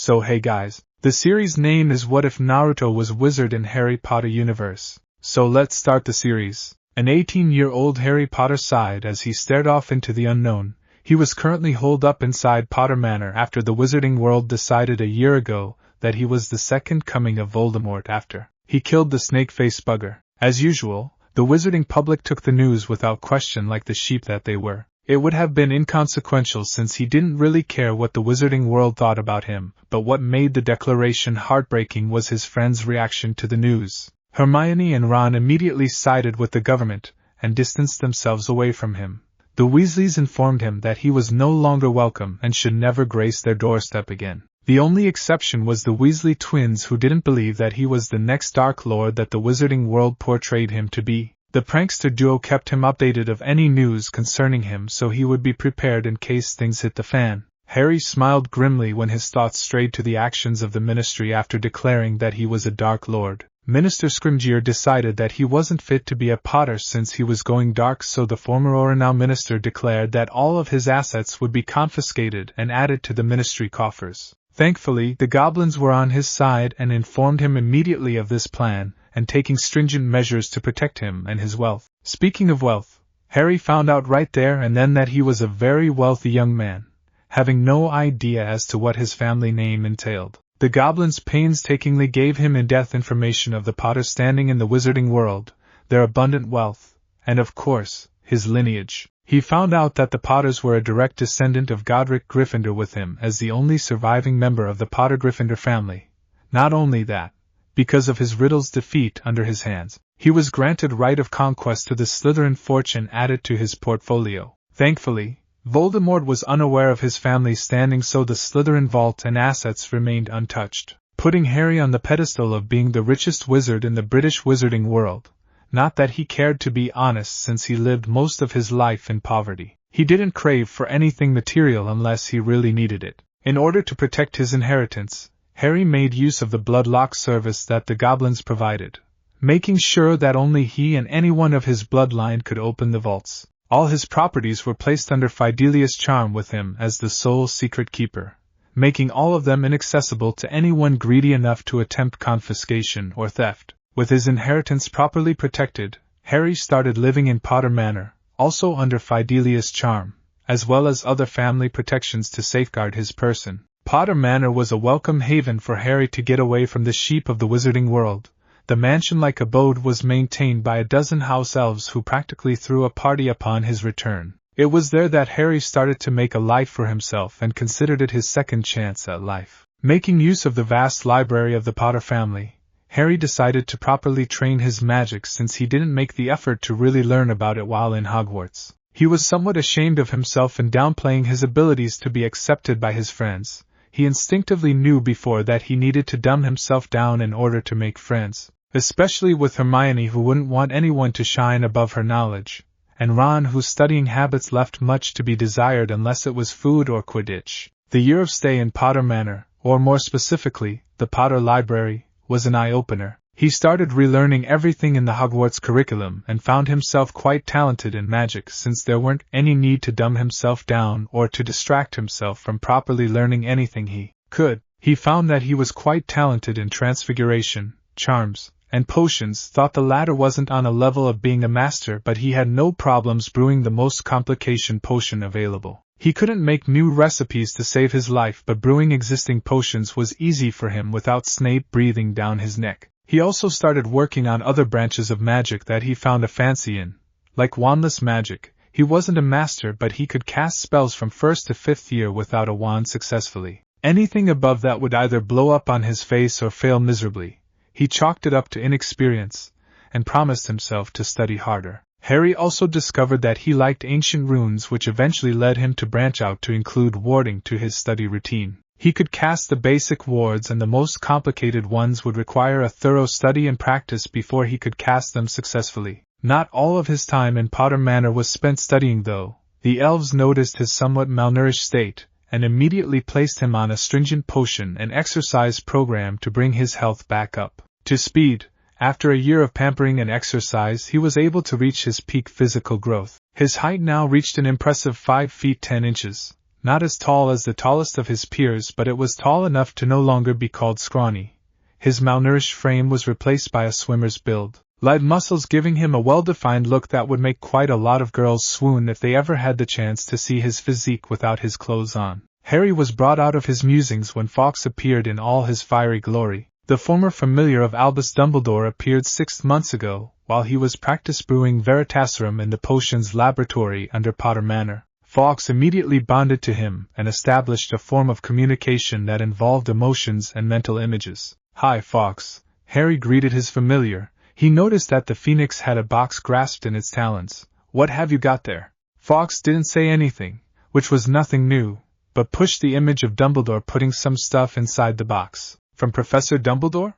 So hey guys, the series name is What If Naruto Was Wizard in Harry Potter Universe. So let's start the series. An 18-year-old Harry Potter sighed as he stared off into the unknown. He was currently holed up inside Potter Manor after the Wizarding World decided a year ago that he was the second coming of Voldemort after he killed the snake-faced bugger. As usual, the Wizarding public took the news without question like the sheep that they were. It would have been inconsequential since he didn't really care what the Wizarding World thought about him, but what made the declaration heartbreaking was his friends' reaction to the news. Hermione and Ron immediately sided with the government and distanced themselves away from him. The Weasleys informed him that he was no longer welcome and should never grace their doorstep again. The only exception was the Weasley twins, who didn't believe that he was the next Dark Lord that the Wizarding World portrayed him to be. The prankster duo kept him updated of any news concerning him so he would be prepared in case things hit the fan. Harry smiled grimly when his thoughts strayed to the actions of the Ministry after declaring that he was a Dark Lord. Minister Scrimgeour decided that he wasn't fit to be a Potter since he was going dark, so the former or now minister declared that all of his assets would be confiscated and added to the Ministry coffers. Thankfully, the goblins were on his side and informed him immediately of this plan, and taking stringent measures to protect him and his wealth. Speaking of wealth, Harry found out right there and then that he was a very wealthy young man, having no idea as to what his family name entailed. The goblins painstakingly gave him in-depth information of the Potters' standing in the Wizarding World, their abundant wealth, and of course, his lineage. He found out that the Potters were a direct descendant of Godric Gryffindor, with him as the only surviving member of the Potter-Gryffindor family. Not only that, because of his Riddle's defeat under his hands, he was granted right of conquest to the Slytherin fortune added to his portfolio. Thankfully, Voldemort was unaware of his family's standing, so the Slytherin vault and assets remained untouched, putting Harry on the pedestal of being the richest wizard in the British Wizarding World. Not that he cared, to be honest, since he lived most of his life in poverty. He didn't crave for anything material unless he really needed it. In order to protect his inheritance, Harry made use of the bloodlock service that the goblins provided, making sure that only he and anyone of his bloodline could open the vaults. All his properties were placed under Fidelius' charm, with him as the sole secret keeper, making all of them inaccessible to anyone greedy enough to attempt confiscation or theft. With his inheritance properly protected, Harry started living in Potter Manor, also under Fidelius' charm, as well as other family protections to safeguard his person. Potter Manor was a welcome haven for Harry to get away from the sheep of the Wizarding World. The mansion-like abode was maintained by a dozen house elves who practically threw a party upon his return. It was there that Harry started to make a life for himself and considered it his second chance at life. Making use of the vast library of the Potter family, Harry decided to properly train his magic since he didn't make the effort to really learn about it while in Hogwarts. He was somewhat ashamed of himself in downplaying his abilities to be accepted by his friends. He instinctively knew before that he needed to dumb himself down in order to make friends, especially with Hermione, who wouldn't want anyone to shine above her knowledge, and Ron, whose studying habits left much to be desired unless it was food or Quidditch. The year of stay in Potter Manor, or more specifically, the Potter Library, was an eye-opener. He started relearning everything in the Hogwarts curriculum and found himself quite talented in magic, since there weren't any need to dumb himself down or to distract himself from properly learning anything he could. He found that he was quite talented in transfiguration, charms, and potions. Thought the latter wasn't on a level of being a master, but he had no problems brewing the most complicated potion available. He couldn't make new recipes to save his life, but brewing existing potions was easy for him without Snape breathing down his neck. He also started working on other branches of magic that he found a fancy in. Like wandless magic, he wasn't a master, but he could cast spells from 1st to 5th year without a wand successfully. Anything above that would either blow up on his face or fail miserably. He chalked it up to inexperience, and promised himself to study harder. Harry also discovered that he liked ancient runes, which eventually led him to branch out to include warding to his study routine. He could cast the basic wards, and the most complicated ones would require a thorough study and practice before he could cast them successfully. Not all of his time in Potter Manor was spent studying, though. The elves noticed his somewhat malnourished state, and immediately placed him on a stringent potion and exercise program to bring his health back up to speed. After a year of pampering and exercise, he was able to reach his peak physical growth. His height now reached an impressive 5 feet 10 inches, not as tall as the tallest of his peers, but it was tall enough to no longer be called scrawny. His malnourished frame was replaced by a swimmer's build, light muscles giving him a well-defined look that would make quite a lot of girls swoon if they ever had the chance to see his physique without his clothes on. Harry was brought out of his musings when Fawkes appeared in all his fiery glory. The former familiar of Albus Dumbledore appeared 6 months ago, while he was practice brewing Veritaserum in the potions laboratory under Potter Manor. Fawkes immediately bonded to him and established a form of communication that involved emotions and mental images. "Hi, Fawkes," Harry greeted his familiar. He noticed that the phoenix had a box grasped in its talons. "What have you got there?" Fawkes didn't say anything, which was nothing new, but pushed the image of Dumbledore putting some stuff inside the box. "From Professor Dumbledore?"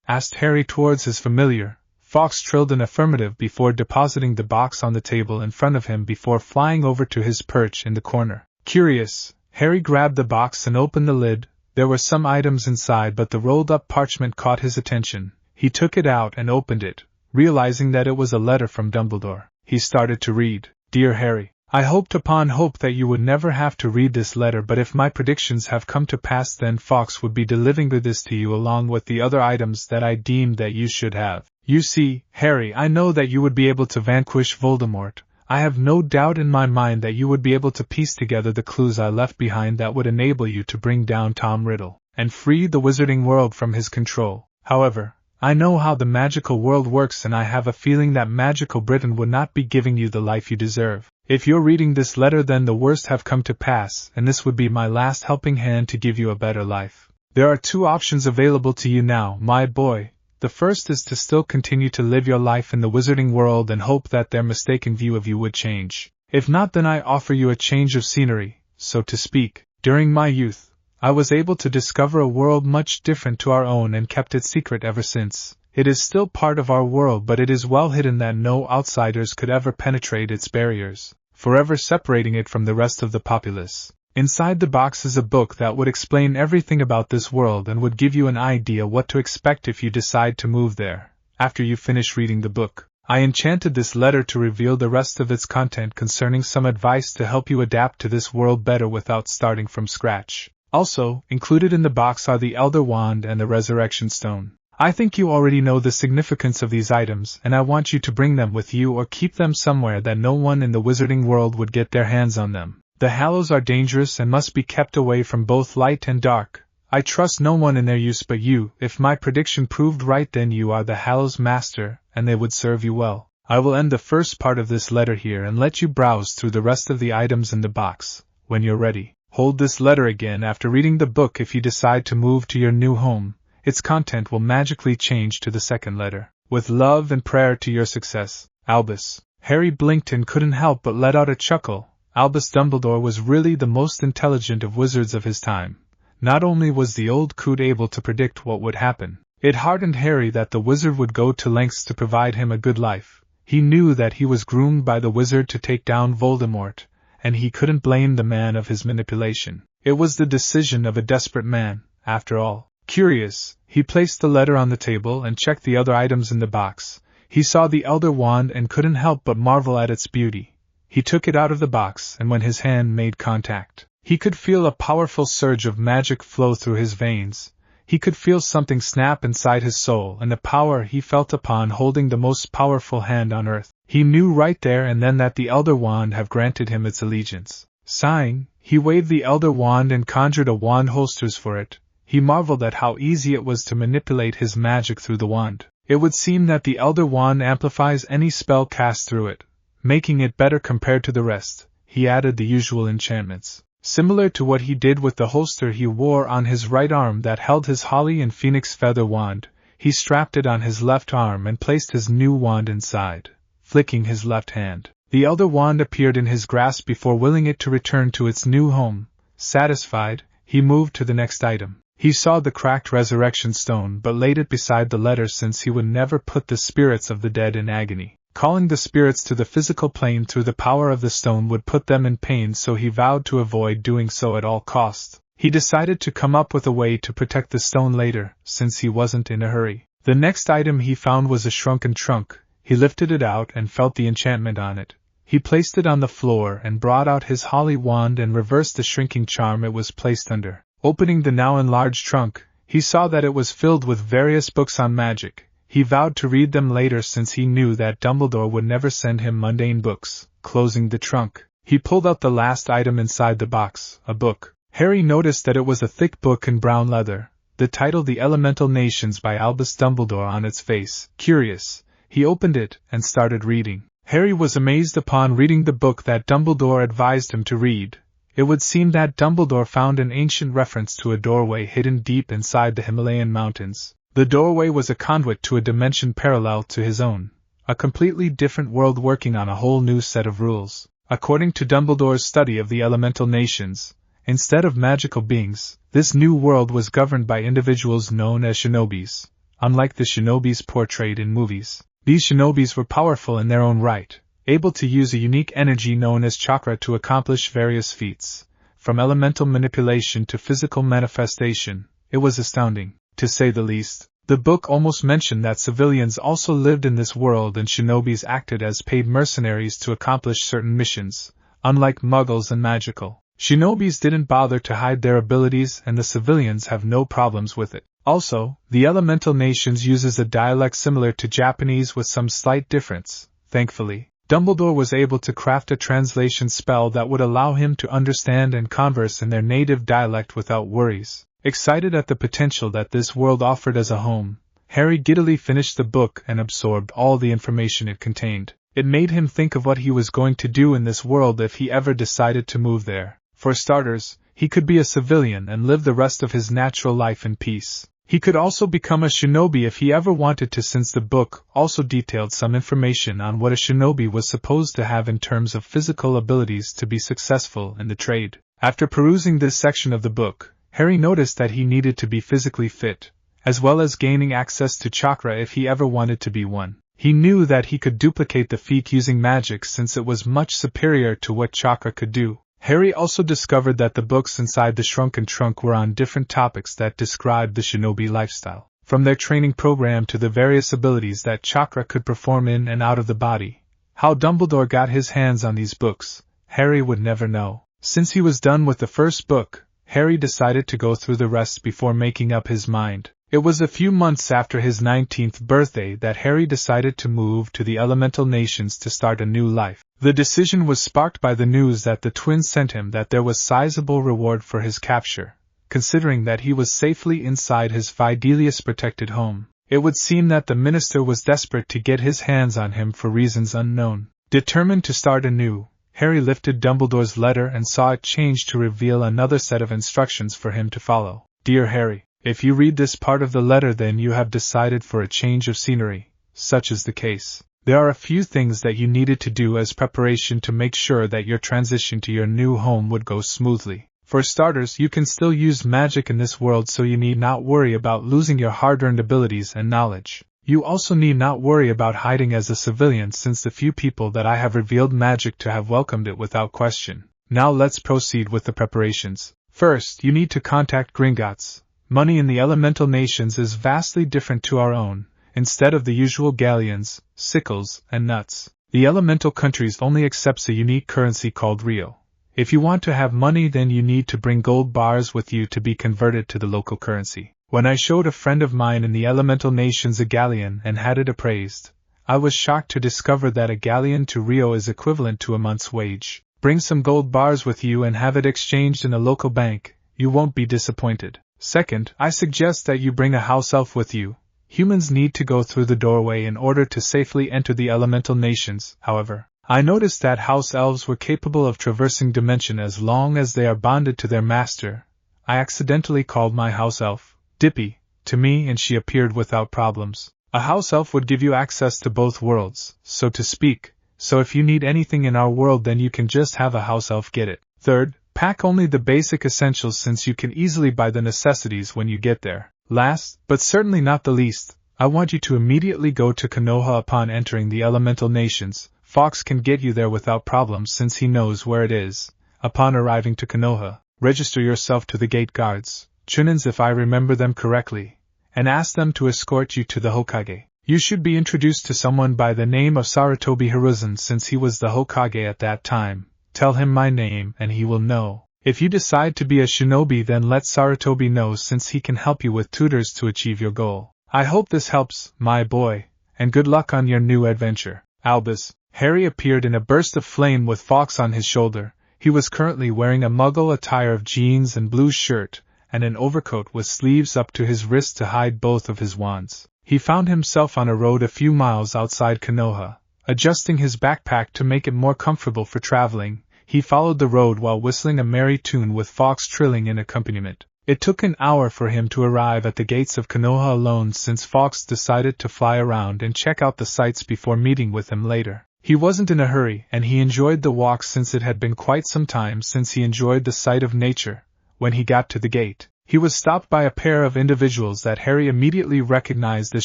asked Harry towards his familiar. Fawkes trilled an affirmative before depositing the box on the table in front of him before flying over to his perch in the corner. Curious, Harry grabbed the box and opened the lid. There were some items inside, but the rolled-up parchment caught his attention. He took it out and opened it, realizing that it was a letter from Dumbledore. He started to read. "Dear Harry, I hoped upon hope that you would never have to read this letter, but if my predictions have come to pass, then Fawkes would be delivering this to you along with the other items that I deemed that you should have. You see, Harry, I know that you would be able to vanquish Voldemort. I have no doubt in my mind that you would be able to piece together the clues I left behind that would enable you to bring down Tom Riddle and free the wizarding world from his control. However, I know how the magical world works, and I have a feeling that magical Britain would not be giving you the life you deserve. If you're reading this letter, then the worst have come to pass, and this would be my last helping hand to give you a better life. There are 2 options available to you now, my boy. The first is to still continue to live your life in the wizarding world and hope that their mistaken view of you would change. If not, then I offer you a change of scenery, so to speak. During my youth, I was able to discover a world much different to our own and kept it secret ever since. It is still part of our world, but it is well hidden that no outsiders could ever penetrate its barriers, forever separating it from the rest of the populace. Inside the box is a book that would explain everything about this world and would give you an idea what to expect if you decide to move there. After you finish reading the book, I enchanted this letter to reveal the rest of its content concerning some advice to help you adapt to this world better without starting from scratch. Also, included in the box are the Elder Wand and the Resurrection Stone. I think you already know the significance of these items, and I want you to bring them with you or keep them somewhere that no one in the wizarding world would get their hands on them. The Hallows are dangerous and must be kept away from both light and dark. I trust no one in their use but you. If my prediction proved right, then you are the Hallows Master, and they would serve you well. I will end the first part of this letter here and let you browse through the rest of the items in the box. When you're ready, hold this letter again after reading the book. If you decide to move to your new home, its content will magically change to the second letter. With love and prayer to your success, Albus. Harry blinked and couldn't help but let out a chuckle. Albus Dumbledore was really the most intelligent of wizards of his time. Not only was the old coot able to predict what would happen, it heartened Harry that the wizard would go to lengths to provide him a good life. He knew that he was groomed by the wizard to take down Voldemort, and he couldn't blame the man of his manipulation. It was the decision of a desperate man, after all. Curious, he placed the letter on the table and checked the other items in the box. He saw the Elder Wand and couldn't help but marvel at its beauty. He took it out of the box, and when his hand made contact, he could feel a powerful surge of magic flow through his veins. He could feel something snap inside his soul, and the power he felt upon holding the most powerful hand on earth. He knew right there and then that the Elder Wand have granted him its allegiance. Sighing, he waved the Elder Wand and conjured a wand holsters for it. He marveled at how easy it was to manipulate his magic through the wand. It would seem that the Elder Wand amplifies any spell cast through it, making it better compared to the rest. He added the usual enchantments, similar to what he did with the holster he wore on his right arm that held his holly and phoenix feather wand. He strapped it on his left arm and placed his new wand inside, flicking his left hand. The Elder Wand appeared in his grasp before willing it to return to its new home. Satisfied, he moved to the next item. He saw the cracked Resurrection Stone but laid it beside the letter since he would never put the spirits of the dead in agony. Calling the spirits to the physical plane through the power of the stone would put them in pain, so he vowed to avoid doing so at all costs. He decided to come up with a way to protect the stone later, since he wasn't in a hurry. The next item he found was a shrunken trunk. He lifted it out and felt the enchantment on it. He placed it on the floor and brought out his holly wand and reversed the shrinking charm it was placed under. Opening the now enlarged trunk, he saw that it was filled with various books on magic. He vowed to read them later since he knew that Dumbledore would never send him mundane books. Closing the trunk, he pulled out the last item inside the box, a book. Harry noticed that it was a thick book in brown leather, the title The Elemental Nations by Albus Dumbledore on its face. Curious, he opened it and started reading. Harry was amazed upon reading the book that Dumbledore advised him to read. It would seem that Dumbledore found an ancient reference to a doorway hidden deep inside the Himalayan mountains. The doorway was a conduit to a dimension parallel to his own, a completely different world working on a whole new set of rules. According to Dumbledore's study of the elemental nations, instead of magical beings, this new world was governed by individuals known as shinobis. Unlike the shinobis portrayed in movies, these shinobis were powerful in their own right, able to use a unique energy known as chakra to accomplish various feats. From elemental manipulation to physical manifestation, it was astounding, to say the least. The book almost mentioned that civilians also lived in this world and shinobis acted as paid mercenaries to accomplish certain missions. Unlike muggles and magical, shinobis didn't bother to hide their abilities and the civilians have no problems with it. Also, the Elemental Nations uses a dialect similar to Japanese with some slight difference. Thankfully, Dumbledore was able to craft a translation spell that would allow him to understand and converse in their native dialect without worries. Excited at the potential that this world offered as a home, Harry giddily finished the book and absorbed all the information it contained. It made him think of what he was going to do in this world if he ever decided to move there. For starters, he could be a civilian and live the rest of his natural life in peace. He could also become a shinobi if he ever wanted to, since the book also detailed some information on what a shinobi was supposed to have in terms of physical abilities to be successful in the trade. After perusing this section of the book, Harry noticed that he needed to be physically fit, as well as gaining access to chakra if he ever wanted to be one. He knew that he could duplicate the feat using magic since it was much superior to what chakra could do. Harry also discovered that the books inside the shrunken trunk were on different topics that described the shinobi lifestyle, from their training program to the various abilities that chakra could perform in and out of the body. How Dumbledore got his hands on these books, Harry would never know. Since he was done with the first book, Harry decided to go through the rest before making up his mind. It was a few months after his 19th birthday that Harry decided to move to the Elemental Nations to start a new life. The decision was sparked by the news that the twins sent him that there was sizable reward for his capture, considering that he was safely inside his Fidelius-protected home. It would seem that the minister was desperate to get his hands on him for reasons unknown. Determined to start anew, Harry lifted Dumbledore's letter and saw it change to reveal another set of instructions for him to follow. Dear Harry, if you read this part of the letter, then you have decided for a change of scenery. Such is the case. There are a few things that you needed to do as preparation to make sure that your transition to your new home would go smoothly. For starters, you can still use magic in this world, so you need not worry about losing your hard-earned abilities and knowledge. You also need not worry about hiding as a civilian, since the few people that I have revealed magic to have welcomed it without question. Now let's proceed with the preparations. First, you need to contact Gringotts. Money in the Elemental Nations is vastly different to our own. Instead of the usual galleons, sickles, and nuts, the elemental countries only accepts a unique currency called Rio. If you want to have money, then you need to bring gold bars with you to be converted to the local currency. When I showed a friend of mine in the Elemental Nations a galleon and had it appraised, I was shocked to discover that a galleon to Rio is equivalent to a month's wage. Bring some gold bars with you and have it exchanged in a local bank. You won't be disappointed. Second, I suggest that you bring a house elf with you. Humans need to go through the doorway in order to safely enter the Elemental Nations. However, I noticed that house elves were capable of traversing dimension as long as they are bonded to their master. I accidentally called my house elf Dippy to me, and she appeared without problems. A house elf would give you access to both worlds, so to speak, so if you need anything in our world, then you can just have a house elf get it. Third, pack only the basic essentials, since you can easily buy the necessities when you get there. Last, but certainly not the least, I want you to immediately go to Konoha upon entering the Elemental Nations. Fox can get you there without problems since he knows where it is. Upon arriving to Konoha, register yourself to the gate guards, Chunins if I remember them correctly, and ask them to escort you to the Hokage. You should be introduced to someone by the name of Sarutobi Hiruzen since he was the Hokage at that time. Tell him my name and he will know. If you decide to be a shinobi, then let Sarutobi know since he can help you with tutors to achieve your goal. I hope this helps, my boy, and good luck on your new adventure. Albus. Harry appeared in a burst of flame with Fawkes on his shoulder. He was currently wearing a Muggle attire of jeans and blue shirt, and an overcoat with sleeves up to his wrist to hide both of his wands. He found himself on a road a few miles outside Konoha. Adjusting his backpack to make it more comfortable for traveling, he followed the road while whistling a merry tune with Fawkes trilling in accompaniment. It took an hour for him to arrive at the gates of Konoha alone since Fawkes decided to fly around and check out the sights before meeting with him later. He wasn't in a hurry, and he enjoyed the walk since it had been quite some time since he enjoyed the sight of nature. When he got to the gate, he was stopped by a pair of individuals that Harry immediately recognized as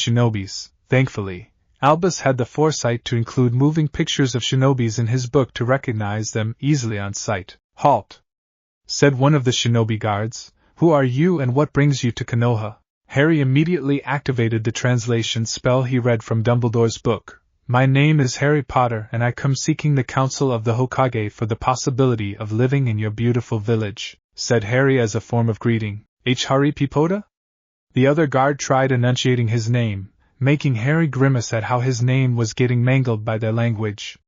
shinobis. Thankfully, Albus had the foresight to include moving pictures of shinobis in his book to recognize them easily on sight. "Halt!" said one of the shinobi guards. "Who are you and what brings you to Konoha?" Harry immediately activated the translation spell he read from Dumbledore's book. "My name is Harry Potter and I come seeking the counsel of the Hokage for the possibility of living in your beautiful village," said Harry as a form of greeting. "Hari Pipoda?" The other guard tried enunciating his name, making Harry grimace at how his name was getting mangled by their language.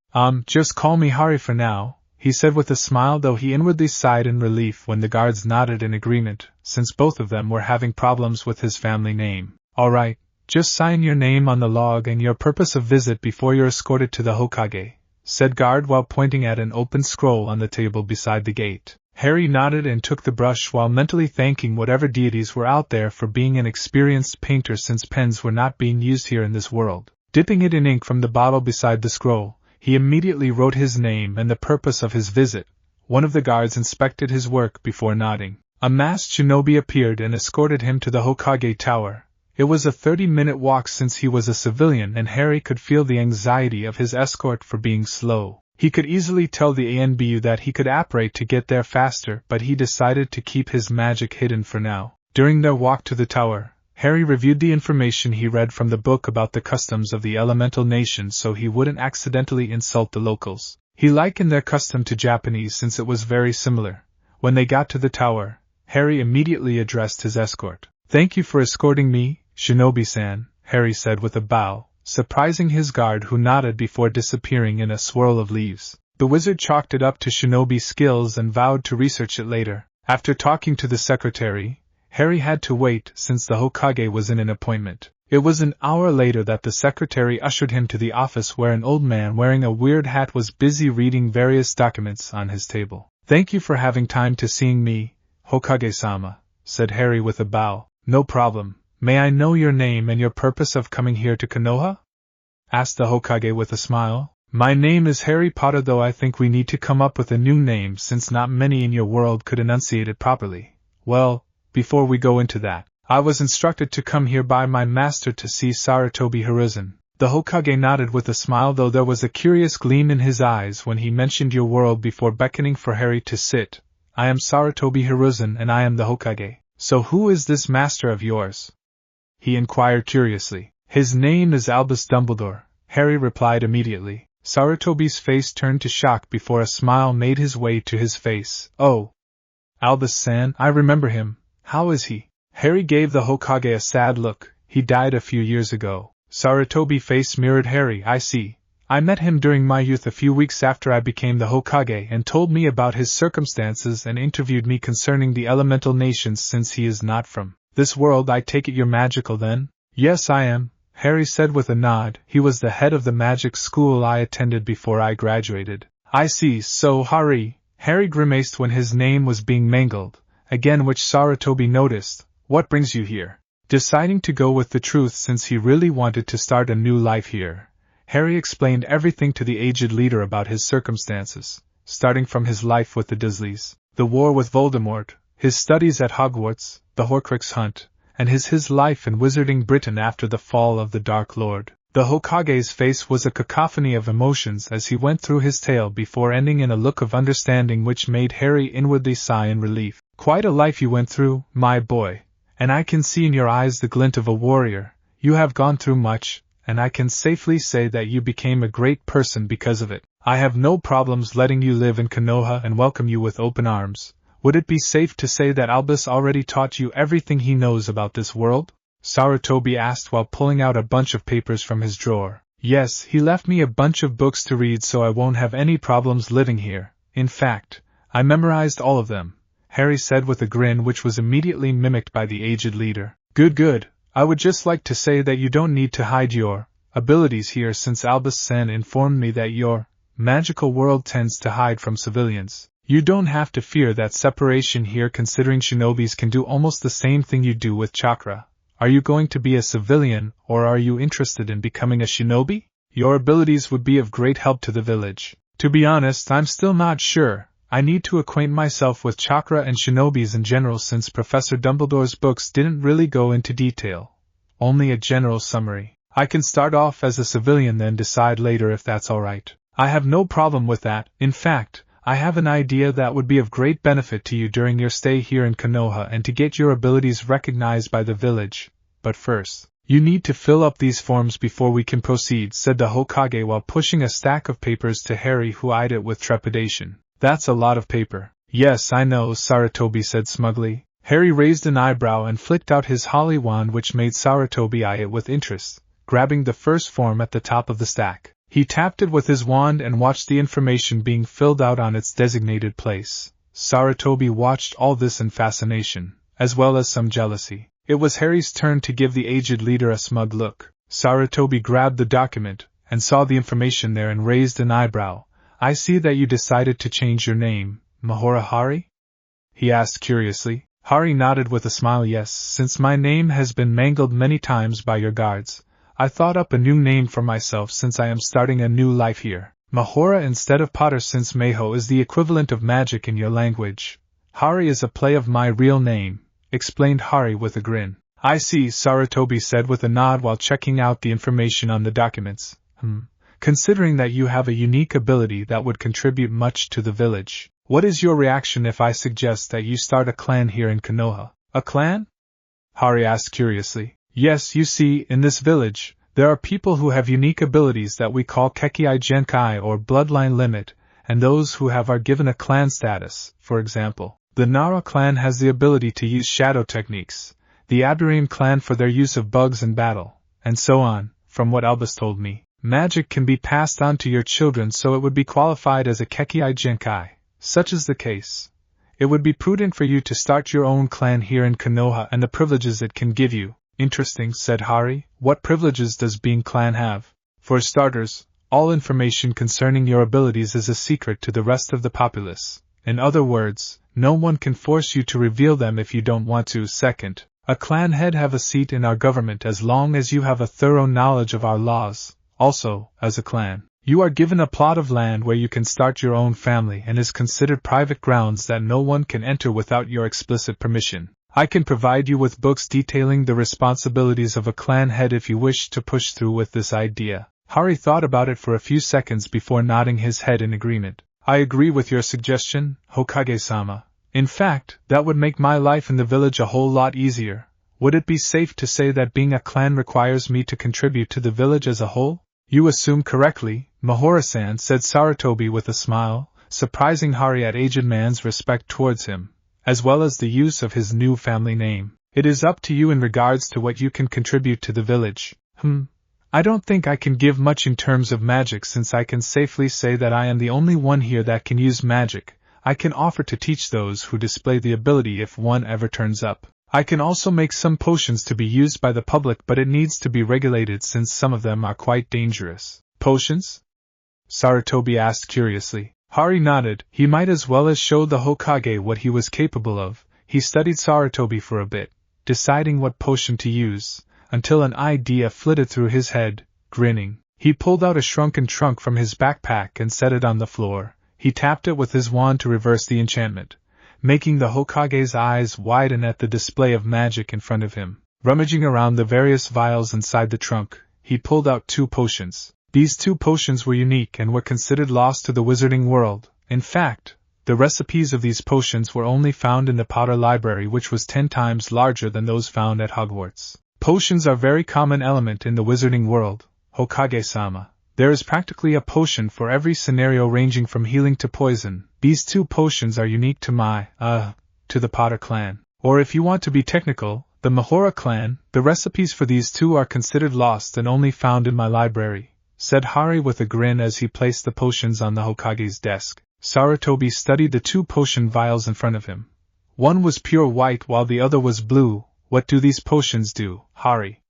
Just call me Hari for now," he said with a smile, though he inwardly sighed in relief when the guards nodded in agreement, since both of them were having problems with his family name. "All right. Just sign your name on the log and your purpose of visit before you're escorted to the Hokage," said guard while pointing at an open scroll on the table beside the gate. Harry nodded and took the brush while mentally thanking whatever deities were out there for being an experienced painter since pens were not being used here in this world. Dipping it in ink from the bottle beside the scroll, he immediately wrote his name and the purpose of his visit. One of the guards inspected his work before nodding. A masked shinobi appeared and escorted him to the Hokage Tower. It was a 30-minute walk since he was a civilian and Harry could feel the anxiety of his escort for being slow. He could easily tell the ANBU that he could apparate to get there faster, but he decided to keep his magic hidden for now. During their walk to the tower, Harry reviewed the information he read from the book about the customs of the elemental nations so he wouldn't accidentally insult the locals. He likened their custom to Japanese since it was very similar. When they got to the tower, Harry immediately addressed his escort. "Thank you for escorting me, Shinobi-san," Harry said with a bow, surprising his guard who nodded before disappearing in a swirl of leaves. The wizard chalked it up to shinobi skills and vowed to research it later. After talking to the secretary, Harry had to wait since the Hokage was in an appointment. It was an hour later that the secretary ushered him to the office where an old man wearing a weird hat was busy reading various documents on his table. "Thank you for having time to seeing me, Hokage-sama," said Harry with a bow. "No problem. May I know your name and your purpose of coming here to Konoha?" asked the Hokage with a smile. "My name is Harry Potter, though I think we need to come up with a new name since not many in your world could enunciate it properly. Well, before we go into that, I was instructed to come here by my master to see Sarutobi Hiruzen." The Hokage nodded with a smile, though there was a curious gleam in his eyes when he mentioned your world before beckoning for Harry to sit. "I am Sarutobi Hiruzen and I am the Hokage. So who is this master of yours?" he inquired curiously. "His name is Albus Dumbledore," Harry replied immediately. Sarutobi's face turned to shock before a smile made his way to his face. "Oh, Albus-san, I remember him. How is he?" Harry gave the Hokage a sad look. "He died a few years ago." Sarutobi's face mirrored Harry. "I see. I met him during my youth a few weeks after I became the Hokage and told me about his circumstances and interviewed me concerning the elemental nations since he is not from this world. I take it you're magical then?" "Yes, I am," Harry said with a nod. "He was the head of the magic school I attended before I graduated." "I see, so Harry grimaced when his name was being mangled, again which Sarutobi noticed. "What brings you here?" Deciding to go with the truth since he really wanted to start a new life here, Harry explained everything to the aged leader about his circumstances, starting from his life with the Dursleys, the war with Voldemort, his studies at Hogwarts, the Horcrux hunt, and his life in Wizarding Britain after the fall of the Dark Lord. The Hokage's face was a cacophony of emotions as he went through his tale before ending in a look of understanding which made Harry inwardly sigh in relief. "Quite a life you went through, my boy, and I can see in your eyes the glint of a warrior. You have gone through much, and I can safely say that you became a great person because of it. I have no problems letting you live in Konoha and welcome you with open arms. Would it be safe to say that Albus already taught you everything he knows about this world? Sarutobi asked while pulling out a bunch of papers from his drawer. Yes, he left me a bunch of books to read so I won't have any problems living here. In fact, I memorized all of them, Harry said with a grin which was immediately mimicked by the aged leader. Good. I would just like to say that you don't need to hide your abilities here since Albus-san informed me that your magical world tends to hide from civilians. You don't have to fear that separation here considering shinobis can do almost the same thing you do with chakra. Are you going to be a civilian, or are you interested in becoming a shinobi? Your abilities would be of great help to the village. To be honest, I'm still not sure. I need to acquaint myself with chakra and shinobis in general since Professor Dumbledore's books didn't really go into detail. Only a general summary. I can start off as a civilian then decide later if that's alright. I have no problem with that. In fact, I have an idea that would be of great benefit to you during your stay here in Konoha and to get your abilities recognized by the village. But first, you need to fill up these forms before we can proceed, said the Hokage while pushing a stack of papers to Harry, who eyed it with trepidation. That's a lot of paper. Yes, I know, Sarutobi said smugly. Harry raised an eyebrow and flicked out his holly wand, which made Sarutobi eye it with interest, grabbing the first form at the top of the stack. He tapped it with his wand and watched the information being filled out on its designated place. Sarutobi watched all this in fascination, as well as some jealousy. It was Harry's turn to give the aged leader a smug look. Sarutobi grabbed the document, and saw the information there and raised an eyebrow. I see that you decided to change your name, Mahora Hari? He asked curiously. Hari nodded with a smile. Yes, since my name has been mangled many times by your guards, I thought up a new name for myself since I am starting a new life here. Mahora instead of Potter, since Meho is the equivalent of magic in your language. Hari is a play of my real name, explained Hari with a grin. I see, Sarutobi said with a nod while checking out the information on the documents. Considering that you have a unique ability that would contribute much to the village, what is your reaction if I suggest that you start a clan here in Konoha? A clan? Hari asked curiously. Yes, you see, in this village, there are people who have unique abilities that we call Kekkei Genkai or bloodline limit, and those who are given a clan status. For example, the Nara clan has the ability to use shadow techniques, the Abdurian clan for their use of bugs in battle, and so on. From what Albus told me, magic can be passed on to your children, so it would be qualified as a Kekkei Genkai. Such is the case. It would be prudent for you to start your own clan here in Konoha and the privileges it can give you. Interesting, said Hari. What privileges does being clan have? For starters, all information concerning your abilities is a secret to the rest of the populace. In other words, no one can force you to reveal them if you don't want to. Second, a clan head have a seat in our government as long as you have a thorough knowledge of our laws. Also, as a clan, you are given a plot of land where you can start your own family and is considered private grounds that no one can enter without your explicit permission. I can provide you with books detailing the responsibilities of a clan head if you wish to push through with this idea. Hari thought about it for a few seconds before nodding his head in agreement. I agree with your suggestion, Hokage-sama. In fact, that would make my life in the village a whole lot easier. Would it be safe to say that being a clan requires me to contribute to the village as a whole? You assume correctly, Mahora-san, said Sarutobi with a smile, surprising Hari at aged man's respect towards him, as well as the use of his new family name. It is up to you in regards to what you can contribute to the village. I don't think I can give much in terms of magic since I can safely say that I am the only one here that can use magic. I can offer to teach those who display the ability if one ever turns up. I can also make some potions to be used by the public, but it needs to be regulated since some of them are quite dangerous. Potions? Sarutobi asked curiously. Hari nodded. He might as well as show the Hokage what he was capable of. He studied Sarutobi for a bit, deciding what potion to use, until an idea flitted through his head. Grinning, he pulled out a shrunken trunk from his backpack and set it on the floor. He tapped it with his wand to reverse the enchantment, making the Hokage's eyes widen at the display of magic in front of him. Rummaging around the various vials inside the trunk, he pulled out 2 potions. These 2 potions were unique and were considered lost to the wizarding world. In fact, the recipes of these potions were only found in the Potter Library, which was 10 times larger than those found at Hogwarts. Potions are a very common element in the wizarding world, Hokage-sama. There is practically a potion for every scenario ranging from healing to poison. These 2 potions are unique to to the Potter clan. Or if you want to be technical, the Mihora clan. The recipes for these 2 are considered lost and only found in my library," said Hari with a grin as he placed the potions on the Hokage's desk. Sarutobi studied the 2 potion vials in front of him. One was pure white while the other was blue. "What do these potions do, Hari?"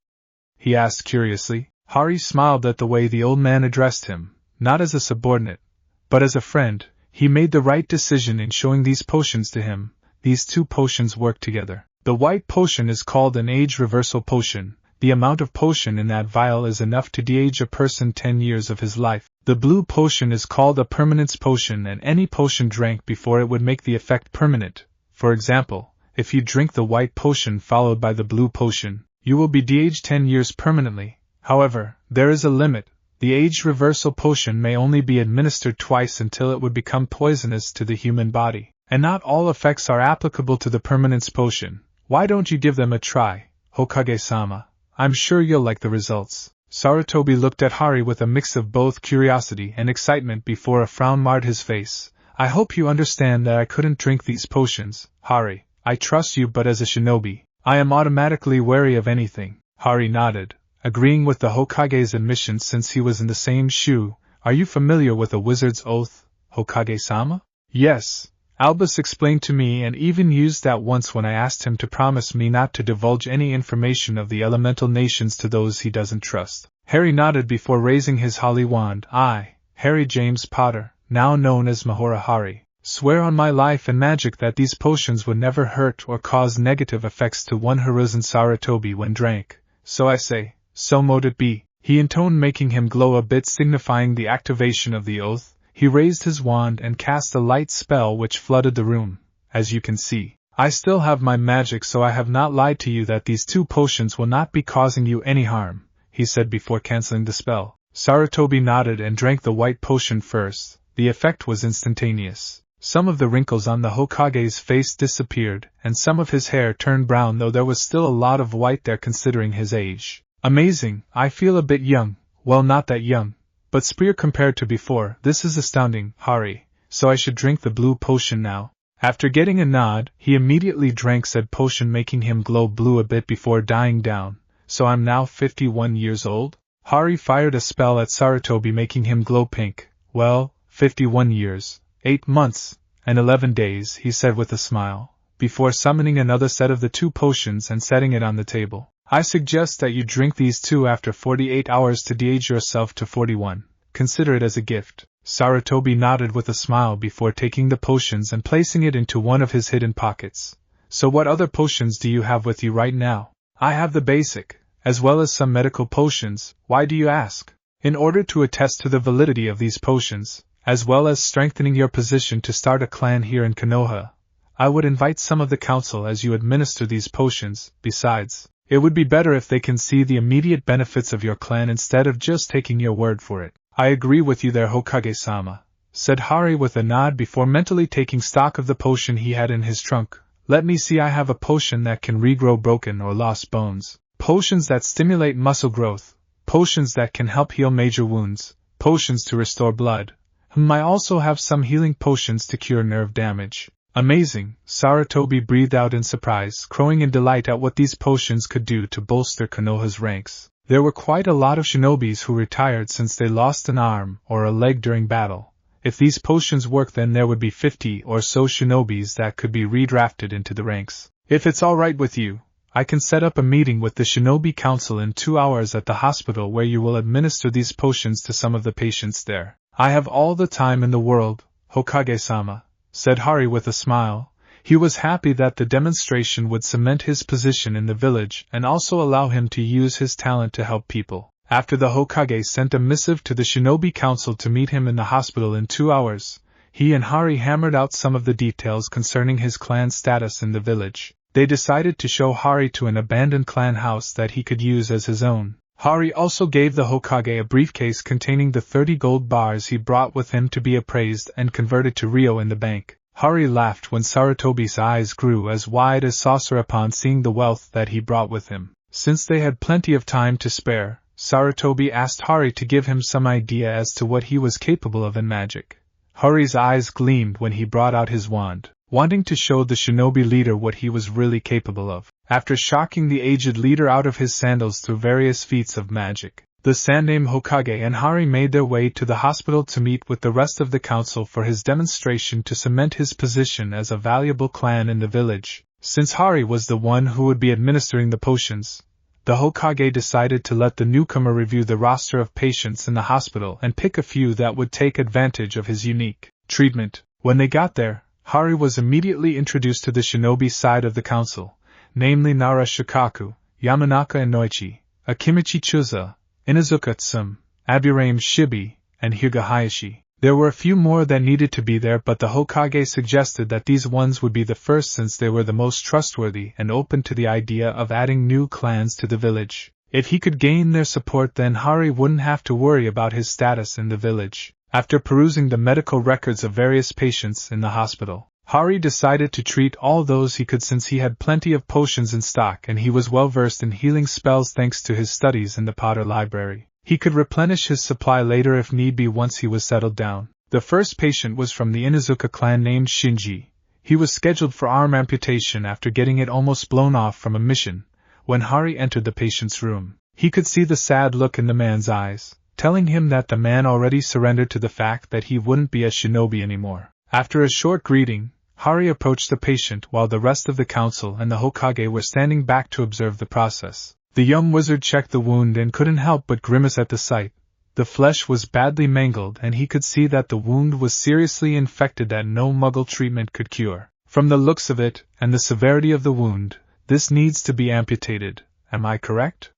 he asked curiously. Hari smiled at the way the old man addressed him, not as a subordinate, but as a friend. He made the right decision in showing these potions to him. These 2 potions work together. The white potion is called an age reversal potion. The amount of potion in that vial is enough to de-age a person 10 years of his life. The blue potion is called a permanence potion, and any potion drank before it would make the effect permanent. For example, if you drink the white potion followed by the blue potion, you will be de-aged 10 years permanently. However, there is a limit. The age reversal potion may only be administered twice until it would become poisonous to the human body, and not all effects are applicable to the permanence potion. Why don't you give them a try, Hokage-sama? I'm sure you'll like the results. Sarutobi looked at Hari with a mix of both curiosity and excitement before a frown marred his face. "I hope you understand that I couldn't drink these potions, Hari. I trust you, but as a shinobi, I am automatically wary of anything." Hari nodded, agreeing with the Hokage's admission since he was in the same shoe. "Are you familiar with a wizard's oath, Hokage-sama?" "Yes. Albus explained to me and even used that once when I asked him to promise me not to divulge any information of the elemental nations to those he doesn't trust." Harry nodded before raising his holly wand. "I, Harry James Potter, now known as Mihora Hari, swear on my life and magic that these potions would never hurt or cause negative effects to one Hiruzen Sarutobi when drank. So I say, so mote it be," he intoned, making him glow a bit, signifying the activation of the oath. He raised his wand and cast a light spell which flooded the room. "As you can see, I still have my magic, so I have not lied to you that these 2 potions will not be causing you any harm," he said before canceling the spell. Sarutobi nodded and drank the white potion first. The effect was instantaneous. Some of the wrinkles on the Hokage's face disappeared, and some of his hair turned brown, though there was still a lot of white there considering his age. "Amazing, I feel a bit young. Well, not that young, but spear compared to before. This is astounding, Hari, so I should drink the blue potion now?" After getting a nod, he immediately drank said potion, making him glow blue a bit before dying down. "So I'm now 51 years old?" Hari fired a spell at Sarutobi, making him glow pink. "Well, 51 years, 8 months, and 11 days, he said with a smile, before summoning another set of the 2 potions and setting it on the table. "I suggest that you drink these 2 after 48 hours to de-age yourself to 41. Consider it as a gift." Sarutobi nodded with a smile before taking the potions and placing it into one of his hidden pockets. "So what other potions do you have with you right now?" "I have the basic, as well as some medical potions." "Why do you ask?" "In order to attest to the validity of these potions, as well as strengthening your position to start a clan here in Konoha, I would invite some of the council as you administer these potions. Besides, it would be better if they can see the immediate benefits of your clan instead of just taking your word for it." "I agree with you there, Hokage-sama," said Hari with a nod before mentally taking stock of the potion he had in his trunk. "Let me see, I have a potion that can regrow broken or lost bones, potions that stimulate muscle growth, potions that can help heal major wounds, potions to restore blood. I also have some healing potions to cure nerve damage." "Amazing," Sarutobi breathed out in surprise, crowing in delight at what these potions could do to bolster Konoha's ranks. There were quite a lot of shinobis who retired since they lost an arm or a leg during battle. If these potions work, then there would be 50 or so shinobis that could be redrafted into the ranks. "If it's alright with you, I can set up a meeting with the Shinobi Council in 2 hours at the hospital where you will administer these potions to some of the patients there." "I have all the time in the world, Hokage-sama," said Hari with a smile. He was happy that the demonstration would cement his position in the village and also allow him to use his talent to help people. After the Hokage sent a missive to the Shinobi Council to meet him in the hospital in 2 hours, he and Hari hammered out some of the details concerning his clan status in the village. They decided to show Hari to an abandoned clan house that he could use as his own. Hari also gave the Hokage a briefcase containing the 30 gold bars he brought with him to be appraised and converted to Ryo in the bank. Hari laughed when Sarutobi's eyes grew as wide as saucer upon seeing the wealth that he brought with him. Since they had plenty of time to spare, Sarutobi asked Hari to give him some idea as to what he was capable of in magic. Hari's eyes gleamed when he brought out his wand, wanting to show the shinobi leader what he was really capable of. After shocking the aged leader out of his sandals through various feats of magic, the Sandaime Hokage and Hari made their way to the hospital to meet with the rest of the council for his demonstration to cement his position as a valuable clan in the village. Since Hari was the one who would be administering the potions, the Hokage decided to let the newcomer review the roster of patients in the hospital and pick a few that would take advantage of his unique treatment. When they got there, Hari was immediately introduced to the shinobi side of the council, namely Nara Shikaku, Yamanaka Inoichi, Akimichi Chuza, Inazuka Tsum, Aburame Shibi, and Hyuga Hayashi. There were a few more that needed to be there, but the Hokage suggested that these ones would be the first since they were the most trustworthy and open to the idea of adding new clans to the village. If he could gain their support, then Hari wouldn't have to worry about his status in the village. After perusing the medical records of various patients in the hospital, Hari decided to treat all those he could since he had plenty of potions in stock and he was well versed in healing spells thanks to his studies in the Potter Library. He could replenish his supply later if need be once he was settled down. The first patient was from the Inazuka clan named Shinji. He was scheduled for arm amputation after getting it almost blown off from a mission. When Hari entered the patient's room, he could see the sad look in the man's eyes, telling him that the man already surrendered to the fact that he wouldn't be a shinobi anymore. After a short greeting, Hari approached the patient while the rest of the council and the Hokage were standing back to observe the process. The young wizard checked the wound and couldn't help but grimace at the sight. The flesh was badly mangled and he could see that the wound was seriously infected that no Muggle treatment could cure. From the looks of it, and the severity of the wound, this needs to be amputated, am I correct?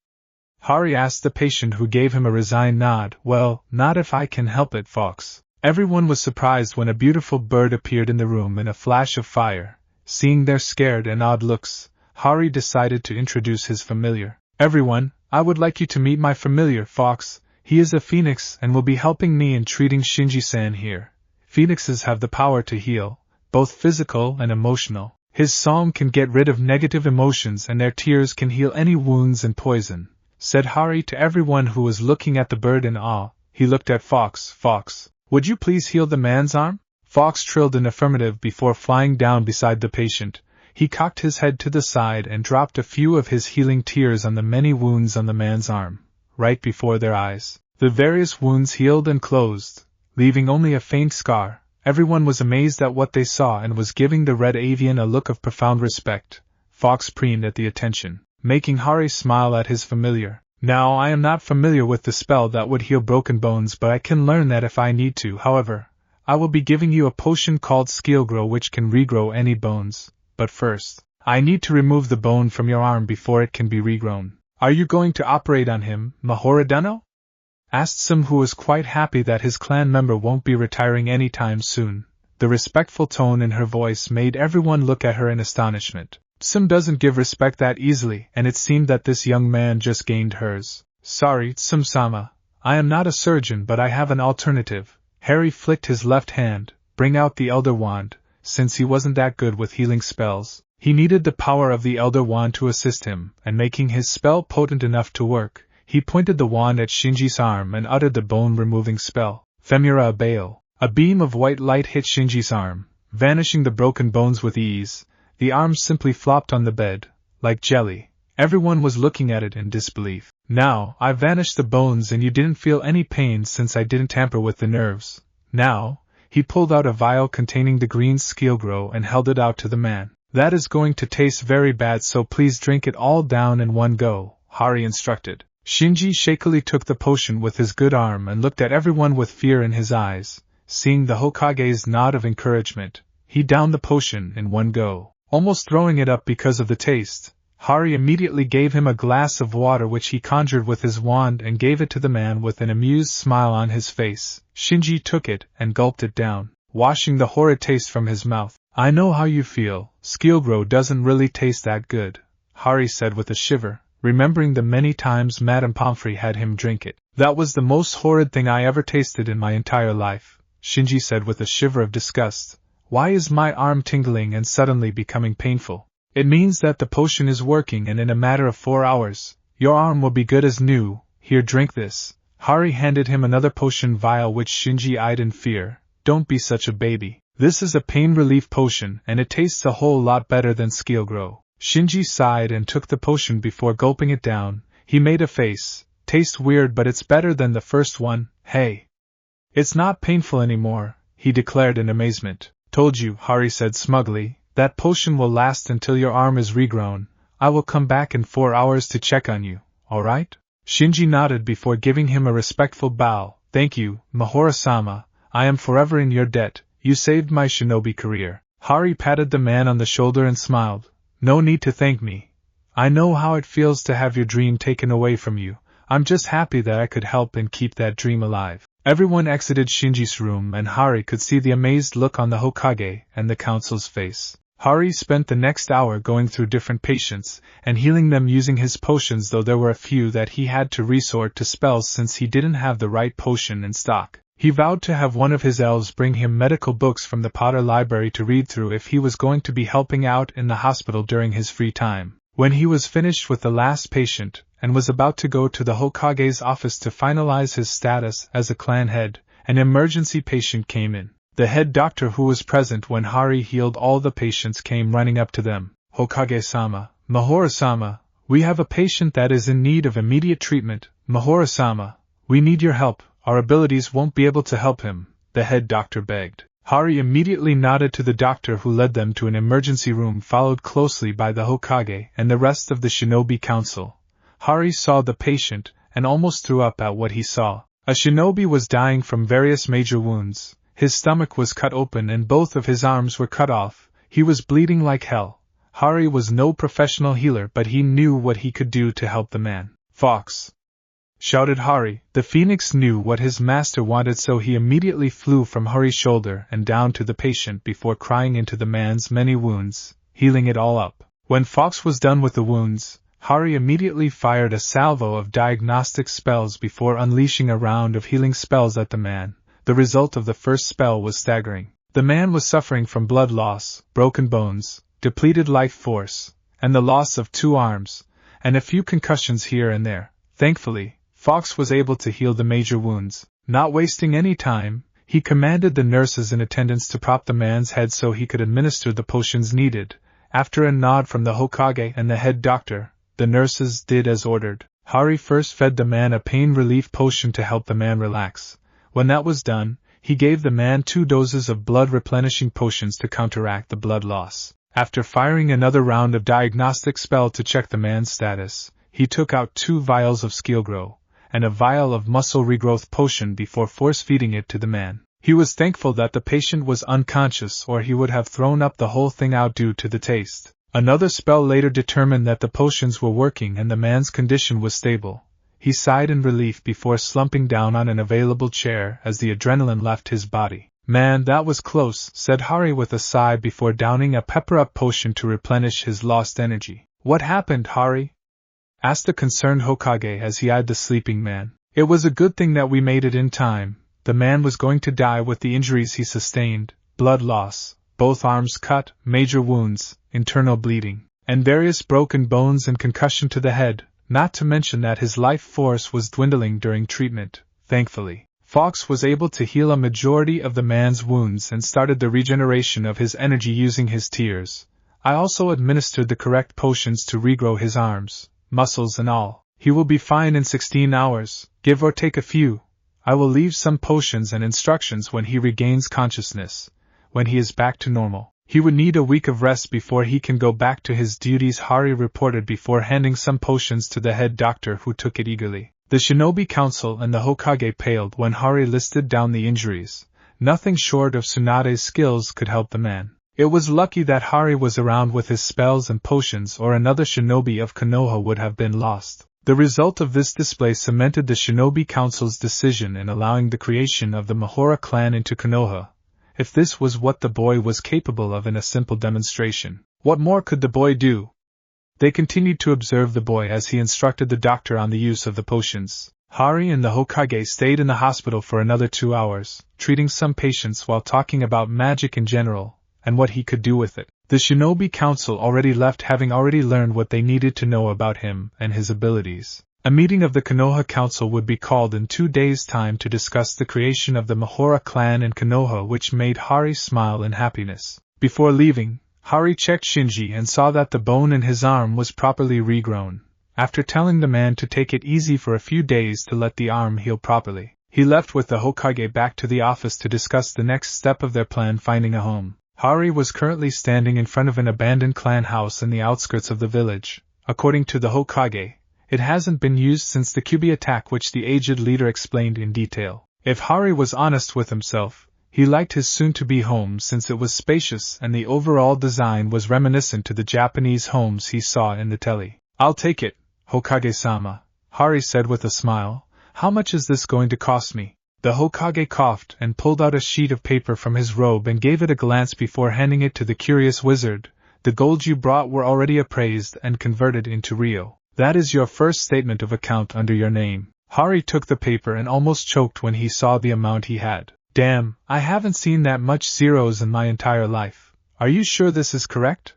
Hari asked the patient, who gave him a resigned nod. Well, not if I can help it, Fox. Everyone was surprised when a beautiful bird appeared in the room in a flash of fire. Seeing their scared and odd looks, Hari decided to introduce his familiar. Everyone, I would like you to meet my familiar, Fox. He is a phoenix and will be helping me in treating Shinji-san here. Phoenixes have the power to heal, both physical and emotional. His song can get rid of negative emotions and their tears can heal any wounds and poison, said Hari to everyone who was looking at the bird in awe. He looked at Fox. Fox, would you please heal the man's arm? Fox trilled an affirmative before flying down beside the patient. He cocked his head to the side and dropped a few of his healing tears on the many wounds on the man's arm, right before their eyes. The various wounds healed and closed, leaving only a faint scar. Everyone was amazed at what they saw and was giving the red avian a look of profound respect. Fox preened at the attention, making Hari smile at his familiar. Now, I am not familiar with the spell that would heal broken bones, but I can learn that if I need to. However, I will be giving you a potion called Skeelgrow which can regrow any bones. But first, I need to remove the bone from your arm before it can be regrown. Are you going to operate on him, Mahorodano? Asked Sim, who was quite happy that his clan member won't be retiring anytime soon. The respectful tone in her voice made everyone look at her in astonishment. Sim doesn't give respect that easily, and it seemed that this young man just gained hers. Sorry, Sim-sama, I am not a surgeon, but I have an alternative. Harry flicked his left hand. Bring out the Elder Wand. Since he wasn't that good with healing spells, he needed the power of the Elder Wand to assist him, and making his spell potent enough to work, he pointed the wand at Shinji's arm and uttered the bone-removing spell, Femura Abeo. A beam of white light hit Shinji's arm, vanishing the broken bones with ease. The arm simply flopped on the bed, like jelly. Everyone was looking at it in disbelief. Now, I vanished the bones and you didn't feel any pain since I didn't tamper with the nerves. Now, he pulled out a vial containing the green Skeelgrow and held it out to the man. That is going to taste very bad, so please drink it all down in one go, Hari instructed. Shinji shakily took the potion with his good arm and looked at everyone with fear in his eyes. Seeing the Hokage's nod of encouragement, he downed the potion in one go, almost throwing it up because of the taste. Hari immediately gave him a glass of water which he conjured with his wand and gave it to the man with an amused smile on his face. Shinji took it and gulped it down, washing the horrid taste from his mouth. I know how you feel. Skeelgrow doesn't really taste that good, Hari said with a shiver, remembering the many times Madame Pomfrey had him drink it. That was the most horrid thing I ever tasted in my entire life, Shinji said with a shiver of disgust. Why is my arm tingling and suddenly becoming painful? It means that the potion is working, and in a matter of 4 hours, your arm will be good as new. Here, drink this. Hari handed him another potion vial which Shinji eyed in fear. Don't be such a baby. This is a pain relief potion and it tastes a whole lot better than Skeelgrow. Shinji sighed and took the potion before gulping it down. He made a face. Tastes weird but it's better than the first one, hey. It's not painful anymore, he declared in amazement. Told you, Hari said smugly, that potion will last until your arm is regrown. I will come back in 4 hours to check on you, alright? Shinji nodded before giving him a respectful bow. Thank you, Mahora-sama, I am forever in your debt, you saved my shinobi career. Hari patted the man on the shoulder and smiled. No need to thank me. I know how it feels to have your dream taken away from you. I'm just happy that I could help and keep that dream alive. Everyone exited Shinji's room and Hari could see the amazed look on the Hokage and the council's face. Hari spent the next hour going through different patients and healing them using his potions, though there were a few that he had to resort to spells since he didn't have the right potion in stock. He vowed to have one of his elves bring him medical books from the Potter Library to read through if he was going to be helping out in the hospital during his free time. When he was finished with the last patient, and was about to go to the Hokage's office to finalize his status as a clan head, an emergency patient came in. The head doctor who was present when Hari healed all the patients came running up to them. Hokage-sama, Mahora-sama, we have a patient that is in need of immediate treatment. Mahora-sama, we need your help, our abilities won't be able to help him, the head doctor begged. Hari immediately nodded to the doctor who led them to an emergency room followed closely by the Hokage and the rest of the Shinobi Council. Hari saw the patient and almost threw up at what he saw. A shinobi was dying from various major wounds. His stomach was cut open and both of his arms were cut off. He was bleeding like hell. Hari was no professional healer, but he knew what he could do to help the man. Fox! Shouted Hari. The phoenix knew what his master wanted, so he immediately flew from Hari's shoulder and down to the patient before crying into the man's many wounds, healing it all up. When Fox was done with the wounds, Hari immediately fired a salvo of diagnostic spells before unleashing a round of healing spells at the man. The result of the first spell was staggering. The man was suffering from blood loss, broken bones, depleted life force, and the loss of 2 arms, and a few concussions here and there. Thankfully, Fox was able to heal the major wounds. Not wasting any time, he commanded the nurses in attendance to prop the man's head so he could administer the potions needed. After a nod from the Hokage and the head doctor, the nurses did as ordered. Hari first fed the man a pain relief potion to help the man relax. When that was done, he gave the man 2 doses of blood replenishing potions to counteract the blood loss. After firing another round of diagnostic spell to check the man's status, he took out 2 vials of Skeelgrow and a vial of muscle regrowth potion before force-feeding it to the man. He was thankful that the patient was unconscious, or he would have thrown up the whole thing out due to the taste. Another spell later determined that the potions were working and the man's condition was stable. He sighed in relief before slumping down on an available chair as the adrenaline left his body. Man, that was close, said Hari with a sigh before downing a pepper-up potion to replenish his lost energy. What happened, Hari? Asked the concerned Hokage as he eyed the sleeping man. It was a good thing that we made it in time. The man was going to die with the injuries he sustained, blood loss, both arms cut, major wounds, internal bleeding, and various broken bones and concussion to the head, not to mention that his life force was dwindling during treatment. Thankfully, Fox was able to heal a majority of the man's wounds and started the regeneration of his energy using his tears. I also administered the correct potions to regrow his arms, muscles and all. He will be fine in 16 hours, give or take a few. I will leave some potions and instructions when he regains consciousness. When he is back to normal, he would need a week of rest before he can go back to his duties, Hari reported before handing some potions to the head doctor, who took it eagerly. The Shinobi Council and the Hokage paled when Hari listed down the injuries. Nothing short of Tsunade's skills could help the man. It was lucky that Hari was around with his spells and potions, or another shinobi of Konoha would have been lost. The result of this display cemented the Shinobi Council's decision in allowing the creation of the Mahora clan into Konoha. If this was what the boy was capable of in a simple demonstration, what more could the boy do? They continued to observe the boy as he instructed the doctor on the use of the potions. Hari and the Hokage stayed in the hospital for another 2 hours, treating some patients while talking about magic in general, and what he could do with it. The Shinobi Council already left, having already learned what they needed to know about him and his abilities. A meeting of the Konoha Council would be called in 2 days' time to discuss the creation of the Mahora clan in Konoha, which made Hari smile in happiness. Before leaving, Hari checked Shinji and saw that the bone in his arm was properly regrown. After telling the man to take it easy for a few days to let the arm heal properly, he left with the Hokage back to the office to discuss the next step of their plan, finding a home. Hari was currently standing in front of an abandoned clan house in the outskirts of the village. According to the Hokage, it hasn't been used since the Kyuubi attack, which the aged leader explained in detail. If Hari was honest with himself, he liked his soon-to-be home since it was spacious and the overall design was reminiscent to the Japanese homes he saw in the telly. "I'll take it, Hokage-sama," Hari said with a smile. "How much is this going to cost me?" The Hokage coughed and pulled out a sheet of paper from his robe and gave it a glance before handing it to the curious wizard. "The gold you brought were already appraised and converted into Ryo. That is your first statement of account under your name." Hari took the paper and almost choked when he saw the amount he had. "Damn, I haven't seen that much zeros in my entire life. Are you sure this is correct?"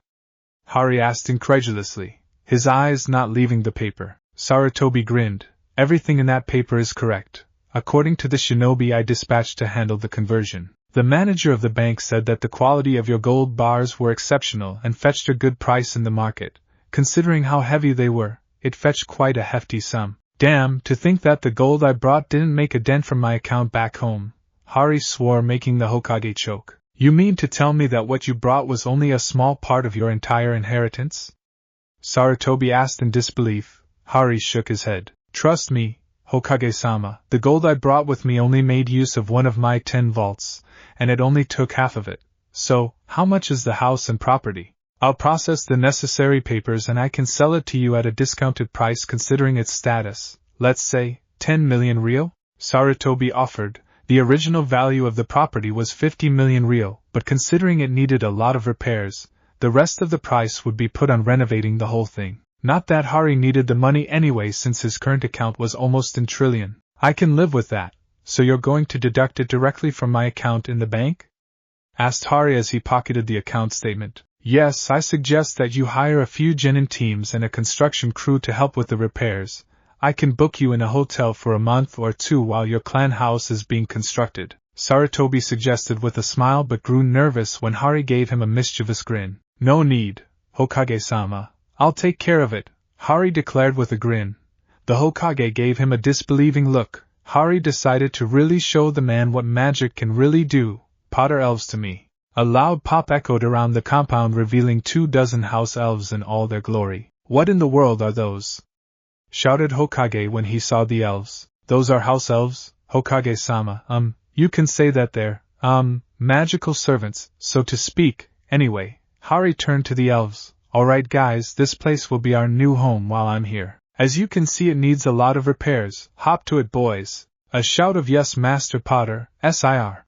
Hari asked incredulously, his eyes not leaving the paper. Sarutobi grinned. "Everything in that paper is correct, according to the shinobi I dispatched to handle the conversion. The manager of the bank said that the quality of your gold bars were exceptional and fetched a good price in the market. Considering how heavy they were, it fetched quite a hefty sum. Damn, to think that the gold I brought didn't make a dent from my account back home." Hari swore, making the Hokage choke. "You mean to tell me that what you brought was only a small part of your entire inheritance?" Sarutobi asked in disbelief. Hari shook his head. "Trust me, Hokage-sama, the gold I brought with me only made use of one of my 10 vaults, and it only took half of it. So, how much is the house and property? I'll process the necessary papers and I can sell it to you at a discounted price considering its status, let's say, 10 million Ryo?" Sarutobi offered. The original value of the property was 50 million Ryo, but considering it needed a lot of repairs, the rest of the price would be put on renovating the whole thing. Not that Hari needed the money anyway since his current account was almost in trillion. "I can live with that, so you're going to deduct it directly from my account in the bank?" asked Hari as he pocketed the account statement. "Yes, I suggest that you hire a few genin teams and a construction crew to help with the repairs. I can book you in a hotel for a month or 2 while your clan house is being constructed," Sarutobi suggested with a smile, but grew nervous when Hari gave him a mischievous grin. "No need, Hokage-sama. I'll take care of it," Hari declared with a grin. The Hokage gave him a disbelieving look. Hari decided to really show the man what magic can really do. "Potter elves to me." A loud pop echoed around the compound, revealing 24 house elves in all their glory. "What in the world are those?" shouted Hokage when he saw the elves. "Those are house elves, Hokage-sama. You can say that they're, magical servants, so to speak. Anyway," Hari turned to the elves. "Alright guys, this place will be our new home while I'm here. As you can see, it needs a lot of repairs. Hop to it, boys." A shout of "Yes, Master Potter, Sir,"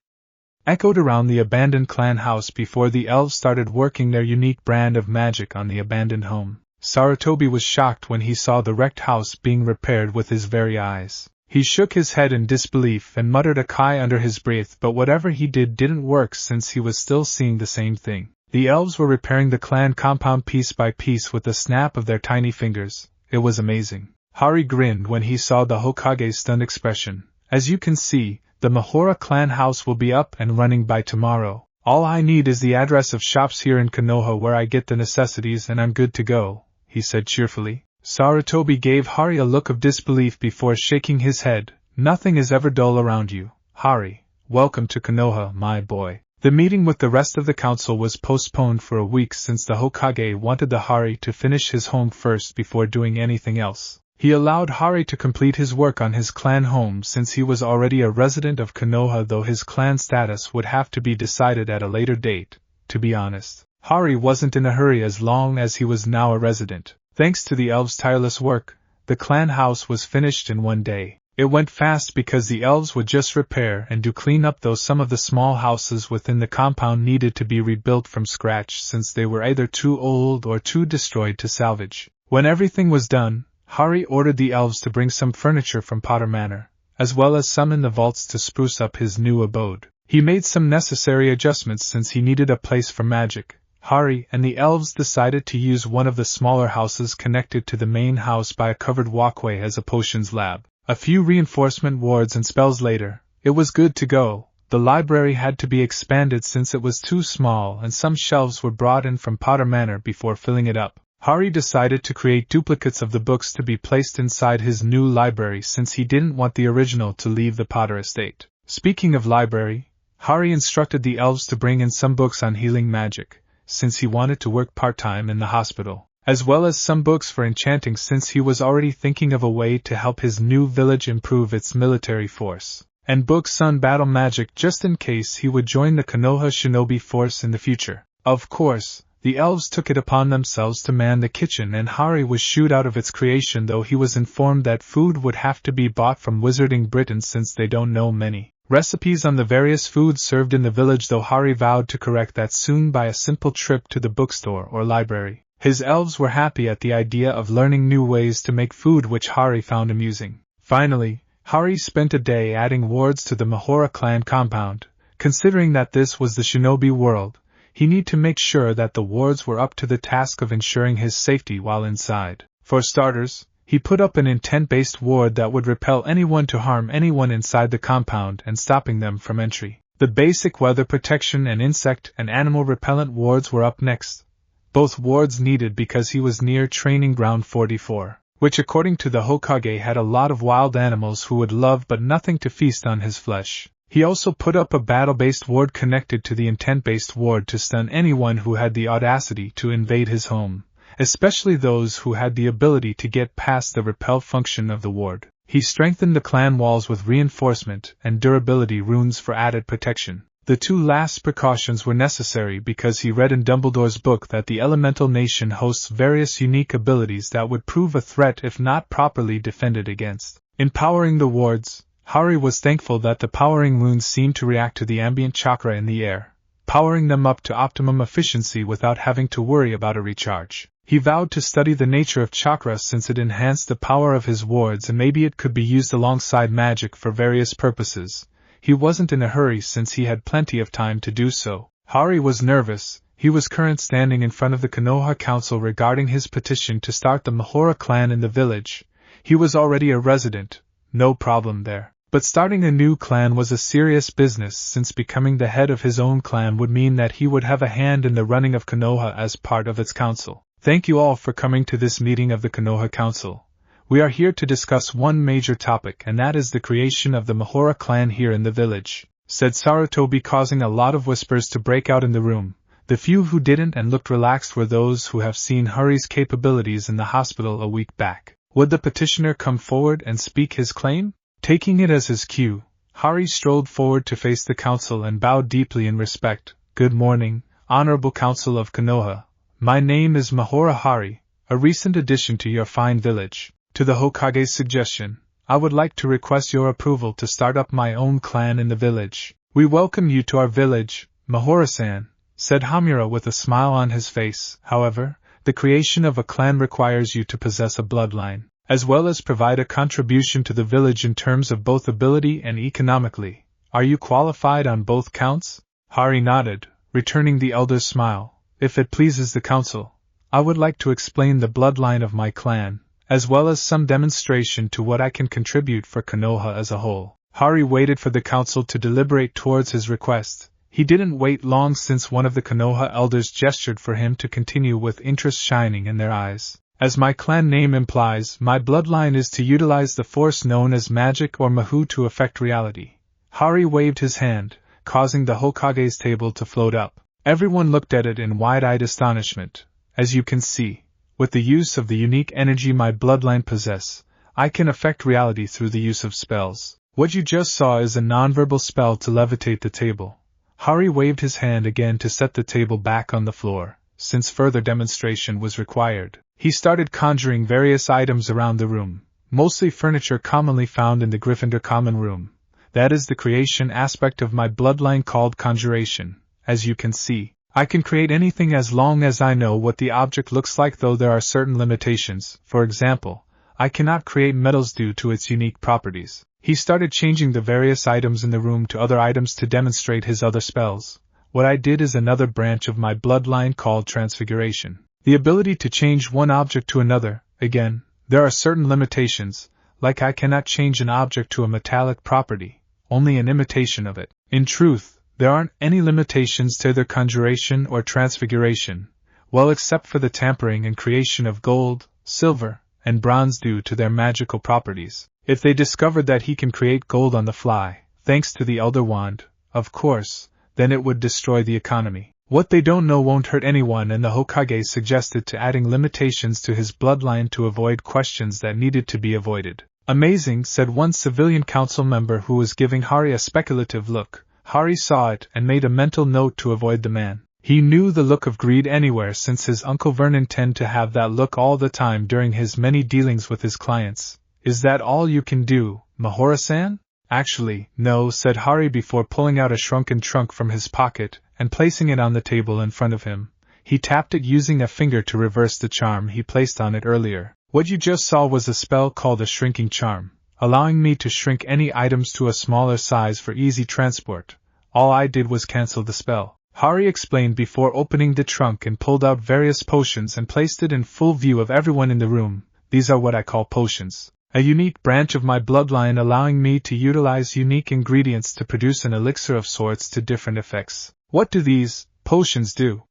echoed around the abandoned clan house before the elves started working their unique brand of magic on the abandoned home. Sarutobi was shocked when he saw the wrecked house being repaired with his very eyes. He shook his head in disbelief and muttered a kai under his breath, but whatever he did didn't work since he was still seeing the same thing. The elves were repairing the clan compound piece by piece with the snap of their tiny fingers. It was amazing. Hari grinned when he saw the Hokage's stunned expression. "As you can see, the Mahora clan house will be up and running by tomorrow. All I need is the address of shops here in Konoha where I get the necessities and I'm good to go," he said cheerfully. Sarutobi gave Hari a look of disbelief before shaking his head. "Nothing is ever dull around you, Hari. Welcome to Konoha, my boy." The meeting with the rest of the council was postponed for a week since the Hokage wanted the Hari to finish his home first before doing anything else. He allowed Hari to complete his work on his clan home since he was already a resident of Konoha, though his clan status would have to be decided at a later date. To be honest, Hari wasn't in a hurry as long as he was now a resident. Thanks to the elves' tireless work, the clan house was finished in 1 day. It went fast because the elves would just repair and do clean up, though some of the small houses within the compound needed to be rebuilt from scratch since they were either too old or too destroyed to salvage. When everything was done, Hari ordered the elves to bring some furniture from Potter Manor, as well as some in the vaults to spruce up his new abode. He made some necessary adjustments since he needed a place for magic. Hari and the elves decided to use one of the smaller houses connected to the main house by a covered walkway as a potions lab. A few reinforcement wards and spells later, it was good to go. The library had to be expanded since it was too small, and some shelves were brought in from Potter Manor before filling it up. Hari decided to create duplicates of the books to be placed inside his new library since he didn't want the original to leave the Potter estate. Speaking of library, Hari instructed the elves to bring in some books on healing magic, since he wanted to work part-time in the hospital, as well as some books for enchanting since he was already thinking of a way to help his new village improve its military force, and books on battle magic just in case he would join the Konoha shinobi force in the future. Of course, the elves took it upon themselves to man the kitchen, and Hari was shooed out of its creation, though he was informed that food would have to be bought from Wizarding Britain since they don't know many recipes on the various foods served in the village, though Hari vowed to correct that soon by a simple trip to the bookstore or library. His elves were happy at the idea of learning new ways to make food, which Hari found amusing. Finally, Hari spent a day adding wards to the Mahora clan compound. Considering that this was the shinobi world, he needed to make sure that the wards were up to the task of ensuring his safety while inside. For starters, he put up an intent-based ward that would repel anyone to harm anyone inside the compound and stopping them from entry. The basic weather protection and insect and animal repellent wards were up next. Both wards needed because he was near Training Ground 44, which according to the Hokage had a lot of wild animals who would love but nothing to feast on his flesh. He also put up a battle-based ward connected to the intent-based ward to stun anyone who had the audacity to invade his home, especially those who had the ability to get past the repel function of the ward. He strengthened the clan walls with reinforcement and durability runes for added protection. The two last precautions were necessary because he read in Dumbledore's book that the elemental nation hosts various unique abilities that would prove a threat if not properly defended against. In powering the wards, Hari was thankful that the powering runes seemed to react to the ambient chakra in the air, powering them up to optimum efficiency without having to worry about a recharge. He vowed to study the nature of chakra since it enhanced the power of his wards and maybe it could be used alongside magic for various purposes. He wasn't in a hurry since he had plenty of time to do so. Hari was nervous. He was currently standing in front of the Konoha Council regarding his petition to start the Mahora clan in the village. He was already a resident, no problem there. But starting a new clan was a serious business since becoming the head of his own clan would mean that he would have a hand in the running of Konoha as part of its council. Thank you all for coming to this meeting of the Konoha Council. We are here to discuss one major topic, and that is the creation of the Mahora clan here in the village, said Sarutobi, causing a lot of whispers to break out in the room. The few who didn't and looked relaxed were those who have seen Hari's capabilities in the hospital a week back. Would the petitioner come forward and speak his claim? Taking it as his cue, Hari strolled forward to face the council and bowed deeply in respect. Good morning, Honorable Council of Konoha. My name is Mahora Hari, a recent addition to your fine village. To the Hokage's suggestion, I would like to request your approval to start up my own clan in the village. We welcome you to our village, Mahora-san, said Hamura with a smile on his face. However, the creation of a clan requires you to possess a bloodline, as well as provide a contribution to the village in terms of both ability and economically. Are you qualified on both counts? Hari nodded, returning the elder's smile. If it pleases the council, I would like to explain the bloodline of my clan, as well as some demonstration to what I can contribute for Konoha as a whole. Hari waited for the council to deliberate towards his request. He didn't wait long since one of the Konoha elders gestured for him to continue with interest shining in their eyes. As my clan name implies, my bloodline is to utilize the force known as magic or Mahu to affect reality. Hari waved his hand, causing the Hokage's table to float up. Everyone looked at it in wide-eyed astonishment. As you can see, with the use of the unique energy my bloodline possess, I can affect reality through the use of spells. What you just saw is a nonverbal spell to levitate the table. Hari waved his hand again to set the table back on the floor, since further demonstration was required. He started conjuring various items around the room, mostly furniture commonly found in the Gryffindor common room. That is the creation aspect of my bloodline called conjuration. As you can see, I can create anything as long as I know what the object looks like, though there are certain limitations. For example, I cannot create metals due to its unique properties. He started changing the various items in the room to other items to demonstrate his other spells. What I did is another branch of my bloodline called transfiguration. The ability to change one object to another. Again, there are certain limitations, like I cannot change an object to a metallic property, only an imitation of it. In truth, there aren't any limitations to either conjuration or transfiguration, well except for the tampering and creation of gold, silver, and bronze due to their magical properties. If they discovered that he can create gold on the fly, thanks to the Elder Wand, of course, then it would destroy the economy. What they don't know won't hurt anyone, and the Hokage suggested to adding limitations to his bloodline to avoid questions that needed to be avoided. Amazing, said one civilian council member who was giving Hari a speculative look. Hari saw it and made a mental note to avoid the man. He knew the look of greed anywhere since his Uncle Vernon tended to have that look all the time during his many dealings with his clients. Is that all you can do, Mahora-san? Actually, no, said Hari before pulling out a shrunken trunk from his pocket and placing it on the table in front of him. He tapped it using a finger to reverse the charm he placed on it earlier. What you just saw was a spell called a shrinking charm, allowing me to shrink any items to a smaller size for easy transport. All I did was cancel the spell, Hari explained before opening the trunk and pulled out various potions and placed it in full view of everyone in the room. These are what I call potions. A unique branch of my bloodline allowing me to utilize unique ingredients to produce an elixir of sorts to different effects. What do these potions do?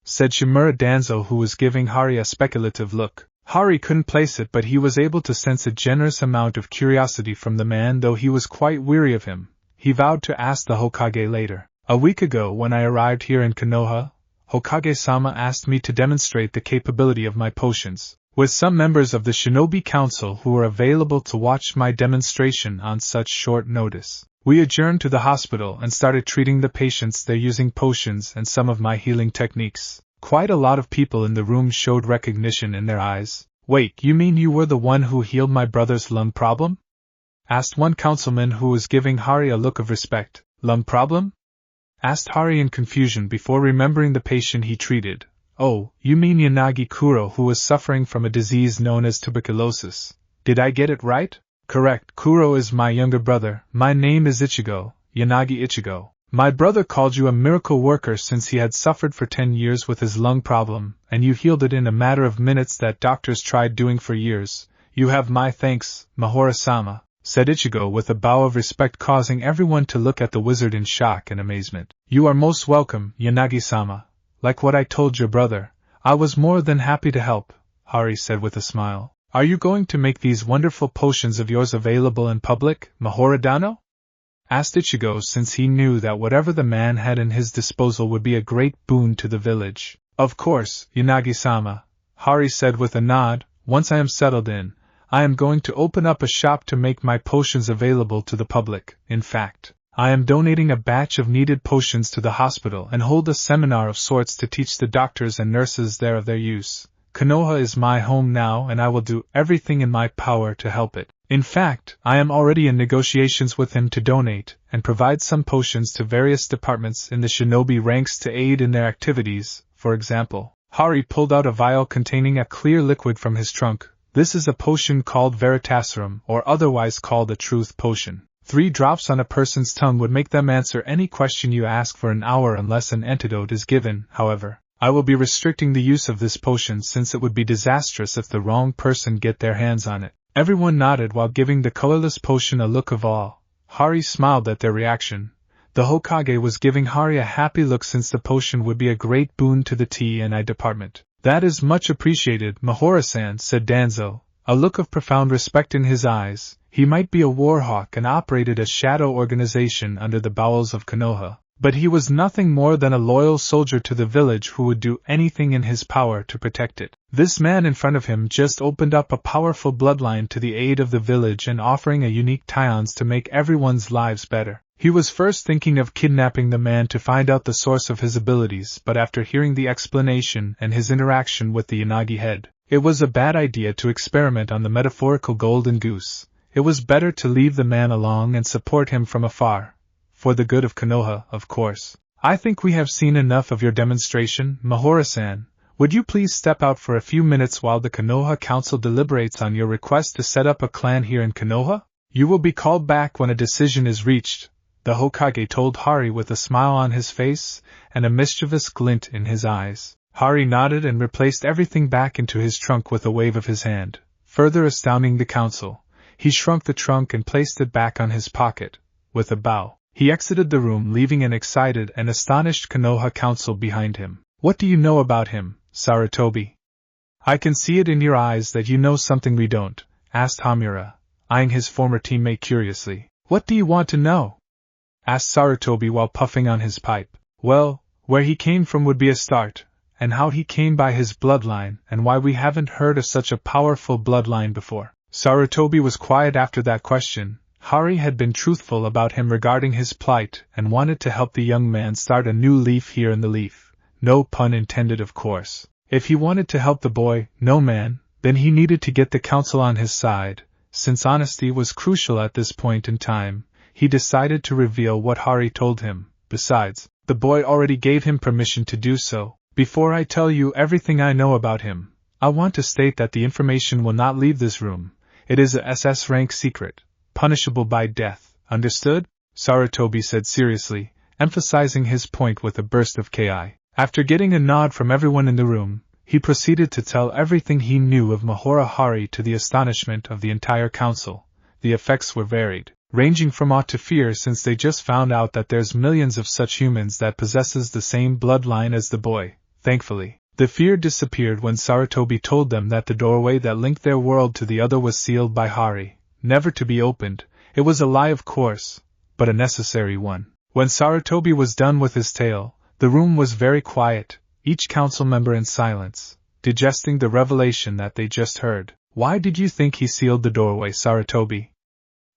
Said Shimura Danzo, who was giving Hari a speculative look. Hari couldn't place it, but he was able to sense a generous amount of curiosity from the man, though he was quite weary of him. He vowed to ask the Hokage later. A week ago, when I arrived here in Konoha, Hokage-sama asked me to demonstrate the capability of my potions, with some members of the Shinobi Council who were available to watch my demonstration on such short notice. We adjourned to the hospital and started treating the patients there using potions and some of my healing techniques. Quite a lot of people in the room showed recognition in their eyes. Wait, you mean you were the one who healed my brother's lung problem? Asked one councilman who was giving Hari a look of respect. Lung problem? Asked Hari in confusion before remembering the patient he treated. Oh, you mean Yanagi Kuro, who was suffering from a disease known as tuberculosis. Did I get it right? Correct, Kuro is my younger brother. My name is Ichigo, Yanagi Ichigo. My brother called you a miracle worker since he had suffered for 10 years with his lung problem, and you healed it in a matter of minutes that doctors tried doing for years. You have my thanks, Mahora-sama, said Ichigo with a bow of respect, causing everyone to look at the wizard in shock and amazement. You are most welcome, Yanagi-sama. Like what I told your brother, I was more than happy to help, Hari said with a smile. Are you going to make these wonderful potions of yours available in public, Mahora-dano? Asked Ichigo, since he knew that whatever the man had in his disposal would be a great boon to the village. Of course, Yanagi-sama, Hari said with a nod. Once I am settled in, I am going to open up a shop to make my potions available to the public. In fact, I am donating a batch of needed potions to the hospital and hold a seminar of sorts to teach the doctors and nurses there of their use. Konoha is my home now, and I will do everything in my power to help it. In fact, I am already in negotiations with him to donate and provide some potions to various departments in the shinobi ranks to aid in their activities. For example, Hari pulled out a vial containing a clear liquid from his trunk. This is a potion called Veritaserum, or otherwise called a truth potion. 3 drops on a person's tongue would make them answer any question you ask for an hour unless an antidote is given. However, I will be restricting the use of this potion since it would be disastrous if the wrong person get their hands on it. Everyone nodded while giving the colorless potion a look of awe. Hari smiled at their reaction. The Hokage was giving Hari a happy look since the potion would be a great boon to the T&I department. That is much appreciated, Mahora-san, said Danzo, a look of profound respect in his eyes. He might be a warhawk and operated a shadow organization under the bowels of Konoha, but he was nothing more than a loyal soldier to the village who would do anything in his power to protect it. This man in front of him just opened up a powerful bloodline to the aid of the village and offering a unique tie-ons to make everyone's lives better. He was first thinking of kidnapping the man to find out the source of his abilities, but after hearing the explanation and his interaction with the Yanagi head, it was a bad idea to experiment on the metaphorical golden goose. It was better to leave the man alone and support him from afar. For the good of Konoha, of course. I think we have seen enough of your demonstration, Mahora-san. Would you please step out for a few minutes while the Konoha Council deliberates on your request to set up a clan here in Konoha? You will be called back when a decision is reached. the Hokage told Hari with a smile on his face and a mischievous glint in his eyes. Hari nodded and replaced everything back into his trunk with a wave of his hand, further astounding the council. He shrunk the trunk and placed it back on his pocket. With a bow, he exited the room, leaving an excited and astonished Konoha council behind him. "What do you know about him, Sarutobi? I can see it in your eyes that you know something we don't," asked Hamura, eyeing his former teammate curiously. "What do you want to know?" asked Sarutobi while puffing on his pipe. "Well, where he came from would be a start, and how he came by his bloodline, and why we haven't heard of such a powerful bloodline before." Sarutobi was quiet after that question. Hari had been truthful about him regarding his plight and wanted to help the young man start a new leaf here in the leaf. No pun intended, of course. If he wanted to help the boy, no man, then he needed to get the council on his side. Since honesty was crucial at this point in time, he decided to reveal what Hari told him. Besides, the boy already gave him permission to do so. "Before I tell you everything I know about him, I want to state that the information will not leave this room. It is a SS rank secret, punishable by death, understood?" Sarutobi said seriously, emphasizing his point with a burst of ki. After getting a nod from everyone in the room, he proceeded to tell everything he knew of Mahora Hari to the astonishment of the entire council. The effects were varied, ranging from awe to fear, since they just found out that there's millions of such humans that possesses the same bloodline as the boy. Thankfully, the fear disappeared when Sarutobi told them that the doorway that linked their world to the other was sealed by Hari, never to be opened. It was a lie, of course, but a necessary one. When Sarutobi was done with his tale, the room was very quiet, each council member in silence, digesting the revelation that they just heard. "Why did you think he sealed the doorway, Sarutobi?"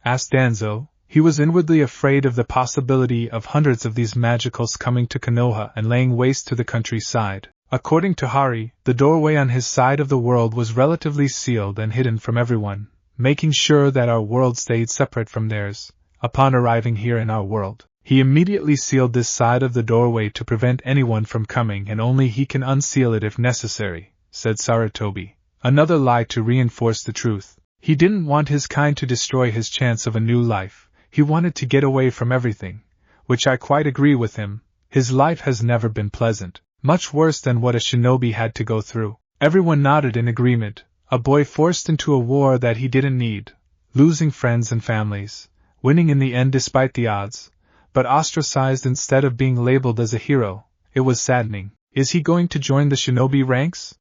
asked Danzo. He was inwardly afraid of the possibility of hundreds of these magicals coming to Konoha and laying waste to the countryside. According to Hari, the doorway on his side of the world was relatively sealed and hidden from everyone, making sure that our world stayed separate from theirs. Upon arriving here in our world, he immediately sealed this side of the doorway to prevent anyone from coming, and only he can unseal it if necessary, said Sarutobi. Another lie to reinforce the truth. He didn't want his kind to destroy his chance of a new life. He wanted to get away from everything, which I quite agree with him. His life has never been pleasant, much worse than what a shinobi had to go through. Everyone nodded in agreement. A boy forced into a war that he didn't need, losing friends and families, winning in the end despite the odds, but ostracized instead of being labeled as a hero. It was saddening. "Is he going to join the shinobi ranks?"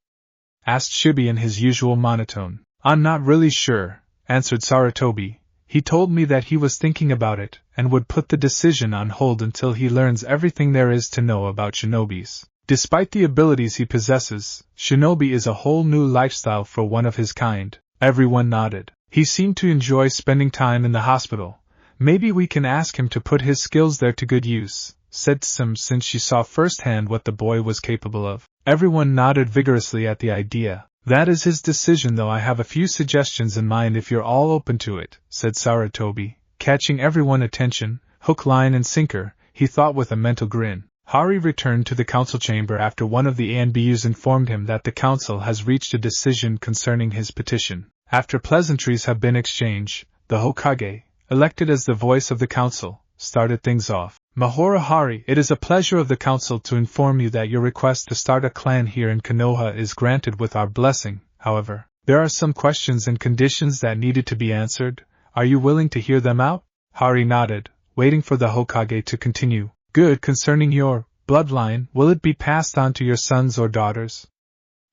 asked Shibi in his usual monotone. "I'm not really sure," answered Sarutobi. "He told me that he was thinking about it, and would put the decision on hold until he learns everything there is to know about shinobis. Despite the abilities he possesses, shinobi is a whole new lifestyle for one of his kind." Everyone nodded. "He seemed to enjoy spending time in the hospital. Maybe we can ask him to put his skills there to good use," said Tsum, since she saw firsthand what the boy was capable of. Everyone nodded vigorously at the idea. "That is his decision, though I have a few suggestions in mind if you're all open to it," said Sarutobi, catching everyone's attention. Hook, line, and sinker, he thought with a mental grin. Hari returned to the council chamber after one of the ANBUs informed him that the council has reached a decision concerning his petition. After pleasantries have been exchanged, the Hokage, elected as the voice of the council, started things off. "Mahora Hari, it is a pleasure of the council to inform you that your request to start a clan here in Konoha is granted with our blessing. However, there are some questions and conditions that needed to be answered. Are you willing to hear them out?" Hari nodded, waiting for the Hokage to continue. "Good. Concerning your bloodline, will it be passed on to your sons or daughters?"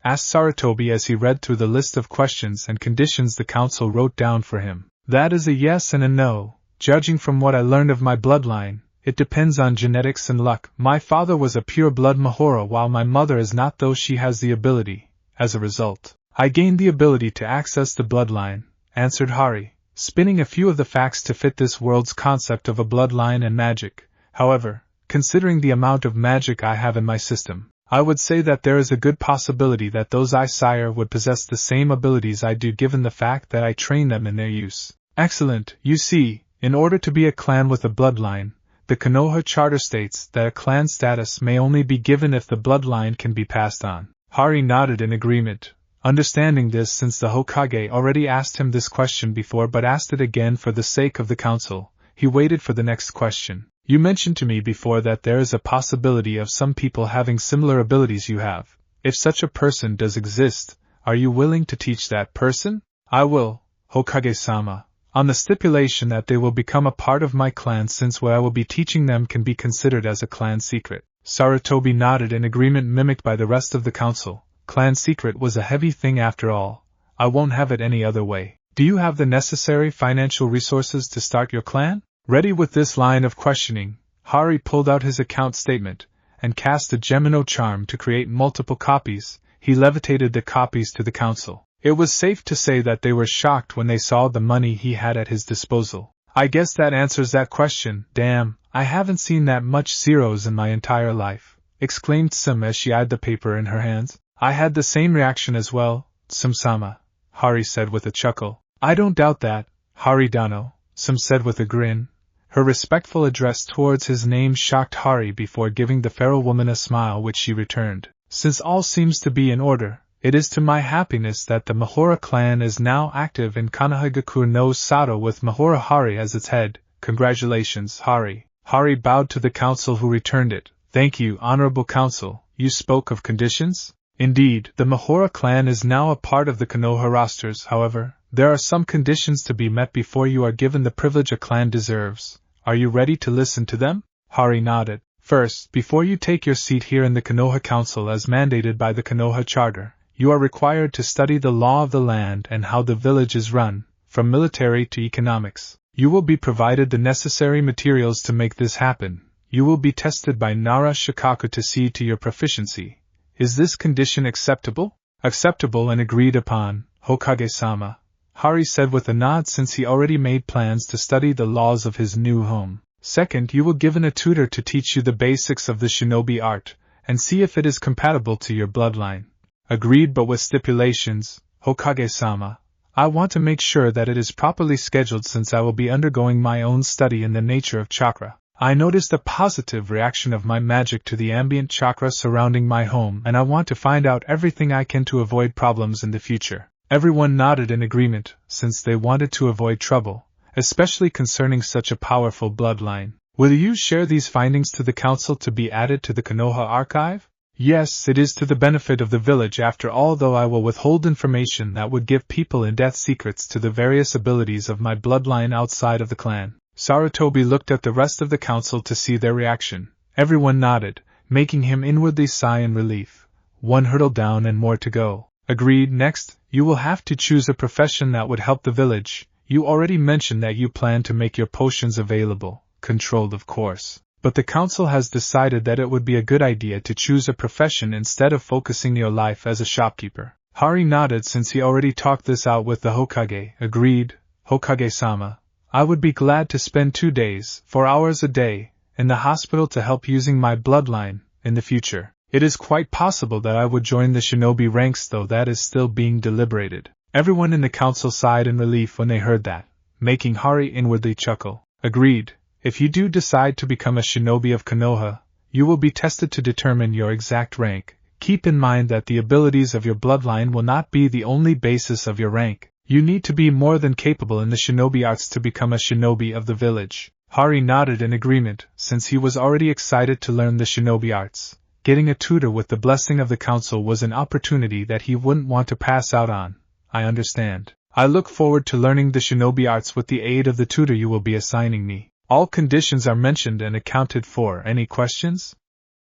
asked Sarutobi as he read through the list of questions and conditions the council wrote down for him. "That is a yes and a no. Judging from what I learned of my bloodline, it depends on genetics and luck. My father was a pure-blood Mahora while my mother is not, though she has the ability. As a result, I gained the ability to access the bloodline," answered Hari, spinning a few of the facts to fit this world's concept of a bloodline and magic. "However, considering the amount of magic I have in my system, I would say that there is a good possibility that those I sire would possess the same abilities I do, given the fact that I train them in their use." "Excellent. You see, in order to be a clan with a bloodline, the Konoha Charter states that a clan status may only be given if the bloodline can be passed on." Hari nodded in agreement, understanding this since the Hokage already asked him this question before but asked it again for the sake of the council. He waited for the next question. You mentioned to me before that there is a possibility of some people having similar abilities you have. If such a person does exist, are you willing to teach that person? I will, Hokage-sama, on the stipulation that they will become a part of my clan, since what I will be teaching them can be considered as a clan secret. Sarutobi nodded in agreement, mimicked by the rest of the council. Clan secret was a heavy thing after all. I won't have it any other way. Do you have the necessary financial resources to start your clan? Ready with this line of questioning, Hari pulled out his account statement and cast a Gemino charm to create multiple copies. He levitated the copies to the council. It was safe to say that they were shocked when they saw the money he had at his disposal. I guess that answers that question. Damn, I haven't seen that much zeros in my entire life, exclaimed Sim as she eyed the paper in her hands. I had the same reaction as well, Sim-sama, Hari said with a chuckle. I don't doubt that, Hari-dano, Sim said with a grin. Her respectful address towards his name shocked Hari before giving the feral woman a smile, which she returned. Since all seems to be in order, it is to my happiness that the Mahora clan is now active in Konohagakure no Sato with Mahora Hari as its head. Congratulations, Hari. Hari bowed to the council, who returned it. Thank you, honorable council. You spoke of conditions? Indeed, the Mahora clan is now a part of the Konoha rosters. However, there are some conditions to be met before you are given the privilege a clan deserves. Are you ready to listen to them? Hari nodded. First, before you take your seat here in the Konoha Council as mandated by the Konoha Charter, you are required to study the law of the land and how the village is run, from military to economics. You will be provided the necessary materials to make this happen. You will be tested by Nara Shikaku to see to your proficiency. Is this condition acceptable? Acceptable and agreed upon, Hokage-sama, Hari said with a nod, since he already made plans to study the laws of his new home. Second, you will given a tutor to teach you the basics of the shinobi art, and see if it is compatible to your bloodline. Agreed, but with stipulations, Hokage-sama. I want to make sure that it is properly scheduled, since I will be undergoing my own study in the nature of chakra. I noticed a positive reaction of my magic to the ambient chakra surrounding my home, and I want to find out everything I can to avoid problems in the future. Everyone nodded in agreement, since they wanted to avoid trouble, especially concerning such a powerful bloodline. Will you share these findings to the council to be added to the Konoha archive? Yes, it is to the benefit of the village after all, though I will withhold information that would give people in-depth secrets to the various abilities of my bloodline outside of the clan. Sarutobi looked at the rest of the council to see their reaction. Everyone nodded, making him inwardly sigh in relief. One hurdle down and more to go. Agreed. Next, you will have to choose a profession that would help the village. You already mentioned that you plan to make your potions available, controlled of course. But the council has decided that it would be a good idea to choose a profession instead of focusing your life as a shopkeeper. Hari nodded, since he already talked this out with the Hokage. Agreed, Hokage-sama. I would be glad to spend 2 days, 4 hours a day, in the hospital to help using my bloodline, in the future. It is quite possible that I would join the shinobi ranks, though that is still being deliberated. Everyone in the council sighed in relief when they heard that, making Hari inwardly chuckle. Agreed. If you do decide to become a shinobi of Konoha, you will be tested to determine your exact rank. Keep in mind that the abilities of your bloodline will not be the only basis of your rank. You need to be more than capable in the shinobi arts to become a shinobi of the village. Hari nodded in agreement, since he was already excited to learn the shinobi arts. Getting a tutor with the blessing of the council was an opportunity that he wouldn't want to pass out on. I understand. I look forward to learning the shinobi arts with the aid of the tutor you will be assigning me. All conditions are mentioned and accounted for. Any questions?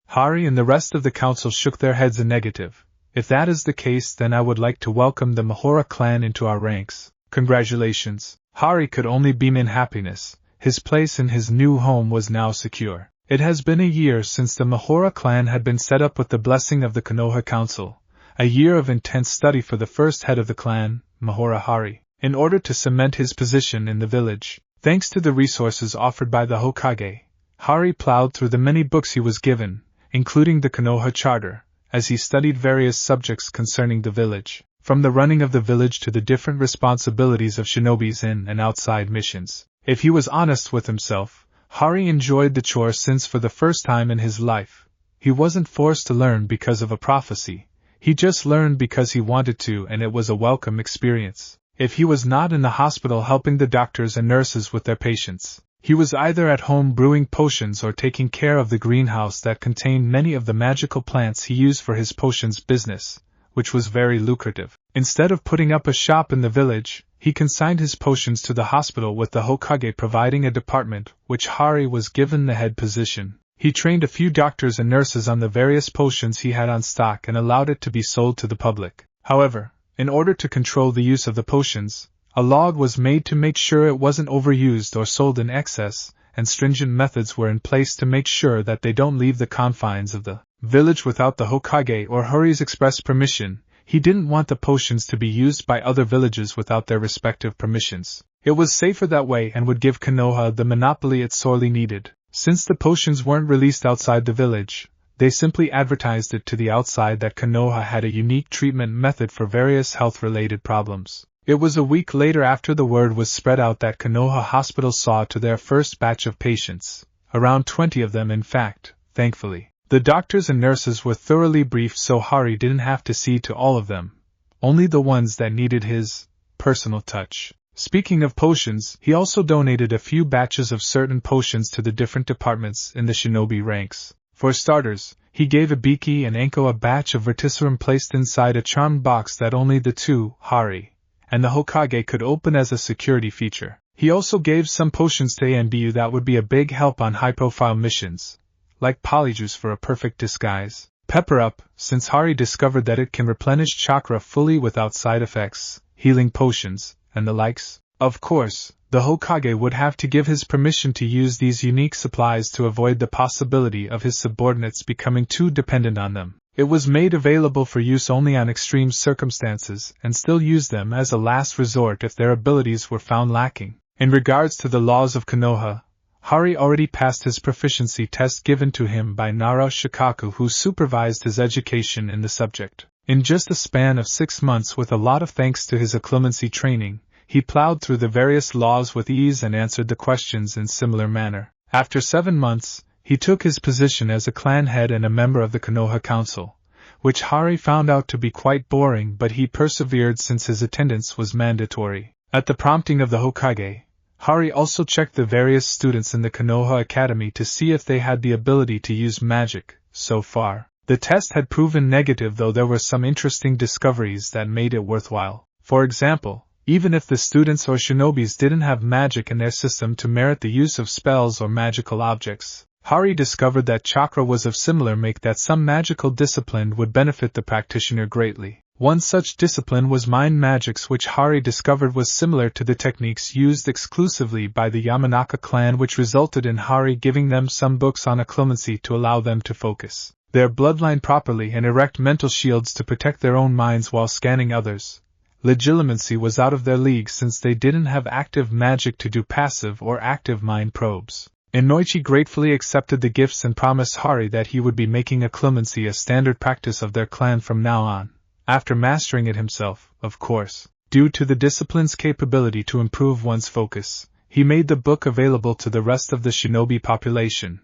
Hari and the rest of the council shook their heads in negative. If that is the case, then I would like to welcome the Mahora clan into our ranks. Congratulations. Hari could only beam in happiness. His place in his new home was now secure. It has been a year since the Mahora clan had been set up with the blessing of the Konoha Council. A year of intense study for the first head of the clan, Mahora Hari, in order to cement his position in the village. Thanks to the resources offered by the Hokage, Hari plowed through the many books he was given, including the Konoha Charter, as he studied various subjects concerning the village, from the running of the village to the different responsibilities of shinobis in and outside missions. If he was honest with himself, Hari enjoyed the chore, since for the first time in his life, he wasn't forced to learn because of a prophecy. He just learned because he wanted to, and it was a welcome experience. If he was not in the hospital helping the doctors and nurses with their patients, He was either at home brewing potions or taking care of the greenhouse that contained many of the magical plants he used for his potions business, which was very lucrative. Instead of putting up a shop in the village, he consigned his potions to the hospital, with the Hokage providing a department, which Hari was given the head position. He trained a few doctors and nurses on the various potions he had on stock and allowed it to be sold to the public. However, in order to control the use of the potions, a law was made to make sure it wasn't overused or sold in excess, and stringent methods were in place to make sure that they don't leave the confines of the village without the Hokage or Hari's express permission. He didn't want the potions to be used by other villages without their respective permissions. It was safer that way and would give Konoha the monopoly it sorely needed. Since the potions weren't released outside the village, they simply advertised it to the outside that Konoha had a unique treatment method for various health-related problems. It was a week later after the word was spread out that Konoha Hospital saw to their first batch of patients, around 20 of them in fact, thankfully. The doctors and nurses were thoroughly briefed so Hari didn't have to see to all of them, only the ones that needed his personal touch. Speaking of potions, he also donated a few batches of certain potions to the different departments in the shinobi ranks. For starters, he gave Ibiki and Anko a batch of vertiserum placed inside a charmed box that only the two, Hari and the Hokage, could open as a security feature. He also gave some potions to Anbu that would be a big help on high-profile missions, like polyjuice for a perfect disguise, Pepper Up, since Hari discovered that it can replenish chakra fully without side effects, healing potions, and the likes. Of course, the Hokage would have to give his permission to use these unique supplies to avoid the possibility of his subordinates becoming too dependent on them. It was made available for use only on extreme circumstances and still use them as a last resort if their abilities were found lacking. In regards to the laws of Konoha, Hari already passed his proficiency test given to him by Nara Shikaku, who supervised his education in the subject. In just a span of 6 months, with a lot of thanks to his occlumency training, he plowed through the various laws with ease and answered the questions in similar manner. After 7 months, he took his position as a clan head and a member of the Konoha Council, which Hari found out to be quite boring, but he persevered since his attendance was mandatory. At the prompting of the Hokage, Hari also checked the various students in the Konoha Academy to see if they had the ability to use magic. So far, the test had proven negative, though there were some interesting discoveries that made it worthwhile. For example, even if the students or shinobis didn't have magic in their system to merit the use of spells or magical objects, Hari discovered that chakra was of similar make, that some magical discipline would benefit the practitioner greatly. One such discipline was mind magics, which Hari discovered was similar to the techniques used exclusively by the Yamanaka clan, which resulted in Hari giving them some books on occlumency to allow them to focus their bloodline properly and erect mental shields to protect their own minds while scanning others. Legilimency was out of their league since they didn't have active magic to do passive or active mind probes. Inoichi gratefully accepted the gifts and promised Hari that he would be making occlumency a standard practice of their clan from now on. After mastering it himself, of course. Due to the discipline's capability to improve one's focus, he made the book available to the rest of the shinobi population.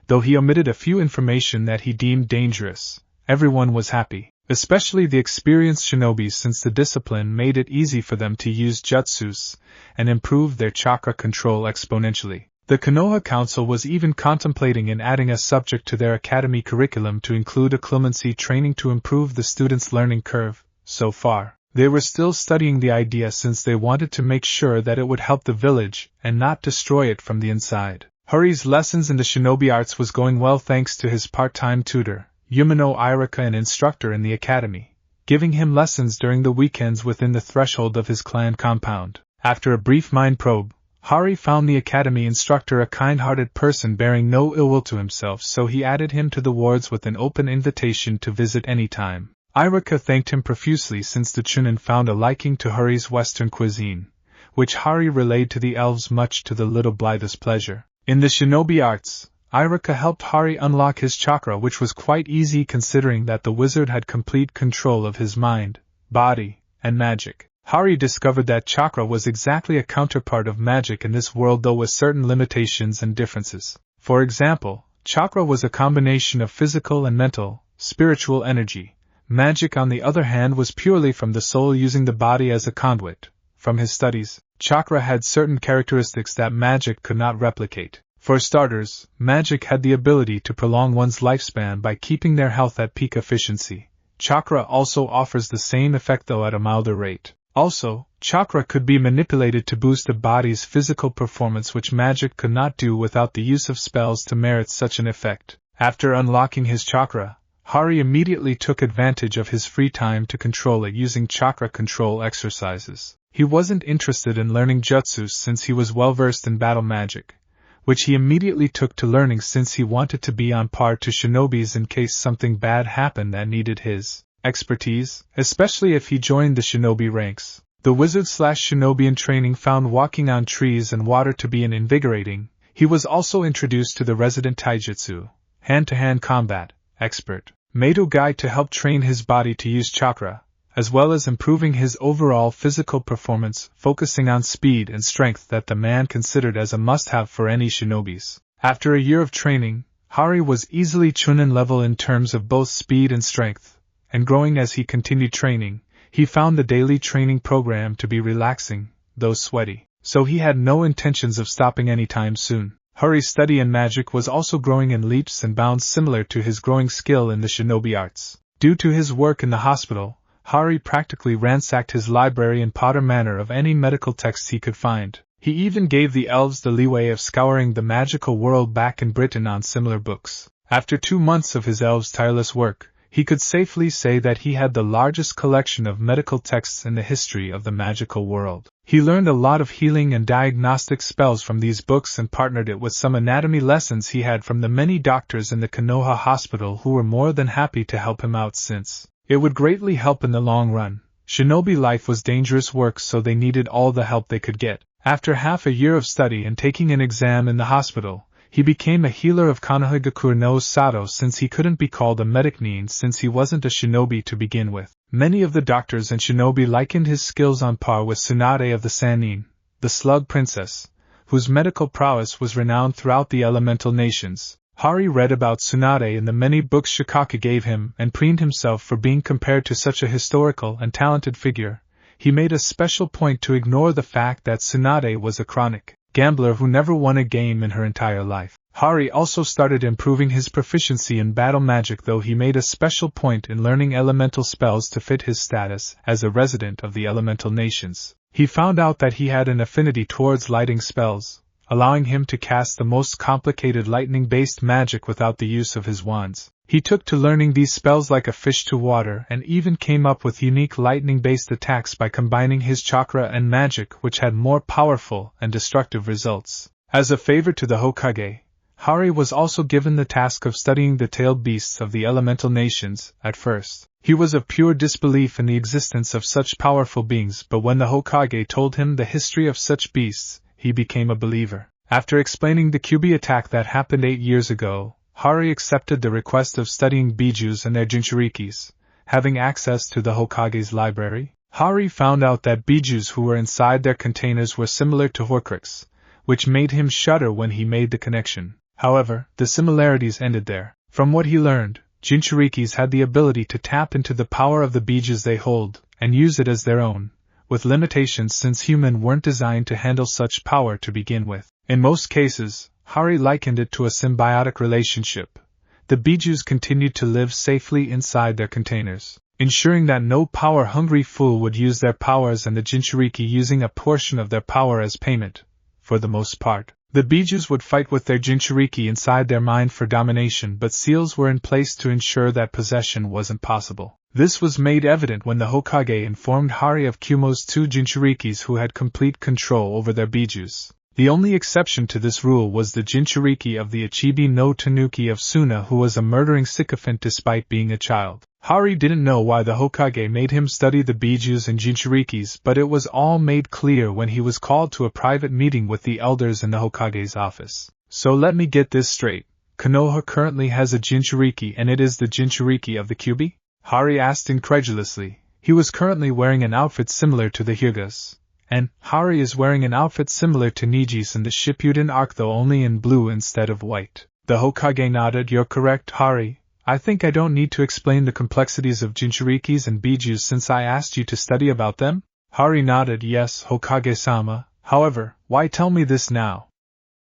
Though he omitted a few information that he deemed dangerous, everyone was happy, especially the experienced shinobis, since the discipline made it easy for them to use jutsus and improve their chakra control exponentially. The Konoha Council was even contemplating in adding a subject to their academy curriculum to include occlumency training to improve the students' learning curve. So far, they were still studying the idea since they wanted to make sure that it would help the village and not destroy it from the inside. Hari's lessons in the shinobi arts was going well thanks to his part-time tutor, Yumino Irika, an instructor in the academy, giving him lessons during the weekends within the threshold of his clan compound. After a brief mind probe, Hari found the academy instructor a kind-hearted person bearing no ill will to himself, so he added him to the wards with an open invitation to visit any time. Irika thanked him profusely since the Chunin found a liking to Hari's Western cuisine, which Hari relayed to the elves much to the little Blythe's pleasure. In the shinobi arts, Irika helped Hari unlock his chakra, which was quite easy considering that the wizard had complete control of his mind, body, and magic. Hari discovered that chakra was exactly a counterpart of magic in this world, though with certain limitations and differences. For example, chakra was a combination of physical and mental, spiritual energy. Magic, on the other hand, was purely from the soul, using the body as a conduit. from his studies, chakra had certain characteristics that magic could not replicate. For starters, magic had the ability to prolong one's lifespan by keeping their health at peak efficiency. Chakra also offers the same effect though at a milder rate. Also, chakra could be manipulated to boost a body's physical performance, which magic could not do without the use of spells to merit such an effect. After unlocking his chakra, Hari immediately took advantage of his free time to control it using chakra control exercises. He wasn't interested in learning jutsus since he was well versed in battle magic, which he immediately took to learning since he wanted to be on par to shinobis in case something bad happened that needed his expertise, especially if he joined the shinobi ranks. The wizard/shinobi in training found walking on trees and water to be invigorating. He was also introduced to the resident taijutsu, hand-to-hand combat, expert, Meito guide to help train his body to use chakra, as well as improving his overall physical performance, focusing on speed and strength that the man considered as a must-have for any shinobis. After a year of training, Hari was easily Chunin level in terms of both speed and strength, and growing as he continued training. He found the daily training program to be relaxing, though sweaty, so he had no intentions of stopping anytime soon. Hari's study in magic was also growing in leaps and bounds similar to his growing skill in the shinobi arts. Due to his work in the hospital, Hari practically ransacked his library in Potter Manor of any medical texts he could find. He even gave the elves the leeway of scouring the magical world back in Britain on similar books. After 2 months of his elves' tireless work, he could safely say that he had the largest collection of medical texts in the history of the magical world. He learned a lot of healing and diagnostic spells from these books and partnered it with some anatomy lessons he had from the many doctors in the Konoha hospital who were more than happy to help him out since it would greatly help in the long run. Shinobi life was dangerous work, so they needed all the help they could get. After half a year of study and taking an exam in the hospital, he became a healer of Konohagakure no Sato since he couldn't be called a medic nin since he wasn't a shinobi to begin with. Many of the doctors and shinobi likened his skills on par with Tsunade of the Sannin, the Slug Princess, whose medical prowess was renowned throughout the elemental nations. Hari read about Tsunade in the many books Shikaka gave him and preened himself for being compared to such a historical and talented figure. He made a special point to ignore the fact that Tsunade was a chronic gambler who never won a game in her entire life. Hari also started improving his proficiency in battle magic, though he made a special point in learning elemental spells to fit his status as a resident of the elemental nations. He found out that he had an affinity towards lighting spells, allowing him to cast the most complicated lightning-based magic without the use of his wands. He took to learning these spells like a fish to water and even came up with unique lightning-based attacks by combining his chakra and magic, which had more powerful and destructive results. As a favor to the Hokage, Hari was also given the task of studying the tailed beasts of the elemental nations. At first, he was of pure disbelief in the existence of such powerful beings, but when the Hokage told him the history of such beasts, he became a believer. After explaining the Kyubi attack that happened 8 years ago, Hari accepted the request of studying bijus and their jinchurikis. Having access to the Hokage's library, Hari found out that bijus who were inside their containers were similar to Horcrux, which made him shudder when he made the connection. However, the similarities ended there. From what he learned, jinchurikis had the ability to tap into the power of the bijus they hold, and use it as their own, with limitations since humans weren't designed to handle such power to begin with. In most cases, Hari likened it to a symbiotic relationship. The bijus continued to live safely inside their containers, ensuring that no power-hungry fool would use their powers and the jinchuriki using a portion of their power as payment. For the most part, the bijus would fight with their jinchuriki inside their mind for domination, but seals were in place to ensure that possession wasn't possible. This was made evident when the Hokage informed Hari of Kumo's 2 jinchurikis who had complete control over their bijus. The only exception to this rule was the jinchuriki of the Ichibi no Tanuki of Suna, who was a murdering sycophant despite being a child. Hari didn't know why the Hokage made him study the bijus and jinchurikis, but it was all made clear when he was called to a private meeting with the elders in the Hokage's office. So let me get this straight. Konoha currently has a jinchuriki and it is the jinchuriki of the Kyubi? Hari asked incredulously. He was currently wearing an outfit similar to the Hyuga's. And Hari is wearing an outfit similar to Niji's in the Shippuden arc, though only in blue instead of white. The Hokage nodded. You're correct, Hari. I think I don't need to explain the complexities of jinchurikis and bijus since I asked you to study about them. Hari nodded. Yes, Hokage-sama. However, why tell me this now?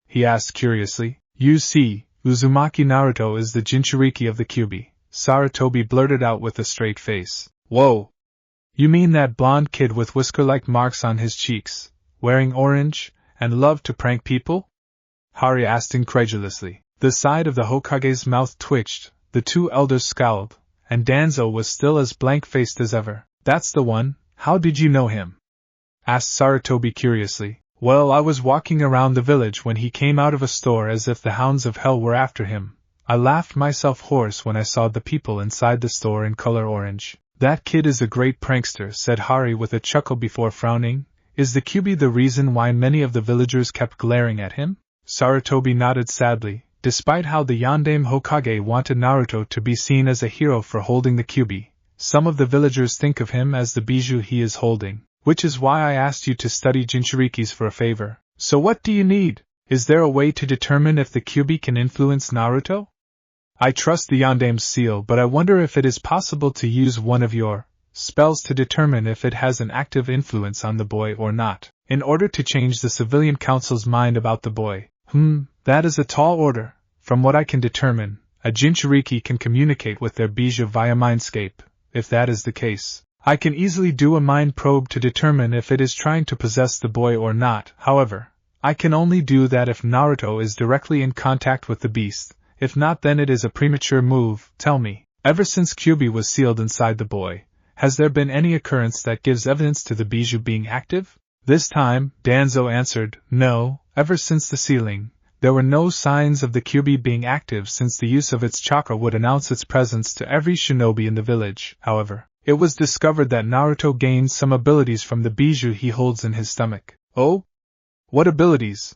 He asked curiously. You see, Uzumaki Naruto is the Jinchuriki of the Kyuubi, Sarutobi blurted out with a straight face. Whoa! You mean that blonde kid with whisker-like marks on his cheeks, wearing orange, and loved to prank people? Hari asked incredulously. The side of the Hokage's mouth twitched, the two elders scowled, and Danzo was still as blank-faced as ever. That's the one. How did you know him? Asked Sarutobi curiously. Well, I was walking around the village when he came out of a store as if the hounds of hell were after him. I laughed myself hoarse when I saw the people inside the store in color orange. That kid is a great prankster, said Hari with a chuckle before frowning. Is the Kyuubi the reason why many of the villagers kept glaring at him? Sarutobi nodded sadly. Despite how the Yondaime Hokage wanted Naruto to be seen as a hero for holding the Kyuubi, some of the villagers think of him as the bijou he is holding, which is why I asked you to study Jinchurikis for a favor. So what do you need? Is there a way to determine if the Kyuubi can influence Naruto? I trust the Yondaime's seal, but I wonder if it is possible to use one of your spells to determine if it has an active influence on the boy or not, in order to change the civilian council's mind about the boy. That is a tall order. From what I can determine, a Jinchuriki can communicate with their bijou via mindscape. If that is the case, I can easily do a mind probe to determine if it is trying to possess the boy or not. However, I can only do that if Naruto is directly in contact with the beast. If not, then it is a premature move. Tell me, ever since Kyuubi was sealed inside the boy, has there been any occurrence that gives evidence to the bijou being active? This time, Danzo answered, no, ever since the sealing, there were no signs of the Kyuubi being active since the use of its chakra would announce its presence to every shinobi in the village. However, it was discovered that Naruto gained some abilities from the bijou he holds in his stomach. Oh? What abilities?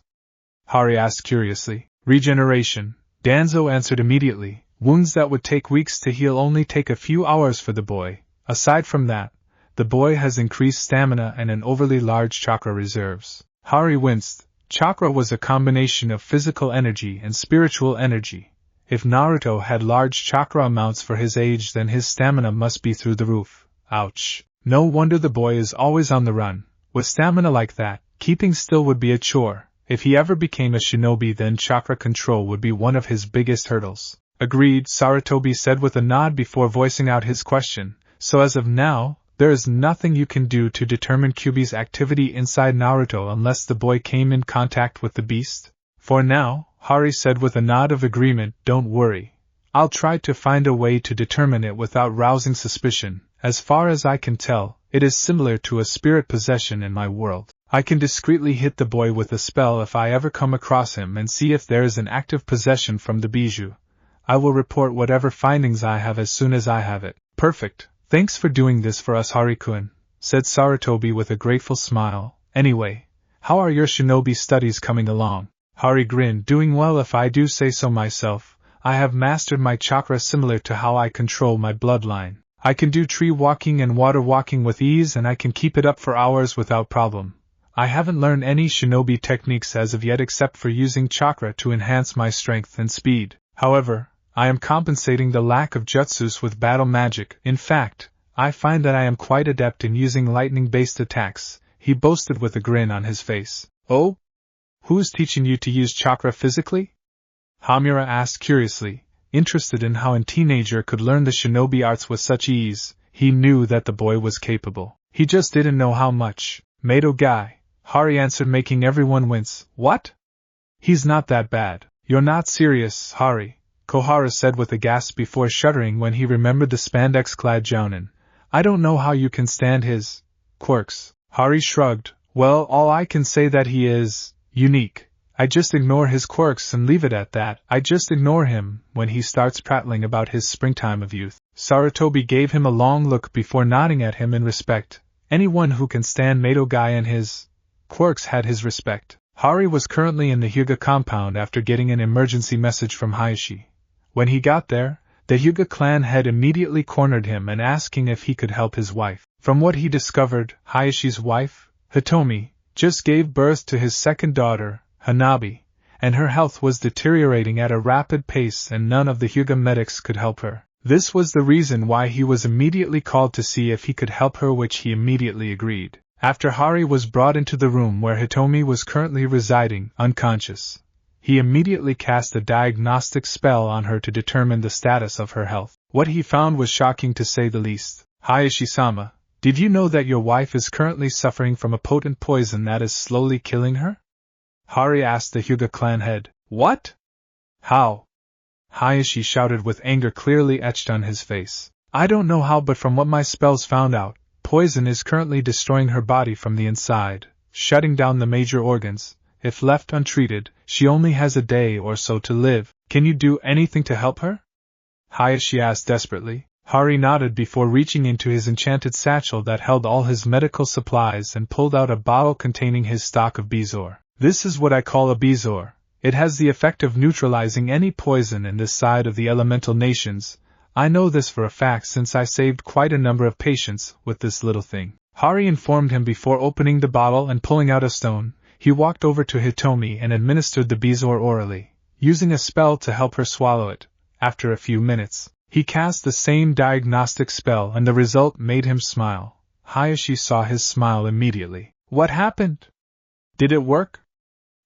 Hari asked curiously. Regeneration. Danzo answered immediately. Wounds that would take weeks to heal only take a few hours for the boy. Aside from that, the boy has increased stamina and an overly large chakra reserves. Hari winced. Chakra was a combination of physical energy and spiritual energy. If Naruto had large chakra amounts for his age, then his stamina must be through the roof. Ouch. No wonder the boy is always on the run. With stamina like that, keeping still would be a chore. If he ever became a shinobi, then chakra control would be one of his biggest hurdles. Agreed, Sarutobi said with a nod before voicing out his question. So as of now, there is nothing you can do to determine Kyuubi's activity inside Naruto unless the boy came in contact with the beast? For now, Hari said with a nod of agreement. Don't worry. I'll try to find a way to determine it without rousing suspicion. As far as I can tell, it is similar to a spirit possession in my world. I can discreetly hit the boy with a spell if I ever come across him and see if there is an active possession from the bijou. I will report whatever findings I have as soon as I have it. Perfect. Thanks for doing this for us, Hari-kun, said Sarutobi with a grateful smile. Anyway, how are your shinobi studies coming along? Hari grinned. Doing well if I do say so myself. I have mastered my chakra similar to how I control my bloodline. I can do tree walking and water walking with ease, and I can keep it up for hours without problem. I haven't learned any shinobi techniques as of yet except for using chakra to enhance my strength and speed. However, I am compensating the lack of jutsus with battle magic. In fact, I find that I am quite adept in using lightning-based attacks, he boasted with a grin on his face. Oh? Who's teaching you to use chakra physically? Hamura asked curiously, interested in how a teenager could learn the shinobi arts with such ease. He knew that the boy was capable. He just didn't know how much. Mato guy, Hari answered, making everyone wince. What? He's not that bad. You're not serious, Hari, Kohara said with a gasp before shuddering when he remembered the spandex-clad jounin. I don't know how you can stand his quirks. Hari shrugged. Well, all I can say that he is unique. I just ignore his quirks and leave it at that. I just ignore him when he starts prattling about his springtime of youth. Sarutobi gave him a long look before nodding at him in respect. Anyone who can stand Mato guy and his quirks had his respect. Hari was currently in the Hyuga compound after getting an emergency message from Hayashi. When he got there, the Hyuga clan head immediately cornered him and asking if he could help his wife. From what he discovered, Hayashi's wife, Hitomi, just gave birth to his second daughter, Hanabi, and her health was deteriorating at a rapid pace and none of the Hyuga medics could help her. This was the reason why he was immediately called to see if he could help her, which he immediately agreed. After Hari was brought into the room where Hitomi was currently residing, unconscious, he immediately cast a diagnostic spell on her to determine the status of her health. What he found was shocking to say the least. Hayashi-sama, did you know that your wife is currently suffering from a potent poison that is slowly killing her? Hari asked the Hyuga clan head. What? How? Hayashi shouted with anger clearly etched on his face. I don't know how, but from what my spells found out, poison is currently destroying her body from the inside, shutting down the major organs. If left untreated, she only has a day or so to live. Can you do anything to help her? Hayashi asked desperately. Hari nodded before reaching into his enchanted satchel that held all his medical supplies and pulled out a bottle containing his stock of Bezoar. This is what I call a Bezoar. It has the effect of neutralizing any poison in this side of the elemental nations. I know this for a fact since I saved quite a number of patients with this little thing. Hari informed him before opening the bottle and pulling out a stone. He walked over to Hitomi and administered the Bezoar orally, using a spell to help her swallow it. After a few minutes, he cast the same diagnostic spell and the result made him smile. Hayashi saw his smile immediately. What happened? Did it work?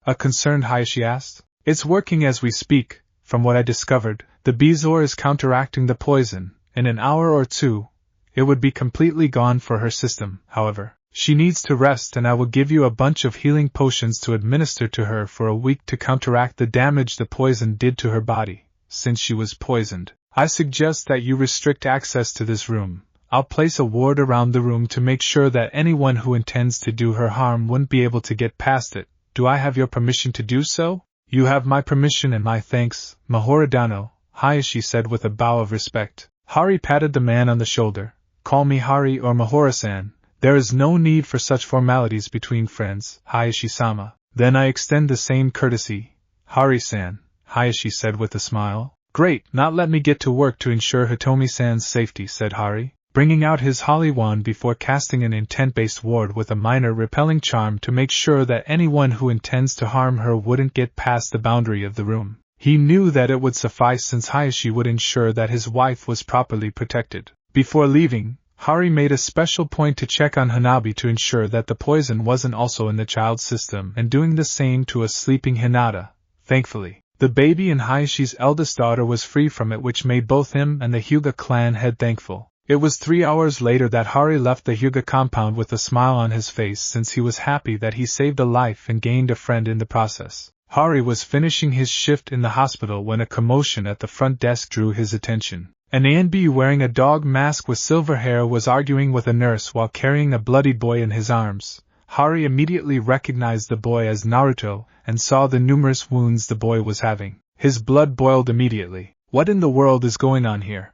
A concerned Hayashi asked. It's working as we speak. From what I discovered, the Bezoar is counteracting the poison. In an hour or two, it would be completely gone for her system. However, she needs to rest, and I will give you a bunch of healing potions to administer to her for a week to counteract the damage the poison did to her body. Since she was poisoned, I suggest that you restrict access to this room. I'll place a ward around the room to make sure that anyone who intends to do her harm wouldn't be able to get past it. Do I have your permission to do so? You have my permission and my thanks, Mahorodano, Hayashi said with a bow of respect. Hari patted the man on the shoulder. Call me Hari or Mahora-san. There is no need for such formalities between friends, Hayashi-sama. Then I extend the same courtesy. Hari-san, Hayashi said with a smile. Great, now let me get to work to ensure Hitomi-san's safety, said Hari, bringing out his holly wand before casting an intent-based ward with a minor repelling charm to make sure that anyone who intends to harm her wouldn't get past the boundary of the room. He knew that it would suffice since Hayashi would ensure that his wife was properly protected. Before leaving, Hari made a special point to check on Hanabi to ensure that the poison wasn't also in the child's system and doing the same to a sleeping Hinata. Thankfully, the baby and Hayashi's eldest daughter was free from it, which made both him and the Hyuga clan head thankful. It was 3 hours later that Hari left the Hyuga compound with a smile on his face since he was happy that he saved a life and gained a friend in the process. Hari was finishing his shift in the hospital when a commotion at the front desk drew his attention. An ANB wearing a dog mask with silver hair was arguing with a nurse while carrying a bloodied boy in his arms. Hari immediately recognized the boy as Naruto and saw the numerous wounds the boy was having. His blood boiled immediately. What in the world is going on here?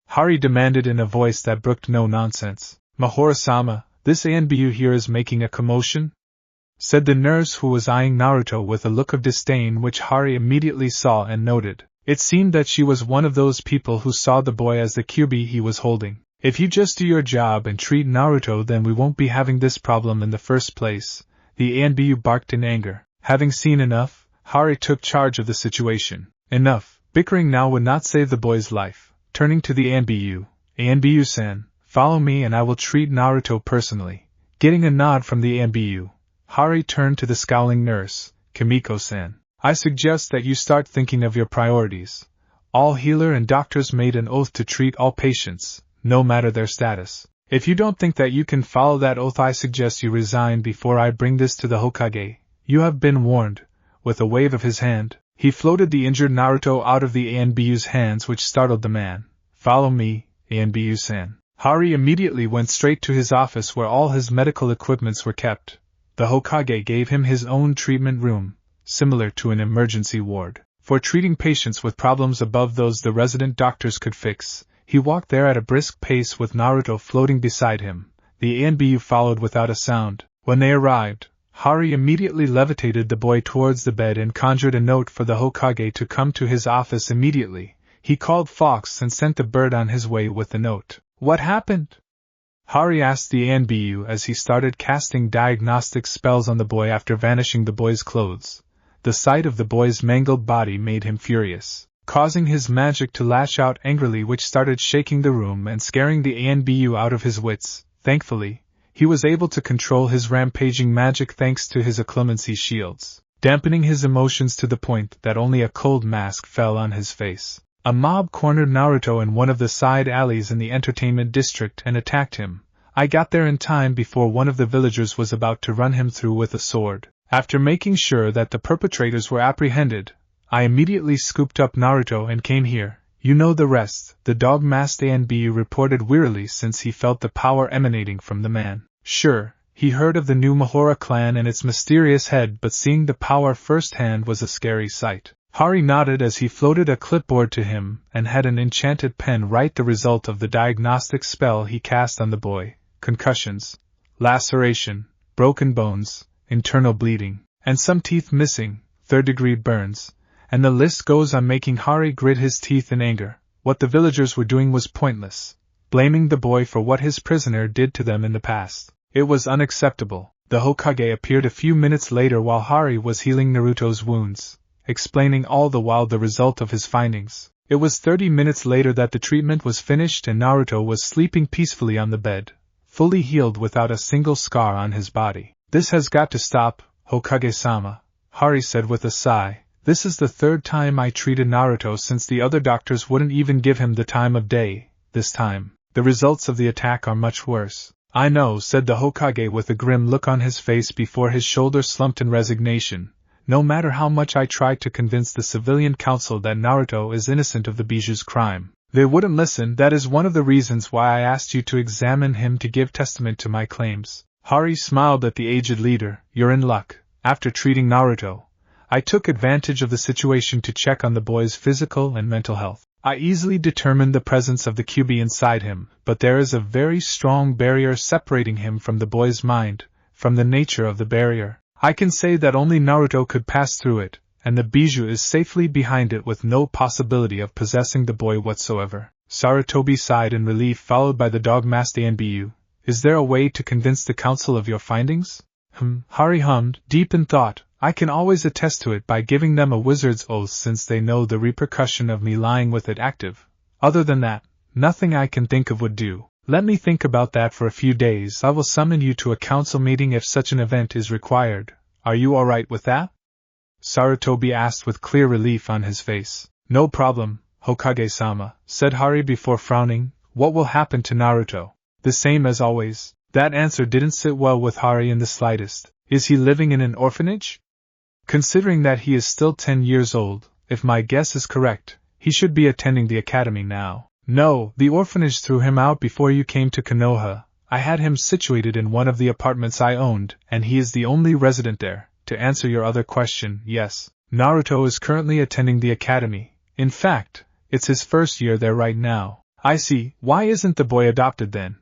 Hari demanded in a voice that brooked no nonsense. Mahora-sama, this ANBU here is making a commotion? Said the nurse, who was eyeing Naruto with a look of disdain which Hari immediately saw and noted. It seemed that she was one of those people who saw the boy as the Kyuubi he was holding. If you just do your job and treat Naruto, then we won't be having this problem in the first place, the ANBU barked in anger. Having seen enough, Hari took charge of the situation. Enough, bickering now would not save the boy's life. Turning to the ANBU-san, follow me and I will treat Naruto personally. Getting a nod from the ANBU, Hari turned to the scowling nurse, Kimiko-san. I suggest that you start thinking of your priorities. All healer and doctors made an oath to treat all patients, no matter their status. If you don't think that you can follow that oath, I suggest you resign before I bring this to the Hokage. You have been warned. With a wave of his hand, he floated the injured Naruto out of the ANBU's hands, which startled the man. Follow me, ANBU-san. Hari immediately went straight to his office where all his medical equipments were kept. The Hokage gave him his own treatment room, similar to an emergency ward, for treating patients with problems above those the resident doctors could fix. He walked there at a brisk pace with Naruto floating beside him. The ANBU followed without a sound. When they arrived, Hari immediately levitated the boy towards the bed and conjured a note for the Hokage to come to his office immediately. He called Fox and sent the bird on his way with the note. What happened? Hari asked the ANBU as he started casting diagnostic spells on the boy after vanishing the boy's clothes. The sight of the boy's mangled body made him furious, causing his magic to lash out angrily, which started shaking the room and scaring the ANBU out of his wits. Thankfully, he was able to control his rampaging magic thanks to his occlumency shields, dampening his emotions to the point that only a cold mask fell on his face. A mob cornered Naruto in one of the side alleys in the entertainment district and attacked him. I got there in time before one of the villagers was about to run him through with a sword. After making sure that the perpetrators were apprehended, I immediately scooped up Naruto and came here. You know the rest, the dog masked ANBU reported wearily since he felt the power emanating from the man. Sure, he heard of the new Mahora clan and its mysterious head, but seeing the power firsthand was a scary sight. Hari nodded as he floated a clipboard to him and had an enchanted pen write the result of the diagnostic spell he cast on the boy: concussions, laceration, broken bones, internal bleeding, and some teeth missing, third-degree burns, and the list goes on, making Hari grit his teeth in anger. What the villagers were doing was pointless, blaming the boy for what his prisoner did to them in the past. It was unacceptable. The Hokage appeared a few minutes later while Hari was healing Naruto's wounds, explaining all the while the result of his findings. It was 30 minutes later that the treatment was finished and Naruto was sleeping peacefully on the bed, fully healed without a single scar on his body. This has got to stop, Hokage-sama, Hari said with a sigh. This is the third time I treated Naruto since the other doctors wouldn't even give him the time of day. This time, the results of the attack are much worse. I know, said the Hokage with a grim look on his face before his shoulders slumped in resignation. No matter how much I tried to convince the civilian council that Naruto is innocent of the Biju's crime, they wouldn't listen. That is one of the reasons why I asked you to examine him to give testament to my claims. Hari smiled at the aged leader. You're in luck. After treating Naruto, I took advantage of the situation to check on the boy's physical and mental health. I easily determined the presence of the QB inside him, but there is a very strong barrier separating him from the boy's mind. From the nature of the barrier, I can say that only Naruto could pass through it, and the Biju is safely behind it with no possibility of possessing the boy whatsoever. Sarutobi sighed in relief, followed by the dog-masked ANBU. Is there a way to convince the council of your findings? Hari hummed, deep in thought. I can always attest to it by giving them a wizard's oath since they know the repercussion of me lying with it active. Other than that, nothing I can think of would do. Let me think about that for a few days. I will summon you to a council meeting if such an event is required. Are you alright with that? Sarutobi asked with clear relief on his face. No problem, Hokage-sama, said Hari before frowning. What will happen to Naruto? The same as always. That answer didn't sit well with Hari in the slightest. Is he living in an orphanage? Considering that he is still 10 years old, if my guess is correct, he should be attending the academy now. No, the orphanage threw him out before you came to Konoha. I had him situated in one of the apartments I owned, and he is the only resident there. To answer your other question, yes, Naruto is currently attending the academy. In fact, it's his first year there right now. I see. Why isn't the boy adopted then?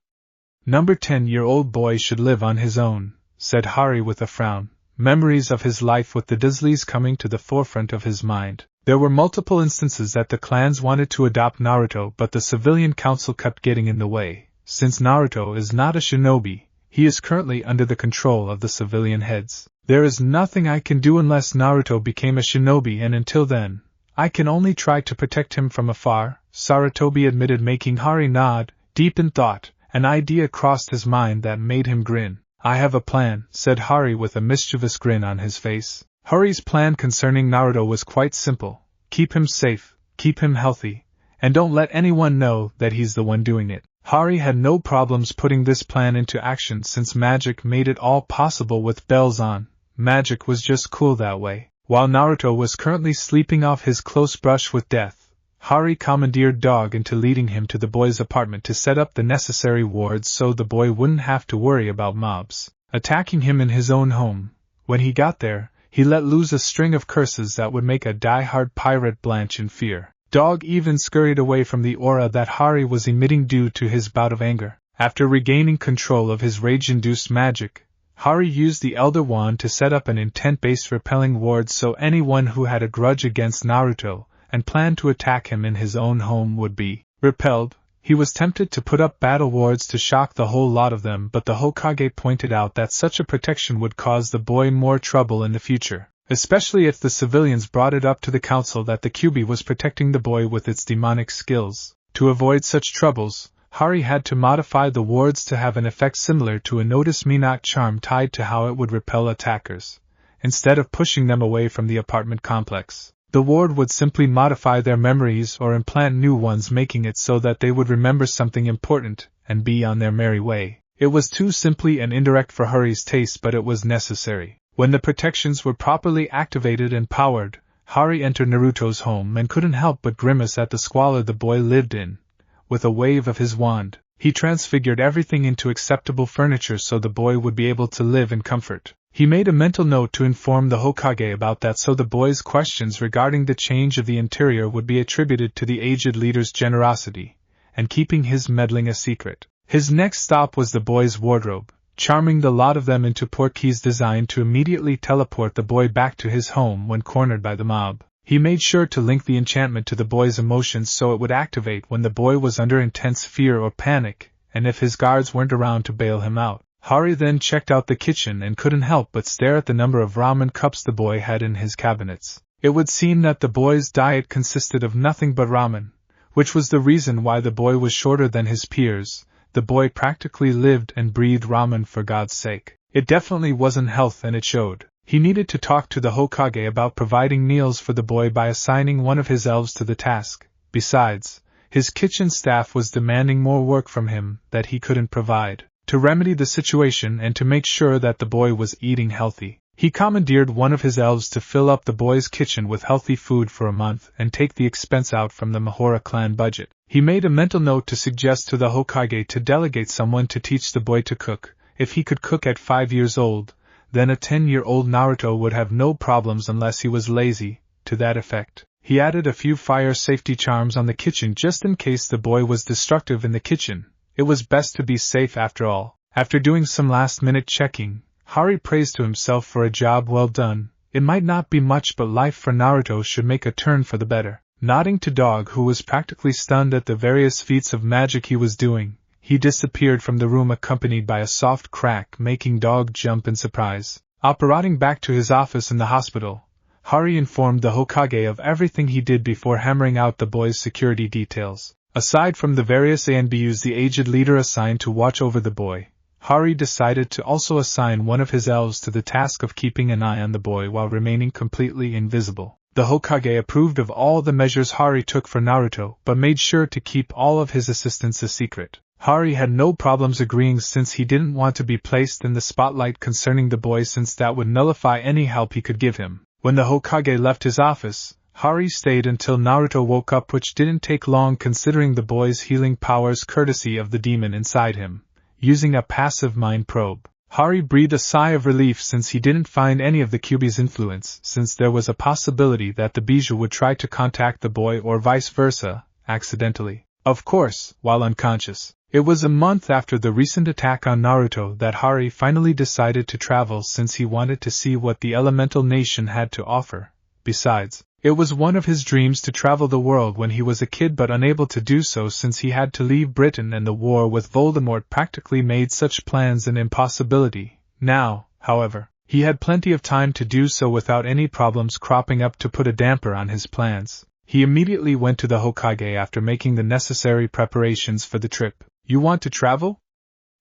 Number 10-year-old boy should live on his own, said Hari with a frown. Memories of his life with the Dizzleys coming to the forefront of his mind. There were multiple instances that the clans wanted to adopt Naruto, but the civilian council kept getting in the way. Since Naruto is not a shinobi, he is currently under the control of the civilian heads. There is nothing I can do unless Naruto became a shinobi, and until then, I can only try to protect him from afar, Sarutobi admitted, making Hari nod. Deep in thought, an idea crossed his mind that made him grin. I have a plan, said Hari with a mischievous grin on his face. Hari's plan concerning Naruto was quite simple. Keep him safe, keep him healthy, and don't let anyone know that he's the one doing it. Hari had no problems putting this plan into action since magic made it all possible with bells on. Magic was just cool that way. While Naruto was currently sleeping off his close brush with death, Hari commandeered Dog into leading him to the boy's apartment to set up the necessary wards so the boy wouldn't have to worry about mobs attacking him in his own home. When he got there, he let loose a string of curses that would make a die-hard pirate blanch in fear. Dog even scurried away from the aura that Hari was emitting due to his bout of anger. After regaining control of his rage-induced magic, Hari used the Elder Wand to set up an intent-based repelling ward so anyone who had a grudge against Naruto and planned to attack him in his own home would be repelled. He was tempted to put up battle wards to shock the whole lot of them, but the Hokage pointed out that such a protection would cause the boy more trouble in the future, especially if the civilians brought it up to the council that the QB was protecting the boy with its demonic skills. To avoid such troubles, Hari had to modify the wards to have an effect similar to a notice me not charm tied to how it would repel attackers. Instead of pushing them away from the apartment complex, the ward would simply modify their memories or implant new ones, making it so that they would remember something important and be on their merry way. It was too simply and indirect for Hari's taste, but it was necessary. When the protections were properly activated and powered, Hari entered Naruto's home and couldn't help but grimace at the squalor the boy lived in. With a wave of his wand, he transfigured everything into acceptable furniture so the boy would be able to live in comfort. He made a mental note to inform the Hokage about that so the boy's questions regarding the change of the interior would be attributed to the aged leader's generosity, and keeping his meddling a secret. His next stop was the boy's wardrobe, charming the lot of them into portkeys designed to immediately teleport the boy back to his home when cornered by the mob. He made sure to link the enchantment to the boy's emotions so it would activate when the boy was under intense fear or panic, and if his guards weren't around to bail him out. Hari then checked out the kitchen and couldn't help but stare at the number of ramen cups the boy had in his cabinets. It would seem that the boy's diet consisted of nothing but ramen, which was the reason why the boy was shorter than his peers. The boy practically lived and breathed ramen, for God's sake. It definitely wasn't health, and it showed. He needed to talk to the Hokage about providing meals for the boy by assigning one of his elves to the task. Besides, his kitchen staff was demanding more work from him that he couldn't provide. To remedy the situation and to make sure that the boy was eating healthy, he commandeered one of his elves to fill up the boy's kitchen with healthy food for a month and take the expense out from the Mahora clan budget. He made a mental note to suggest to the Hokage to delegate someone to teach the boy to cook. If he could cook at 5 years old, then a 10-year-old Naruto would have no problems unless he was lazy. To that effect, he added a few fire safety charms on the kitchen just in case the boy was destructive in the kitchen. It was best to be safe after all. After doing some last-minute checking, Hari praised to himself for a job well done. It might not be much, but life for Naruto should make a turn for the better. Nodding to Dog, who was practically stunned at the various feats of magic he was doing, he disappeared from the room accompanied by a soft crack, making Dog jump in surprise. Operating back to his office in the hospital, Hari informed the Hokage of everything he did before hammering out the boy's security details. Aside from the various ANBUs the aged leader assigned to watch over the boy, Hari decided to also assign one of his elves to the task of keeping an eye on the boy while remaining completely invisible. The Hokage approved of all the measures Hari took for Naruto, but made sure to keep all of his assistants a secret. Hari had no problems agreeing since he didn't want to be placed in the spotlight concerning the boy, since that would nullify any help he could give him. When the Hokage left his office, Hari stayed until Naruto woke up, which didn't take long considering the boy's healing powers courtesy of the demon inside him. Using a passive mind probe, Hari breathed a sigh of relief since he didn't find any of the Kyuubi's influence, since there was a possibility that the Bijou would try to contact the boy or vice versa, accidentally. Of course, while unconscious. It was a month after the recent attack on Naruto that Hari finally decided to travel since he wanted to see what the elemental nation had to offer. Besides, it was one of his dreams to travel the world when he was a kid, but unable to do so since he had to leave Britain and the war with Voldemort practically made such plans an impossibility. Now, however, he had plenty of time to do so without any problems cropping up to put a damper on his plans. He immediately went to the Hokage after making the necessary preparations for the trip. "You want to travel?"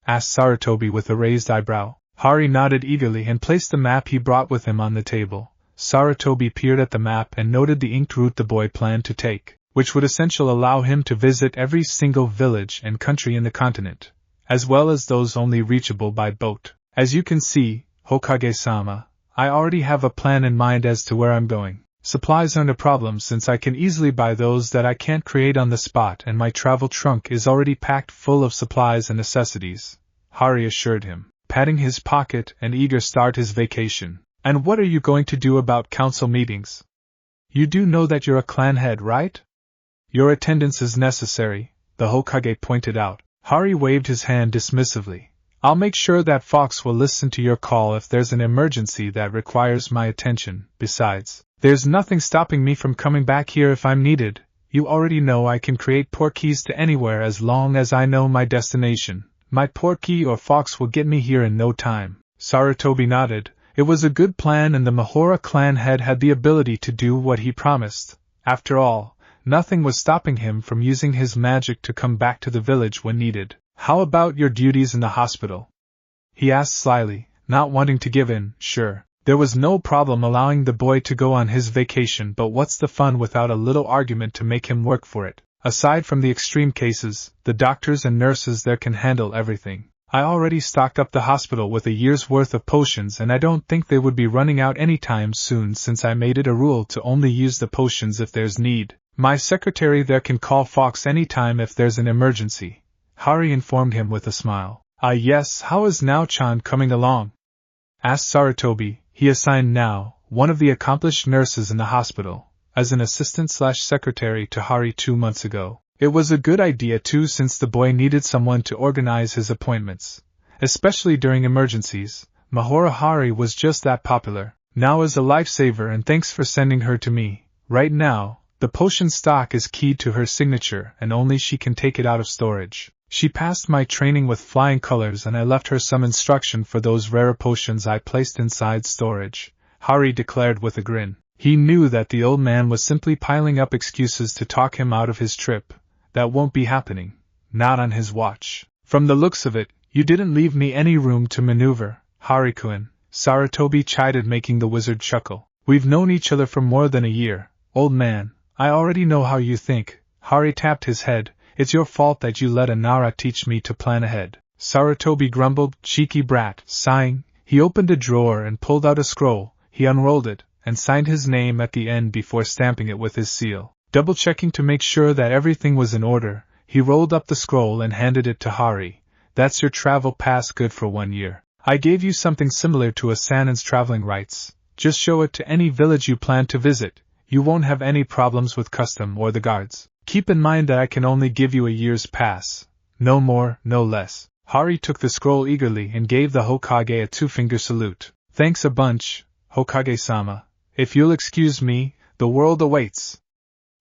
asked Sarutobi with a raised eyebrow. Hari nodded eagerly and placed the map he brought with him on the table. Sarutobi peered at the map and noted the inked route the boy planned to take, which would essentially allow him to visit every single village and country in the continent, as well as those only reachable by boat. "As you can see, Hokage-sama, I already have a plan in mind as to where I'm going. Supplies aren't a problem since I can easily buy those that I can't create on the spot, and my travel trunk is already packed full of supplies and necessities," Hari assured him, patting his pocket and eager to start his vacation. "And what are you going to do about council meetings? You do know that you're a clan head, right? Your attendance is necessary," the Hokage pointed out. Hari waved his hand dismissively. "I'll make sure that Fox will listen to your call if there's an emergency that requires my attention. Besides, there's nothing stopping me from coming back here if I'm needed. You already know I can create portkeys to anywhere as long as I know my destination. My portkey or Fox will get me here in no time." Sarutobi nodded. It was a good plan, and the Mahora clan head had the ability to do what he promised. After all, Nothing was stopping him from using his magic to come back to the village when needed. "How about your duties in the hospital?" he asked slyly, not wanting to give in. Sure, there was no problem allowing the boy to go on his vacation, but what's the fun without a little argument to make him work for it? Aside from the extreme cases, the doctors and nurses there can handle everything. I already stocked up the hospital with a year's worth of potions, and I don't think they would be running out anytime soon since I made it a rule to only use the potions if there's need. My secretary there can call Fox anytime if there's an emergency, Hari informed him with a smile. "Ah yes, how is Nao-chan coming along?" asked Sarutobi. He assigned Nao, one of the accomplished nurses in the hospital, as an assistant/secretary to Hari 2 months ago. It was a good idea too, since the boy needed someone to organize his appointments, especially during emergencies. Mahora Hari was just that popular. Nao is a lifesaver, and thanks for sending her to me. Right now, the potion stock is keyed to her signature and only she can take it out of storage. She passed my training with flying colors, and I left her some instruction for those rare potions I placed inside storage, Hari declared with a grin. He knew that the old man was simply piling up excuses to talk him out of his trip. That won't be happening. Not on his watch. "From the looks of it, you didn't leave me any room to maneuver, Hari-kun," Sarutobi chided, making the wizard chuckle. "We've known each other for more than a year, old man. I already know how you think." Hari tapped his head. "It's your fault that you let a Nara teach me to plan ahead." Sarutobi grumbled. "Cheeky brat." Sighing, he opened a drawer and pulled out a scroll. He unrolled it, and signed his name at the end before stamping it with his seal. Double-checking to make sure that everything was in order, he rolled up the scroll and handed it to Hari. "That's your travel pass, good for 1 year. I gave you something similar to a Sanin's traveling rights. Just show it to any village you plan to visit. You won't have any problems with custom or the guards. Keep in mind that I can only give you a year's pass. No more, no less." Hari took the scroll eagerly and gave the Hokage a 2-finger salute. "Thanks a bunch, Hokage-sama. If you'll excuse me, the world awaits,"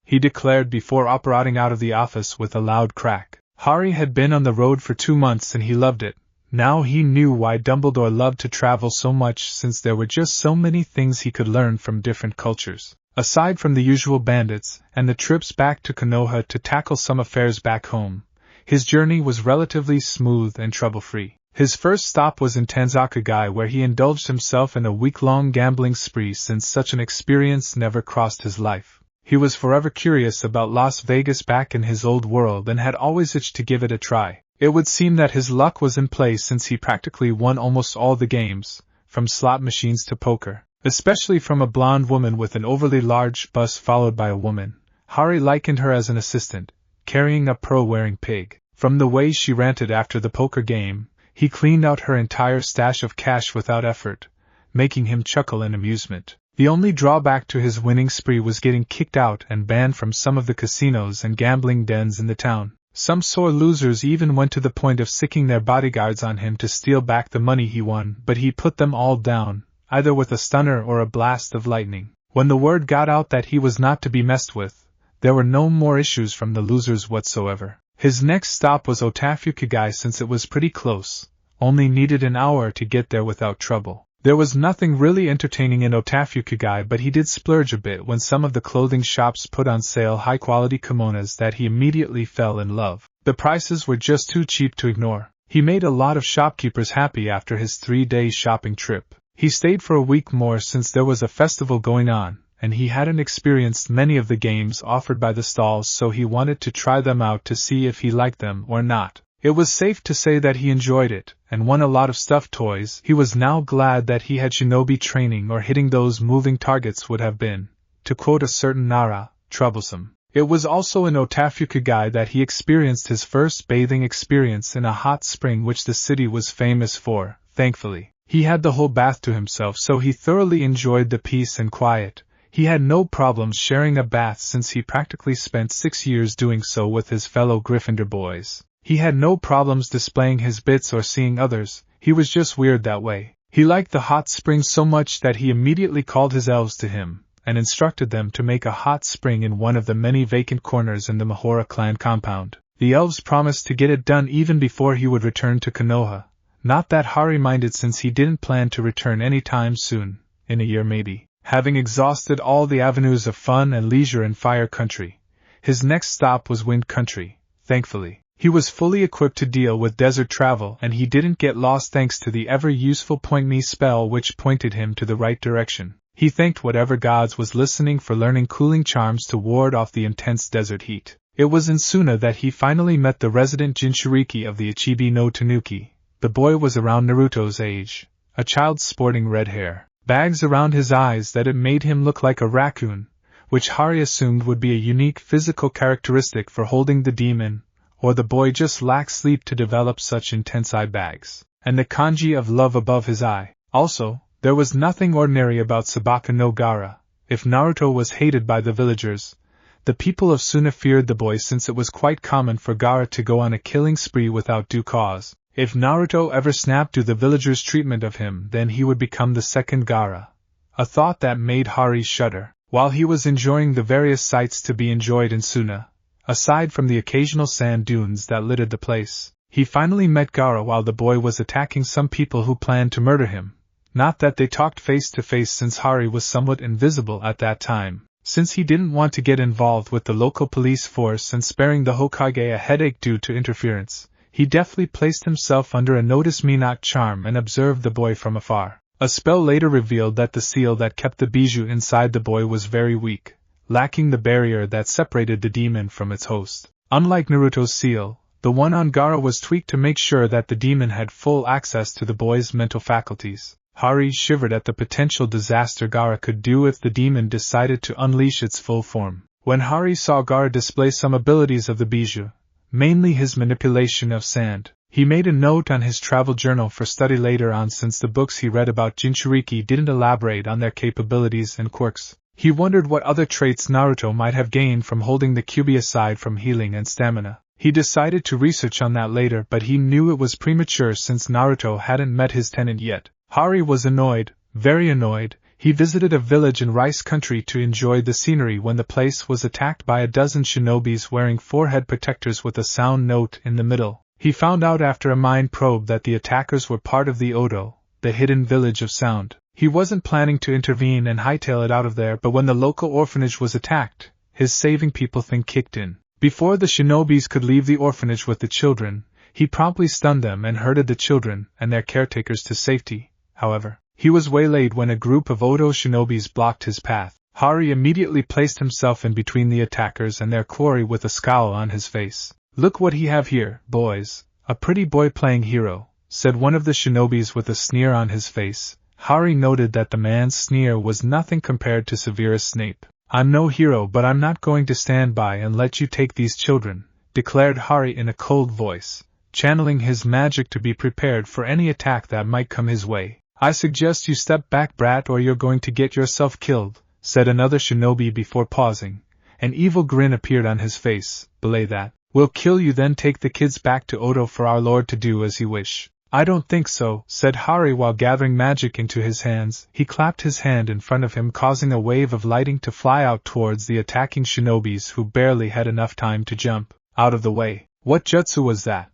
he declared before operating out of the office with a loud crack. Hari had been on the road for 2 months and he loved it. Now he knew why Dumbledore loved to travel so much, since there were just so many things he could learn from different cultures. Aside from the usual bandits and the trips back to Konoha to tackle some affairs back home, his journey was relatively smooth and trouble-free. His first stop was in Tanzakagai, where he indulged himself in a week-long gambling spree, since such an experience never crossed his life. He was forever curious about Las Vegas back in his old world and had always itched to give it a try. It would seem that his luck was in play, since he practically won almost all the games, from slot machines to poker. Especially from a blonde woman with an overly large bust followed by a woman. Hari likened her as an assistant, carrying a pearl-wearing pig. From the way she ranted after the poker game, he cleaned out her entire stash of cash without effort, making him chuckle in amusement. The only drawback to his winning spree was getting kicked out and banned from some of the casinos and gambling dens in the town. Some sore losers even went to the point of sicking their bodyguards on him to steal back the money he won, but he put them all down, either with a stunner or a blast of lightning. When the word got out that he was not to be messed with, there were no more issues from the losers whatsoever. His next stop was Otafukugai, since it was pretty close, only needed an hour to get there without trouble. There was nothing really entertaining in Otafukugai, but he did splurge a bit when some of the clothing shops put on sale high-quality kimonos that he immediately fell in love. The prices were just too cheap to ignore. He made a lot of shopkeepers happy after his 3-day shopping trip. He stayed for a week more since there was a festival going on, and he hadn't experienced many of the games offered by the stalls, so he wanted to try them out to see if he liked them or not. It was safe to say that he enjoyed it, and won a lot of stuffed toys. He was now glad that he had shinobi training, or hitting those moving targets would have been, to quote a certain Nara, troublesome. It was also in Otafukugai that he experienced his first bathing experience in a hot spring which the city was famous for. Thankfully, he had the whole bath to himself, so he thoroughly enjoyed the peace and quiet. He had no problems sharing a bath, since he practically spent 6 years doing so with his fellow Gryffindor boys. He had no problems displaying his bits or seeing others. He was just weird that way. He liked the hot springs so much that he immediately called his elves to him, and instructed them to make a hot spring in one of the many vacant corners in the Mahora clan compound. The elves promised to get it done even before he would return to Konoha. Not that Hari minded, since he didn't plan to return any time soon, in a year maybe. Having exhausted all the avenues of fun and leisure in Fire Country, His next stop was Wind Country, thankfully. He was fully equipped to deal with desert travel, and he didn't get lost thanks to the ever-useful Point Me spell which pointed him to the right direction. He thanked whatever gods was listening for learning cooling charms to ward off the intense desert heat. It was in Suna that he finally met the resident Jinchuriki of the Ichibi no Tanuki. The boy was around Naruto's age, a child sporting red hair, bags around his eyes that it made him look like a raccoon, which Hari assumed would be a unique physical characteristic for holding the demon, or the boy just lacked sleep to develop such intense eye bags, and the kanji of love above his eye. Also, there was nothing ordinary about Sabaka no Gaara. If Naruto was hated by the villagers, the people of Suna feared the boy since it was quite common for Gaara to go on a killing spree without due cause. If Naruto ever snapped to the villagers' treatment of him, then he would become the second Gaara. A thought that made Hari shudder. While he was enjoying the various sights to be enjoyed in Suna, aside from the occasional sand dunes that littered the place, he finally met Gaara while the boy was attacking some people who planned to murder him. Not that they talked face to face since Hari was somewhat invisible at that time, since he didn't want to get involved with the local police force and sparing the Hokage a headache due to interference. He deftly placed himself under a notice me not charm and observed the boy from afar. A spell later revealed that the seal that kept the bijou inside the boy was very weak, lacking the barrier that separated the demon from its host. Unlike Naruto's seal, the one on Gaara was tweaked to make sure that the demon had full access to the boy's mental faculties. Hari shivered at the potential disaster Gaara could do if the demon decided to unleash its full form. When Hari saw Gaara display some abilities of the bijou, mainly his manipulation of sand, he made a note on his travel journal for study later on since the books he read about Jinchuriki didn't elaborate on their capabilities and quirks. He wondered what other traits Naruto might have gained from holding the Kyuubi aside from healing and stamina. He decided to research on that later, but he knew it was premature since Naruto hadn't met his tenant yet. Hari was annoyed, very annoyed. He visited a village in Rice Country to enjoy the scenery when the place was attacked by a dozen shinobis wearing forehead protectors with a sound note in the middle. He found out after a mind probe that the attackers were part of the Odo, the hidden village of sound. He wasn't planning to intervene and hightail it out of there, but when the local orphanage was attacked, his saving people thing kicked in. Before the shinobis could leave the orphanage with the children, he promptly stunned them and herded the children and their caretakers to safety. However, he was waylaid when a group of Odo shinobis blocked his path. Hari immediately placed himself in between the attackers and their quarry with a scowl on his face. "Look what he have here, boys, a pretty boy playing hero," said one of the shinobis with a sneer on his face. Hari noted that the man's sneer was nothing compared to Severus Snape. "I'm no hero, but I'm not going to stand by and let you take these children," declared Hari in a cold voice, channeling his magic to be prepared for any attack that might come his way. "I suggest you step back, brat, or you're going to get yourself killed," said another shinobi before pausing. An evil grin appeared on his face. "Belay that. We'll kill you, then take the kids back to Odo for our lord to do as he wish." "I don't think so," said Hari while gathering magic into his hands. He clapped his hand in front of him, causing a wave of lighting to fly out towards the attacking shinobis who barely had enough time to jump out of the way. "What jutsu was that?"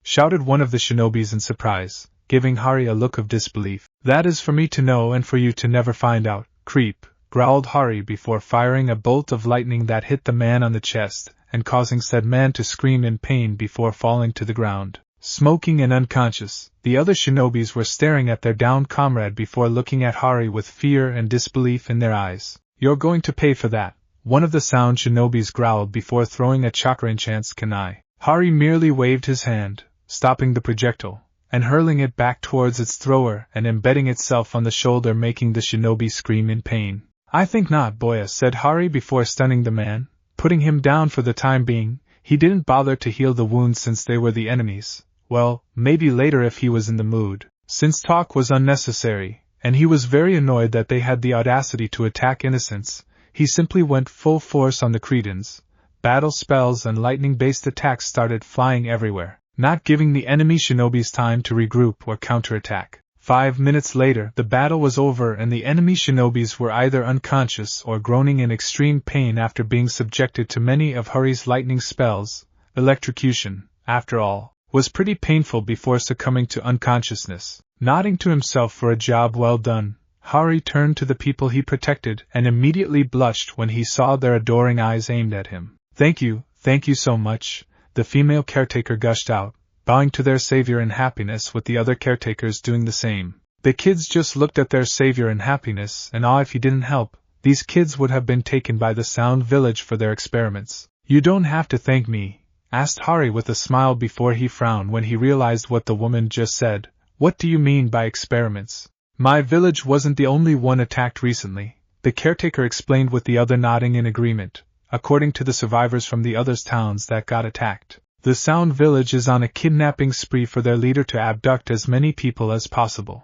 shouted one of the shinobis in surprise, giving Hari a look of disbelief. "That is for me to know and for you to never find out, creep," growled Hari before firing a bolt of lightning that hit the man on the chest and causing said man to scream in pain before falling to the ground. Smoking and unconscious, the other shinobis were staring at their downed comrade before looking at Hari with fear and disbelief in their eyes. "You're going to pay for that," one of the sound shinobis growled before throwing a chakra enhanced kunai. Hari merely waved his hand, stopping the projectile, and hurling it back towards its thrower and embedding itself on the shoulder, making the shinobi scream in pain. "I think not, boya," said Hari before stunning the man, putting him down for the time being. He didn't bother to heal the wounds since they were the enemies. Well, maybe later if he was in the mood. Since talk was unnecessary, and he was very annoyed that they had the audacity to attack innocents, he simply went full force on the Cretans. Battle spells and lightning-based attacks started flying everywhere, not giving the enemy shinobis time to regroup or counterattack. 5 minutes later, the battle was over and the enemy shinobis were either unconscious or groaning in extreme pain after being subjected to many of Hari's lightning spells. Electrocution, after all, was pretty painful before succumbing to unconsciousness. Nodding to himself for a job well done, Hari turned to the people he protected and immediately blushed when he saw their adoring eyes aimed at him. Thank you so much, the female caretaker gushed out, bowing to their savior in happiness with the other caretakers doing the same. The kids just looked at their savior in happiness and awe. If he didn't help, these kids would have been taken by the Sound Village for their experiments. You don't have to thank me, asked Hari with a smile before he frowned when he realized what the woman just said. What do you mean by experiments? My village wasn't the only one attacked recently, the caretaker explained with the other nodding in agreement. According to the survivors from the other towns that got attacked, the Sound Village is on a kidnapping spree for their leader to abduct as many people as possible,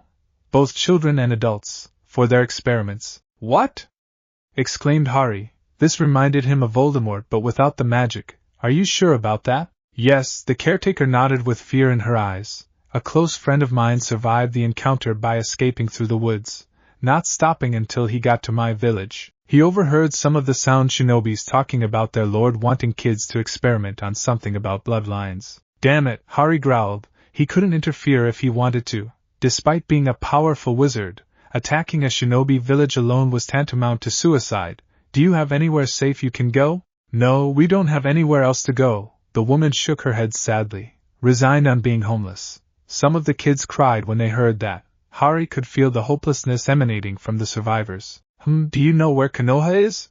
both children and adults, for their experiments. What? Exclaimed Hari. This reminded him of Voldemort but without the magic. Are you sure about that? Yes, the caretaker nodded with fear in her eyes. A close friend of mine survived the encounter by escaping through the woods, not stopping until he got to my village. He overheard some of the Sound Shinobis talking about their lord wanting kids to experiment on something about bloodlines. Damn it, Hari growled. He couldn't interfere if he wanted to. Despite being a powerful wizard, attacking a shinobi village alone was tantamount to suicide. Do you have anywhere safe you can go? No, we don't have anywhere else to go. The woman shook her head sadly, resigned on being homeless. Some of the kids cried when they heard that. Hari could feel the hopelessness emanating from the survivors. Do you know where Konoha is?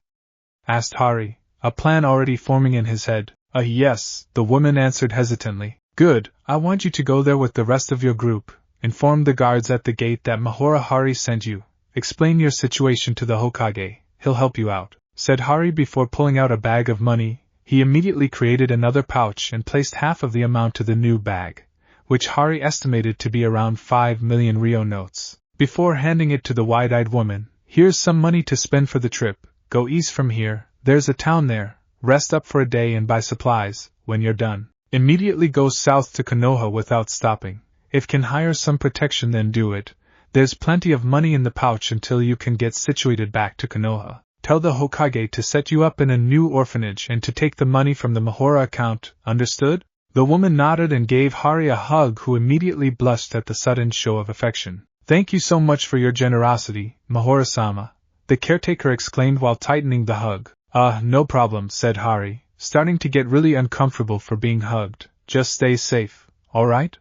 Asked Hari, a plan already forming in his head. Yes, the woman answered hesitantly. Good, I want you to go there with the rest of your group. Inform the guards at the gate that Mahora Hari sent you. Explain your situation to the Hokage, he'll help you out, said Hari before pulling out a bag of money. He immediately created another pouch and placed half of the amount to the new bag, which Hari estimated to be around 5 million Ryo notes. Before handing it to the wide-eyed woman, here's some money to spend for the trip. Go east from here, there's a town there. Rest up for a day and buy supplies. When you're done, immediately go south to Konoha without stopping. If can hire some protection, then do it. There's plenty of money in the pouch until you can get situated back to Konoha. Tell the Hokage to set you up in a new orphanage and to take the money from the Mahora account, understood? The woman nodded and gave Hari a hug, who immediately blushed at the sudden show of affection. Thank you so much for your generosity, Mahora-sama, the caretaker exclaimed while tightening the hug. No problem, said Hari, starting to get really uncomfortable for being hugged. Just stay safe, alright?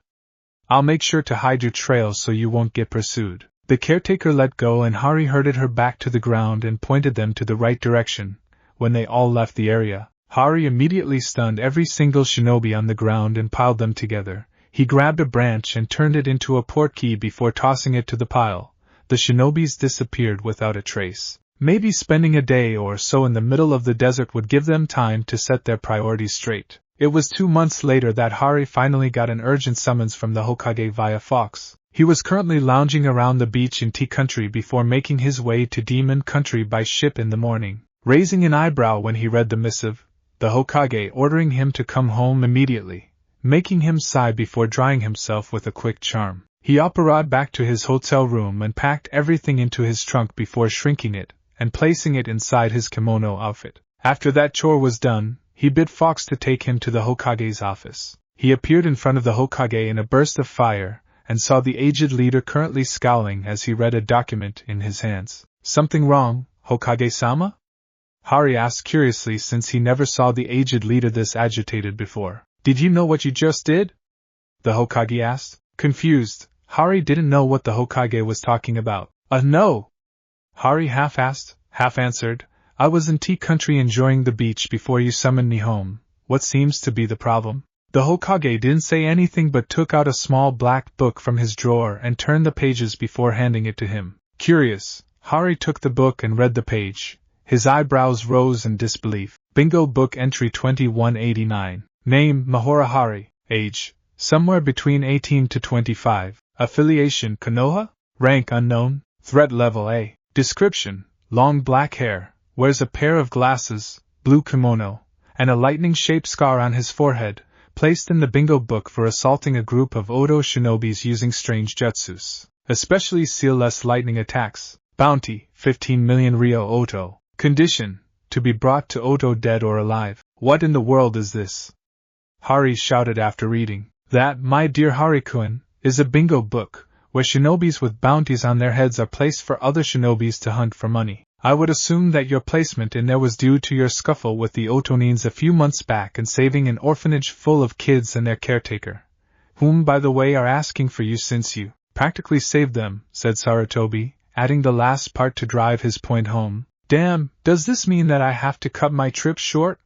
I'll make sure to hide your trail so you won't get pursued. The caretaker let go and Hari herded her back to the ground and pointed them to the right direction. When they all left the area, Hari immediately stunned every single shinobi on the ground and piled them together. He grabbed a branch and turned it into a portkey before tossing it to the pile. The shinobis disappeared without a trace. Maybe spending a day or so in the middle of the desert would give them time to set their priorities straight. It was 2 months later that Hari finally got an urgent summons from the Hokage via Fox. He was currently lounging around the beach in Tea Country before making his way to Demon Country by ship in the morning. Raising an eyebrow when he read the missive, the Hokage ordering him to come home immediately, making him sigh before drying himself with a quick charm. He operated back to his hotel room and packed everything into his trunk before shrinking it and placing it inside his kimono outfit. After that chore was done, he bid Fox to take him to the Hokage's office. He appeared in front of the Hokage in a burst of fire, and saw the aged leader currently scowling as he read a document in his hands. Something wrong, Hokage-sama? Hari asked curiously, since he never saw the aged leader this agitated before. Did you know what you just did? The Hokage asked. Confused, Hari didn't know what the Hokage was talking about. No. Hari half-asked, half-answered. I was in Tea Country enjoying the beach before you summoned me home. What seems to be the problem? The Hokage didn't say anything but took out a small black book from his drawer and turned the pages before handing it to him. Curious, Hari took the book and read the page. His eyebrows rose in disbelief. Bingo book entry 2189. Name, Mahora Hari. Age, somewhere between 18 to 25. Affiliation, Konoha. Rank, unknown. Threat level A. Description, long black hair, wears a pair of glasses, blue kimono, and a lightning-shaped scar on his forehead, placed in the bingo book for assaulting a group of Oto shinobis using strange jutsus, especially seal-less lightning attacks. Bounty, 15 million Ryo Oto. Condition, to be brought to Oto dead or alive. What in the world is this? Hari shouted after reading. That, my dear Hari-kun, is a bingo book, where shinobis with bounties on their heads are placed for other shinobis to hunt for money. I would assume that your placement in there was due to your scuffle with the Otonines a few months back and saving an orphanage full of kids and their caretaker, whom by the way are asking for you since you practically saved them, said Sarutobi, adding the last part to drive his point home. Damn, does this mean that I have to cut my trip short?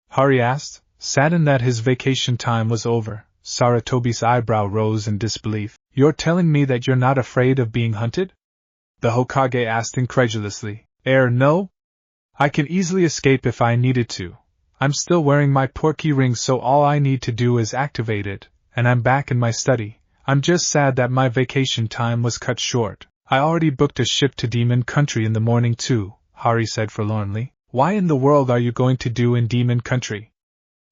Hari asked, saddened that his vacation time was over. Sarutobi's eyebrow rose in disbelief. You're telling me that you're not afraid of being hunted? The Hokage asked incredulously. No? I can easily escape if I needed to. I'm still wearing my porky ring, so all I need to do is activate it, and I'm back in my study. I'm just sad that my vacation time was cut short. I already booked a ship to Demon Country in the morning too, Hari said forlornly. Why in the world are you going to do in Demon Country?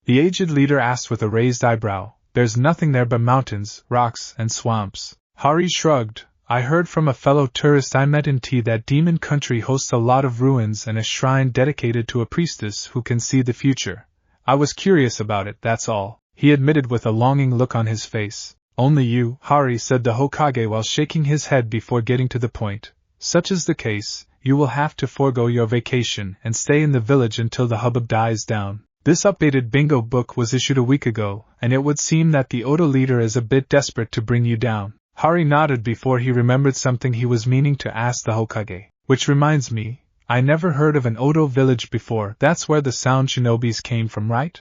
The aged leader asked with a raised eyebrow. There's nothing there but mountains, rocks, and swamps. Hari shrugged. I heard from a fellow tourist I met in tea that Demon Country hosts a lot of ruins and a shrine dedicated to a priestess who can see the future. I was curious about it, that's all, he admitted with a longing look on his face. Only you, Hari, said the Hokage while shaking his head before getting to the point. Such is the case, you will have to forego your vacation and stay in the village until the hubbub dies down. This updated bingo book was issued a week ago, and it would seem that the Oda leader is a bit desperate to bring you down. Hari nodded before he remembered something he was meaning to ask the Hokage. Which reminds me, I never heard of an Odo village before. That's where the sound shinobis came from, right?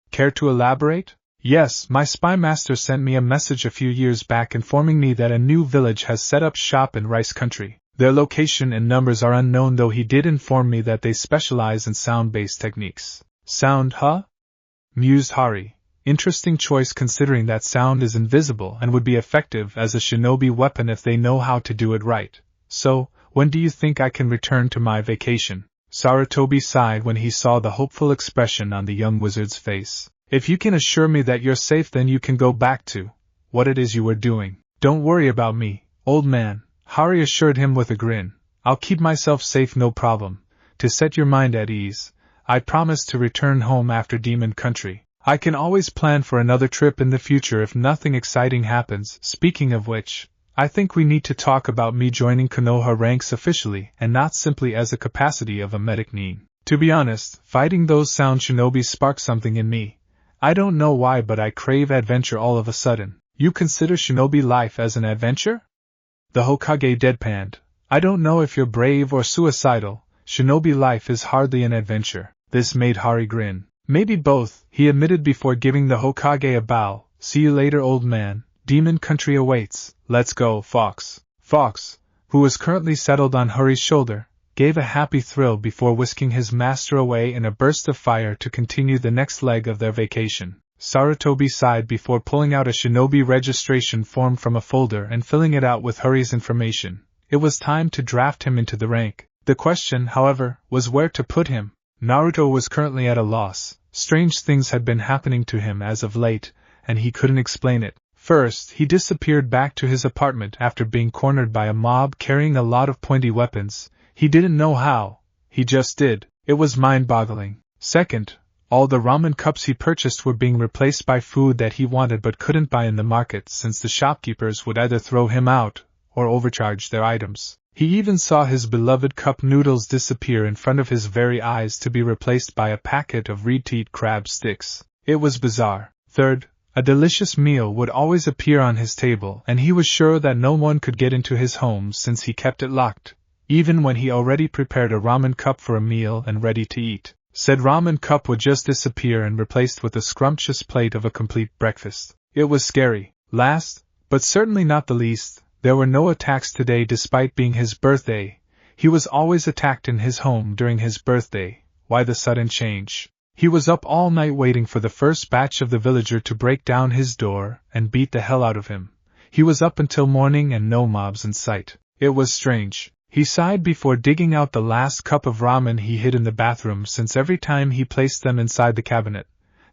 Care to elaborate? Yes, my spy master sent me a message a few years back informing me that a new village has set up shop in Rice Country. Their location and numbers are unknown, though he did inform me that they specialize in sound-based techniques. Sound, huh? Mused Hari. Interesting choice considering that sound is invisible and would be effective as a shinobi weapon if they know how to do it right. So, when do you think I can return to my vacation? Sarutobi sighed when he saw the hopeful expression on the young wizard's face. If you can assure me that you're safe, then you can go back to what it is you were doing. Don't worry about me, old man, Hari assured him with a grin. I'll keep myself safe, no problem. To set your mind at ease, I promise to return home after Demon Country. I can always plan for another trip in the future if nothing exciting happens. Speaking of which, I think we need to talk about me joining Konoha ranks officially and not simply as a capacity of a medic nin. To be honest, fighting those sound shinobi sparked something in me. I don't know why, but I crave adventure all of a sudden. You consider shinobi life as an adventure? The Hokage deadpanned. I don't know if you're brave or suicidal. Shinobi life is hardly an adventure. This made Hari grin. Maybe both, he admitted before giving the Hokage a bow. See you later, old man. Demon Country awaits. Let's go, Fox. Fox, who was currently settled on Hari's shoulder, gave a happy thrill before whisking his master away in a burst of fire to continue the next leg of their vacation. Sarutobi sighed before pulling out a shinobi registration form from a folder and filling it out with Hari's information. It was time to draft him into the rank. The question, however, was where to put him. Naruto was currently at a loss. Strange things had been happening to him as of late, and he couldn't explain it. First, he disappeared back to his apartment after being cornered by a mob carrying a lot of pointy weapons. He didn't know how. He just did. It was mind-boggling. Second, all the ramen cups he purchased were being replaced by food that he wanted but couldn't buy in the market since the shopkeepers would either throw him out or overcharge their items. He even saw his beloved cup noodles disappear in front of his very eyes to be replaced by a packet of reed-teat crab sticks. It was bizarre. Third, a delicious meal would always appear on his table, and he was sure that no one could get into his home since he kept it locked, even when he already prepared a ramen cup for a meal and ready to eat. Said ramen cup would just disappear and replaced with a scrumptious plate of a complete breakfast. It was scary. Last, but certainly not the least, there were no attacks today despite being his birthday. He was always attacked in his home during his birthday. Why the sudden change? He was up all night waiting for the first batch of the villager to break down his door and beat the hell out of him. He was up until morning and no mobs in sight. It was strange. He sighed before digging out the last cup of ramen he hid in the bathroom, since every time he placed them inside the cabinet,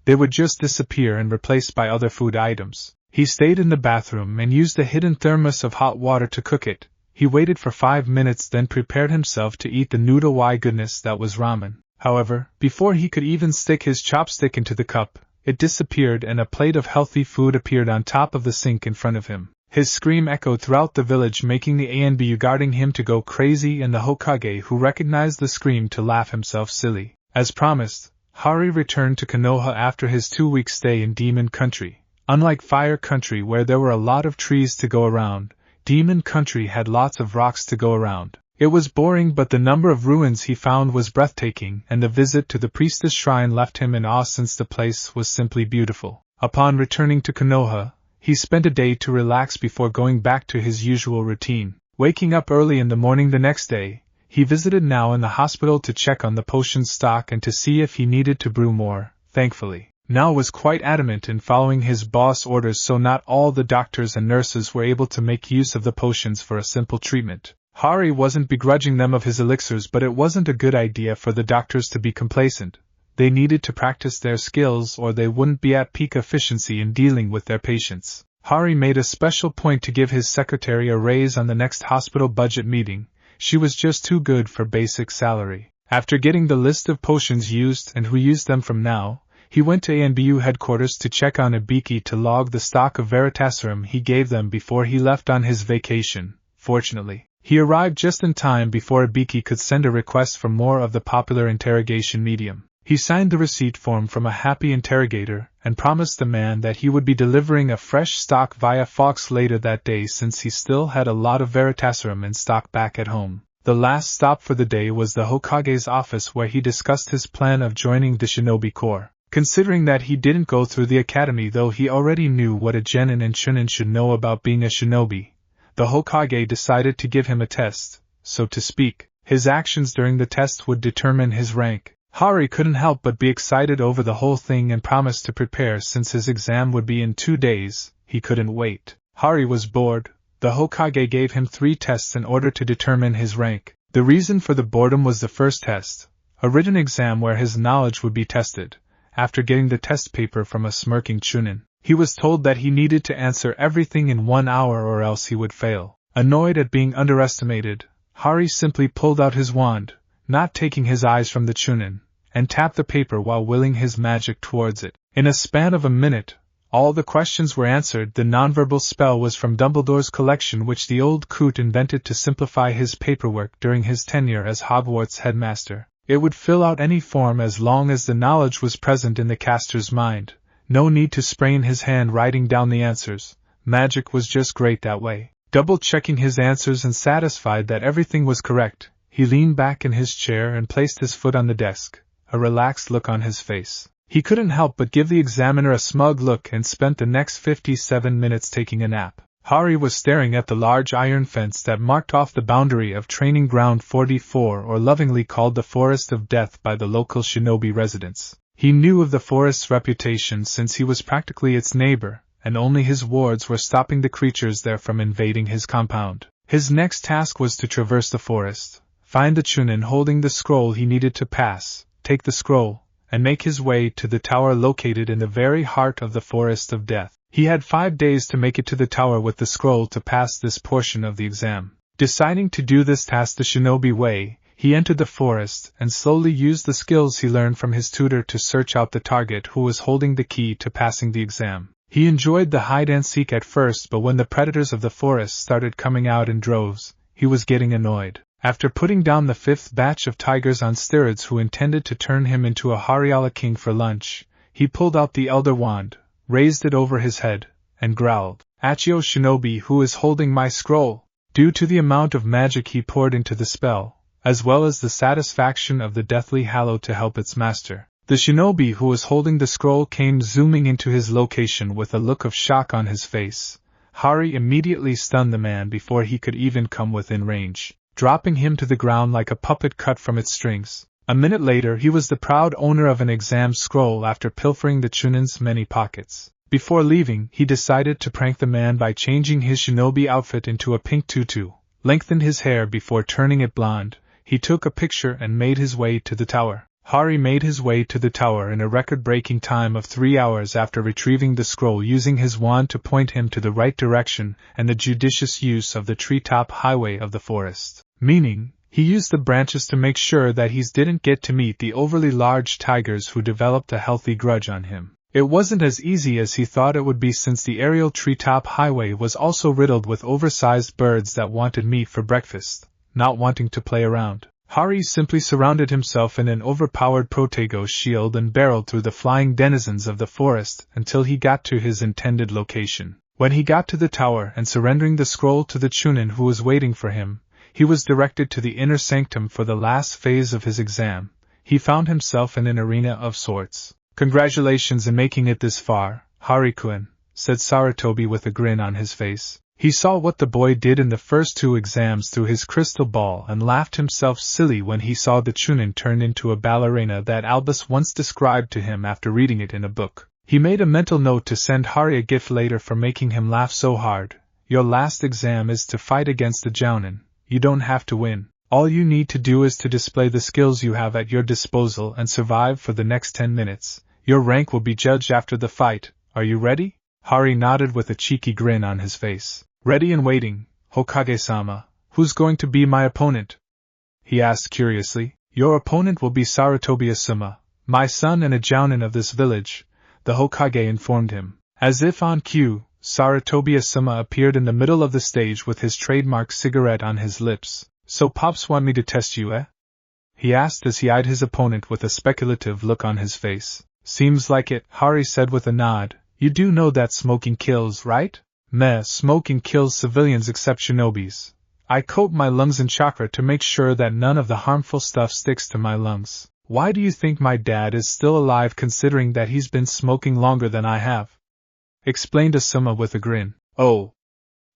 they would just disappear and replaced by other food items. He stayed in the bathroom and used a hidden thermos of hot water to cook it. He waited for 5 minutes, then prepared himself to eat the noodle goodness that was ramen. However, before he could even stick his chopstick into the cup, it disappeared and a plate of healthy food appeared on top of the sink in front of him. His scream echoed throughout the village, making the ANBU guarding him to go crazy and the Hokage, who recognized the scream, to laugh himself silly. As promised, Hari returned to Konoha after his 2-week stay in Demon Country. Unlike Fire Country, where there were a lot of trees to go around, Demon Country had lots of rocks to go around. It was boring, but the number of ruins he found was breathtaking, and the visit to the priestess shrine left him in awe since the place was simply beautiful. Upon returning to Konoha, he spent a day to relax before going back to his usual routine. Waking up early in the morning the next day, he visited Nao in the hospital to check on the potion stock and to see if he needed to brew more. Thankfully, Nao was quite adamant in following his boss' orders, so not all the doctors and nurses were able to make use of the potions for a simple treatment. Hari wasn't begrudging them of his elixirs, but it wasn't a good idea for the doctors to be complacent. They needed to practice their skills or they wouldn't be at peak efficiency in dealing with their patients. Hari made a special point to give his secretary a raise on the next hospital budget meeting. She was just too good for basic salary. After getting the list of potions used and who used them from now, he went to ANBU headquarters to check on Ibiki to log the stock of Veritaserum he gave them before he left on his vacation. Fortunately, he arrived just in time before Ibiki could send a request for more of the popular interrogation medium. He signed the receipt form from a happy interrogator and promised the man that he would be delivering a fresh stock via Fox later that day, since he still had a lot of Veritaserum in stock back at home. The last stop for the day was the Hokage's office, where he discussed his plan of joining the Shinobi Corps. Considering that he didn't go through the academy, though he already knew what a genin and chunin should know about being a shinobi, the Hokage decided to give him a test, so to speak. His actions during the test would determine his rank. Hari couldn't help but be excited over the whole thing and promised to prepare since his exam would be in 2 days. He couldn't wait. Hari was bored. The Hokage gave him 3 tests in order to determine his rank. The reason for the boredom was the first test, a written exam where his knowledge would be tested. After getting the test paper from a smirking chunin, he was told that he needed to answer everything in 1 hour or else he would fail. Annoyed at being underestimated, Hari simply pulled out his wand, not taking his eyes from the chunin, and tapped the paper while willing his magic towards it. In a span of a minute, all the questions were answered. The nonverbal spell was from Dumbledore's collection, which the old coot invented to simplify his paperwork during his tenure as Hogwarts headmaster. It would fill out any form as long as the knowledge was present in the caster's mind. No need to sprain his hand writing down the answers. Magic was just great that way. Double-checking his answers and satisfied that everything was correct, he leaned back in his chair and placed his foot on the desk, a relaxed look on his face. He couldn't help but give the examiner a smug look and spent the next 57 minutes taking a nap. Hari was staring at the large iron fence that marked off the boundary of Training Ground 44, or lovingly called the Forest of Death by the local shinobi residents. He knew of the forest's reputation since he was practically its neighbor, and only his wards were stopping the creatures there from invading his compound. His next task was to traverse the forest, find the chunin holding the scroll he needed to pass, take the scroll, and make his way to the tower located in the very heart of the Forest of Death. He had 5 days to make it to the tower with the scroll to pass this portion of the exam. Deciding to do this task the shinobi way, he entered the forest and slowly used the skills he learned from his tutor to search out the target who was holding the key to passing the exam. He enjoyed the hide-and-seek at first, but when the predators of the forest started coming out in droves, he was getting annoyed. After putting down the 5th batch of tigers on steroids who intended to turn him into a Hariala king for lunch, he pulled out the Elder Wand, raised it over his head, and growled, "Achio shinobi, who is holding my scroll?" Due to the amount of magic he poured into the spell, as well as the satisfaction of the deathly hallow to help its master, the shinobi who was holding the scroll came zooming into his location with a look of shock on his face. Hari immediately stunned the man before he could even come within range, dropping him to the ground like a puppet cut from its strings. A minute later he was the proud owner of an exam scroll after pilfering the chunin's many pockets. Before leaving, he decided to prank the man by changing his shinobi outfit into a pink tutu, lengthened his hair before turning it blonde. He took a picture and made his way to the tower. Hari made his way to the tower in a record-breaking time of 3 hours after retrieving the scroll, using his wand to point him to the right direction and the judicious use of the treetop highway of the forest. Meaning, he used the branches to make sure that he didn't get to meet the overly large tigers who developed a healthy grudge on him. It wasn't as easy as he thought it would be, since the aerial treetop highway was also riddled with oversized birds that wanted meat for breakfast, not wanting to play around. Hari simply surrounded himself in an overpowered Protego shield and barreled through the flying denizens of the forest until he got to his intended location. When he got to the tower and surrendering the scroll to the Chunin who was waiting for him, he was directed to the inner sanctum for the last phase of his exam. He found himself in an arena of sorts. "Congratulations in making it this far, Hari-kun," said Sarutobi with a grin on his face. He saw what the boy did in the first 2 exams through his crystal ball and laughed himself silly when he saw the Chunin turn into a ballerina that Albus once described to him after reading it in a book. He made a mental note to send Hari a gift later for making him laugh so hard. "Your last exam is to fight against the Jounin. You don't have to win. All you need to do is to display the skills you have at your disposal and survive for the next 10 minutes. Your rank will be judged after the fight. Are you ready?" Hari nodded with a cheeky grin on his face. "Ready and waiting, Hokage-sama. Who's going to be my opponent?" he asked curiously. "Your opponent will be Sarutobi Asuma, my son and a Jounin of this village," the Hokage informed him. As if on cue, Sarutobi Asuma appeared in the middle of the stage with his trademark cigarette on his lips. "So Pops want me to test you, eh?" he asked as he eyed his opponent with a speculative look on his face. "Seems like it," Hari said with a nod. "You do know that smoking kills, right?" "Meh, smoking kills civilians except shinobis. I coat my lungs in chakra to make sure that none of the harmful stuff sticks to my lungs. Why do you think my dad is still alive considering that he's been smoking longer than I have?" explained Asuma with a grin. "Oh,"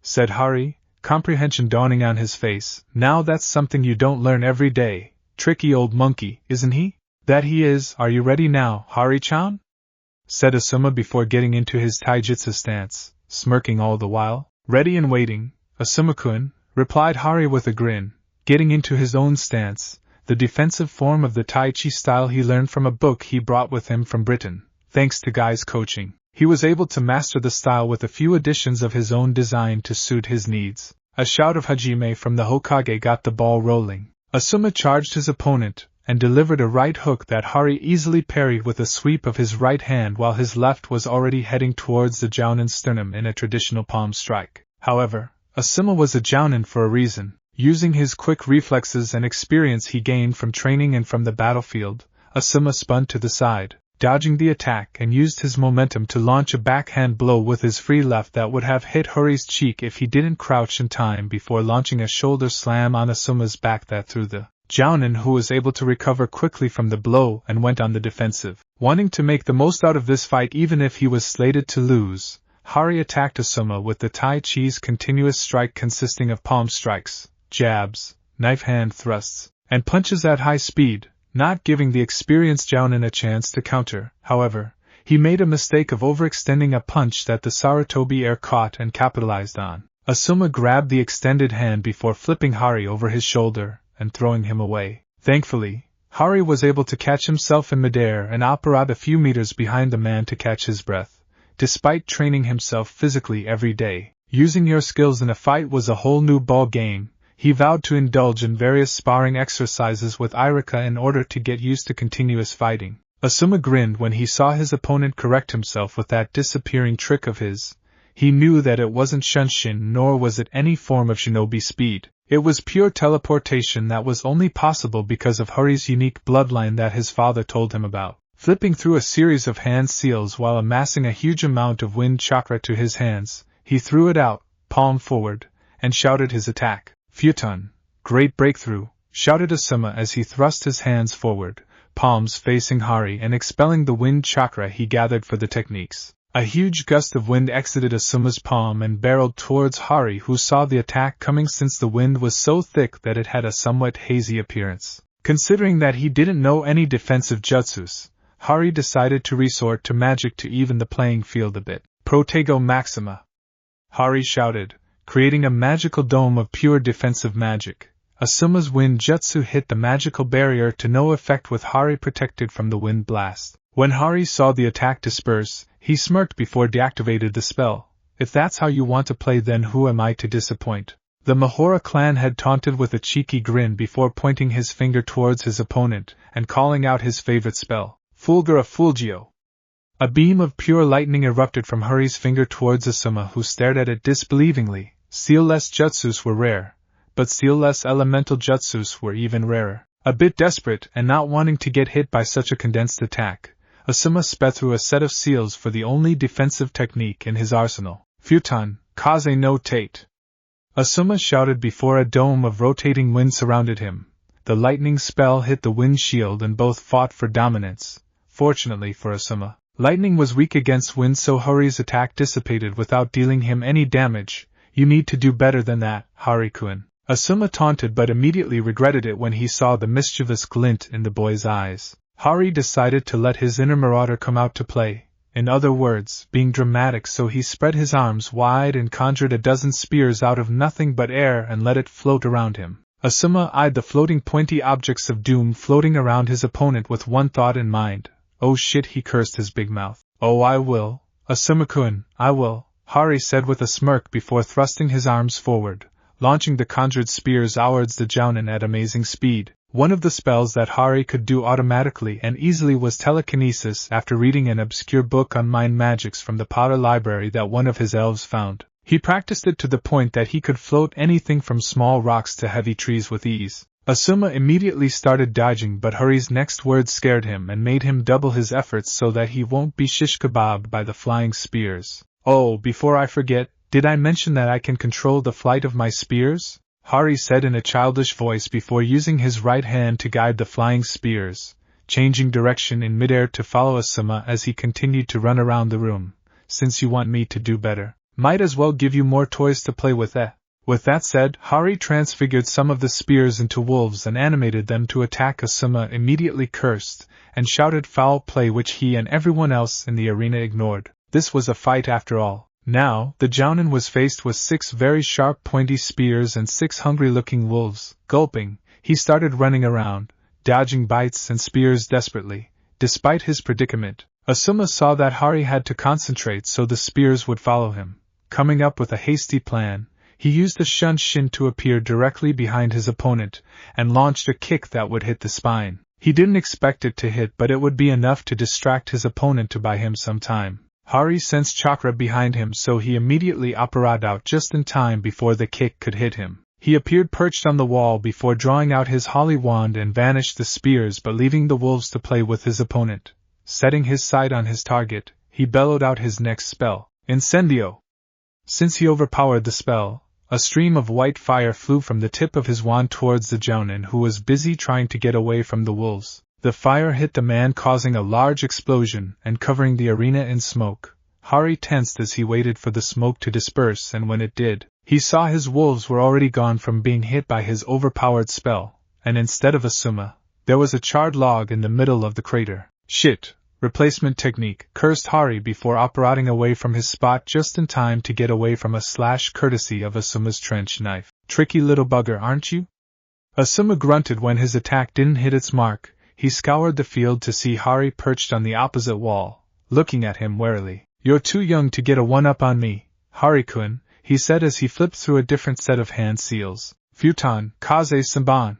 said Hari, comprehension dawning on his face. "Now that's something you don't learn every day. Tricky old monkey, isn't he?" "That he is. Are you ready now, Hari-chan?" said Asuma before getting into his taijutsu stance, smirking all the while. "Ready and waiting, Asuma-kun," replied Hari with a grin, getting into his own stance, the defensive form of the Tai Chi style he learned from a book he brought with him from Britain. Thanks to Guy's coaching, he was able to master the style with a few additions of his own design to suit his needs. A shout of Hajime from the Hokage got the ball rolling. Asuma charged his opponent, and delivered a right hook that Hari easily parried with a sweep of his right hand while his left was already heading towards the Jounin's sternum in a traditional palm strike. However, Asuma was a Jounin for a reason. Using his quick reflexes and experience he gained from training and from the battlefield, Asuma spun to the side, dodging the attack, and used his momentum to launch a backhand blow with his free left that would have hit Hari's cheek if he didn't crouch in time before launching a shoulder slam on Asuma's back that threw the Jounin, who was able to recover quickly from the blow and went on the defensive. Wanting to make the most out of this fight even if he was slated to lose, Hari attacked Asuma with the Tai Chi's continuous strike consisting of palm strikes, jabs, knife hand thrusts, and punches at high speed, not giving the experienced Jounin a chance to counter. However, he made a mistake of overextending a punch that the Sarutobi heir caught and capitalized on. Asuma grabbed the extended hand before flipping Hari over his shoulder and throwing him away. Thankfully, Hari was able to catch himself in midair and operate a few meters behind the man to catch his breath. Despite training himself physically every day, using your skills in a fight was a whole new ball game. He vowed to indulge in various sparring exercises with Irika in order to get used to continuous fighting. Asuma grinned when he saw his opponent correct himself with that disappearing trick of his. He knew that it wasn't Shunshin nor was it any form of shinobi speed. It was pure teleportation that was only possible because of Hari's unique bloodline that his father told him about. Flipping through a series of hand seals while amassing a huge amount of wind chakra to his hands, he threw it out, palm forward, and shouted his attack. "Futon! Great breakthrough!" shouted Asuma as he thrust his hands forward, palms facing Hari and expelling the wind chakra he gathered for the techniques. A huge gust of wind exited Asuma's palm and barreled towards Hari, who saw the attack coming since the wind was so thick that it had a somewhat hazy appearance. Considering that he didn't know any defensive jutsus, Hari decided to resort to magic to even the playing field a bit. "Protego Maxima!" Hari shouted, creating a magical dome of pure defensive magic. Asuma's wind jutsu hit the magical barrier to no effect with Hari protected from the wind blast. When Hari saw the attack disperse, he smirked before deactivated the spell. "If that's how you want to play, then who am I to disappoint?" The Mahora clan had taunted with a cheeky grin before pointing his finger towards his opponent and calling out his favorite spell, Fulgura Fulgio. A beam of pure lightning erupted from Hari's finger towards Asuma, who stared at it disbelievingly. Seal-less jutsus were rare, but seal-less elemental jutsus were even rarer. A bit desperate and not wanting to get hit by such a condensed attack, Asuma sped through a set of seals for the only defensive technique in his arsenal. Futon, Kaze no Tate. Asuma shouted before a dome of rotating wind surrounded him. The lightning spell hit the wind shield and both fought for dominance. Fortunately for Asuma, lightning was weak against wind, so Hari's attack dissipated without dealing him any damage. You need to do better than that, Hari-kun. Asuma taunted but immediately regretted it when he saw the mischievous glint in the boy's eyes. Hari decided to let his inner marauder come out to play. In other words, being dramatic, so he spread his arms wide and conjured a dozen spears out of nothing but air and let it float around him. Asuma eyed the floating pointy objects of doom floating around his opponent with one thought in mind. Oh shit, he cursed his big mouth. Oh, I will. Asuma-kun, I will, Hari said with a smirk before thrusting his arms forward, launching the conjured spears towards the Jounin at amazing speed. One of the spells that Hari could do automatically and easily was telekinesis after reading an obscure book on mind magics from the Potter library that one of his elves found. He practiced it to the point that he could float anything from small rocks to heavy trees with ease. Asuma immediately started dodging, but Hari's next words scared him and made him double his efforts so that he won't be shish kebabbed by the flying spears. Oh, before I forget, did I mention that I can control the flight of my spears? Hari said in a childish voice before using his right hand to guide the flying spears, changing direction in midair to follow Asuma as he continued to run around the room. Since you want me to do better, might as well give you more toys to play with, eh? With that said, Hari transfigured some of the spears into wolves and animated them to attack. Asuma immediately cursed and shouted foul play, which he and everyone else in the arena ignored. This was a fight after all. Now, the Jounin was faced with 6 very sharp pointy spears and 6 hungry-looking wolves. Gulping, he started running around, dodging bites and spears desperately. Despite his predicament, Asuma saw that Hari had to concentrate so the spears would follow him. Coming up with a hasty plan, he used the Shunshin to appear directly behind his opponent and launched a kick that would hit the spine. He didn't expect it to hit, but it would be enough to distract his opponent to buy him some time. Hari sensed chakra behind him, so he immediately apparated out just in time before the kick could hit him. He appeared perched on the wall before drawing out his holy wand and vanished the spears, but leaving the wolves to play with his opponent. Setting his sight on his target, he bellowed out his next spell, Incendio. Since he overpowered the spell, a stream of white fire flew from the tip of his wand towards the Jounin, who was busy trying to get away from the wolves. The fire hit the man, causing a large explosion and covering the arena in smoke. Hari tensed as he waited for the smoke to disperse, and when it did, he saw his wolves were already gone from being hit by his overpowered spell, and instead of Asuma, there was a charred log in the middle of the crater. Shit! Replacement technique, cursed Hari before operating away from his spot just in time to get away from a slash courtesy of Asuma's trench knife. Tricky little bugger, aren't you? Asuma grunted when his attack didn't hit its mark. He scoured the field to see Hari perched on the opposite wall, looking at him warily. You're too young to get a one-up on me, Hari-kun, he said as he flipped through a different set of hand seals. Futon, Kaze Saban.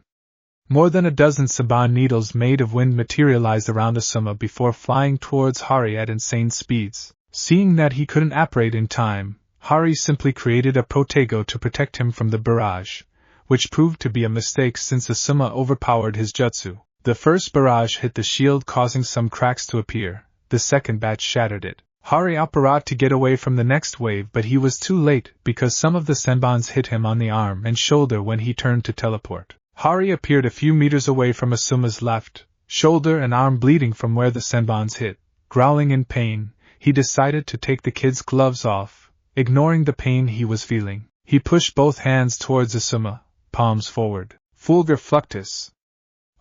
More than a dozen Saban needles made of wind materialized around Asuma before flying towards Hari at insane speeds. Seeing that he couldn't apparate in time, Hari simply created a protego to protect him from the barrage, which proved to be a mistake since Asuma overpowered his jutsu. The first barrage hit the shield, causing some cracks to appear. The second batch shattered it. Hari apparat to get away from the next wave, but he was too late because some of the senbons hit him on the arm and shoulder when he turned to teleport. Hari appeared a few meters away from Asuma's left shoulder and arm, bleeding from where the senbons hit. Growling in pain, he decided to take the kid's gloves off. Ignoring the pain he was feeling, he pushed both hands towards Asuma, palms forward. Fulgur Fluctus.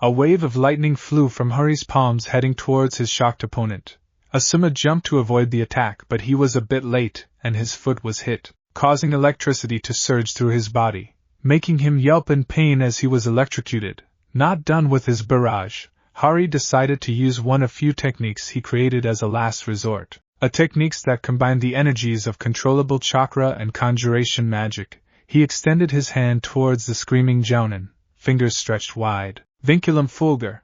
A wave of lightning flew from Hari's palms heading towards his shocked opponent. Asuma jumped to avoid the attack, but he was a bit late, and his foot was hit, causing electricity to surge through his body, making him yelp in pain as he was electrocuted. Not done with his barrage, Hari decided to use one of few techniques he created as a last resort. A techniques that combined the energies of controllable chakra and conjuration magic. He extended his hand towards the screaming Jounin, fingers stretched wide. Vinculum Fulgur.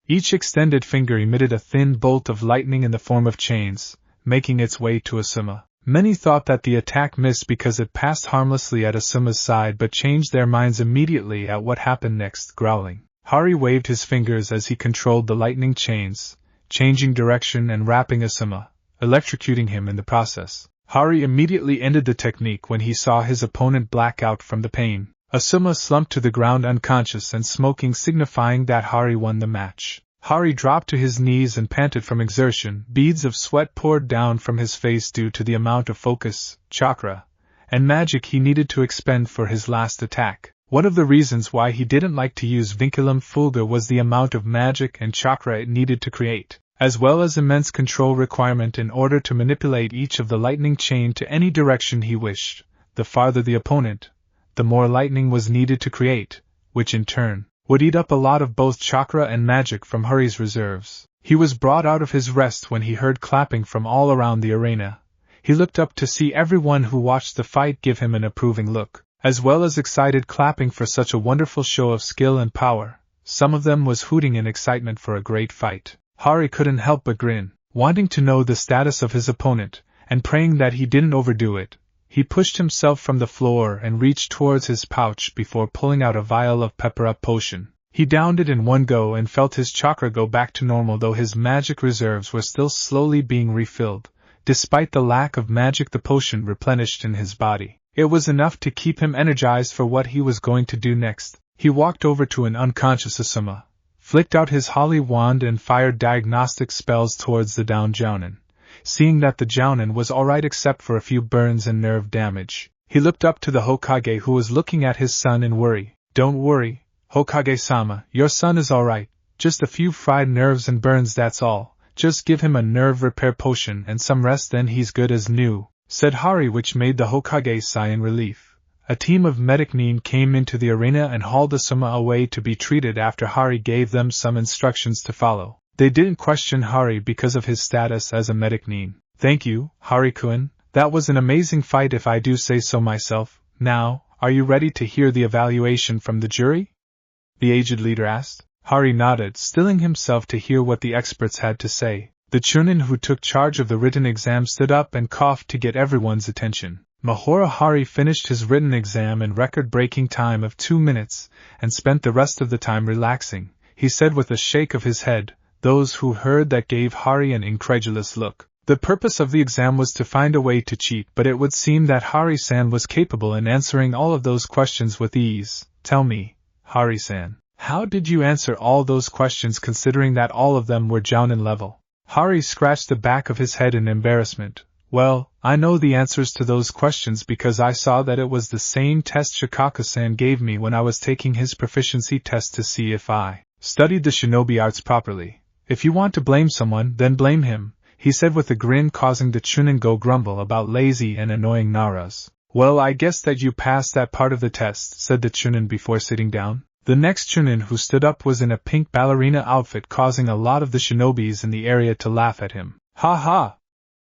Each extended finger emitted a thin bolt of lightning in the form of chains, making its way to Asuma. Many thought that the attack missed because it passed harmlessly at Asuma's side but changed their minds immediately at what happened next, growling. Hari waved his fingers as he controlled the lightning chains, changing direction and wrapping Asuma, electrocuting him in the process. Hari immediately ended the technique when he saw his opponent black out from the pain. Asuma slumped to the ground unconscious and smoking, signifying that Hari won the match. Hari dropped to his knees and panted from exertion. Beads of sweat poured down from his face due to the amount of focus, chakra, and magic he needed to expend for his last attack. One of the reasons why he didn't like to use Vinculum Fulgur was the amount of magic and chakra it needed to create, as well as immense control requirement in order to manipulate each of the lightning chain to any direction he wished. The farther the opponent, the more lightning was needed to create, which in turn would eat up a lot of both chakra and magic from Hari's reserves. He was brought out of his rest when he heard clapping from all around the arena. He looked up to see everyone who watched the fight give him an approving look, as well as excited clapping for such a wonderful show of skill and power. Some of them was hooting in excitement for a great fight. Hari couldn't help but grin, wanting to know the status of his opponent, and praying that he didn't overdo it. He pushed himself from the floor and reached towards his pouch before pulling out a vial of pepper-up potion. He downed it in one go and felt his chakra go back to normal, though his magic reserves were still slowly being refilled. Despite the lack of magic the potion replenished in his body, it was enough to keep him energized for what he was going to do next. He walked over to an unconscious Asuma, flicked out his holy wand and fired diagnostic spells towards the downed Jounin. Seeing that the Jounin was alright except for a few burns and nerve damage, he looked up to the Hokage, who was looking at his son in worry. "Don't worry, Hokage-sama, your son is alright, just a few fried nerves and burns, that's all. Just give him a nerve repair potion and some rest, then he's good as new," said Hari, which made the Hokage sigh in relief. A team of medic nin came into the arena and hauled Asuma away to be treated after Hari gave them some instructions to follow. They didn't question Hari because of his status as a medic nin. "Thank you, Hari-kun, that was an amazing fight if I do say so myself. Now, are you ready to hear the evaluation from the jury?" the aged leader asked. Hari nodded, stilling himself to hear what the experts had to say. The Chunin who took charge of the written exam stood up and coughed to get everyone's attention. Mahora Hari finished his written exam in record-breaking time of 2 minutes, and spent the rest of the time relaxing. He said with a shake of his head. Those who heard that gave Hari an incredulous look. The purpose of the exam was to find a way to cheat, but it would seem that Hari-san was capable in answering all of those questions with ease. "Tell me, Hari-san, how did you answer all those questions considering that all of them were Jounin level?" Hari scratched the back of his head in embarrassment. "Well, I know the answers to those questions because I saw that it was the same test Shikaka-san gave me when I was taking his proficiency test to see if I studied the shinobi arts properly. If you want to blame someone, then blame him," he said with a grin, causing the Chunin go grumble about lazy and annoying Naras. "Well, I guess that you passed that part of the test," said the Chunin before sitting down. The next Chunin who stood up was in a pink ballerina outfit, causing a lot of the shinobis in the area to laugh at him. "Ha ha!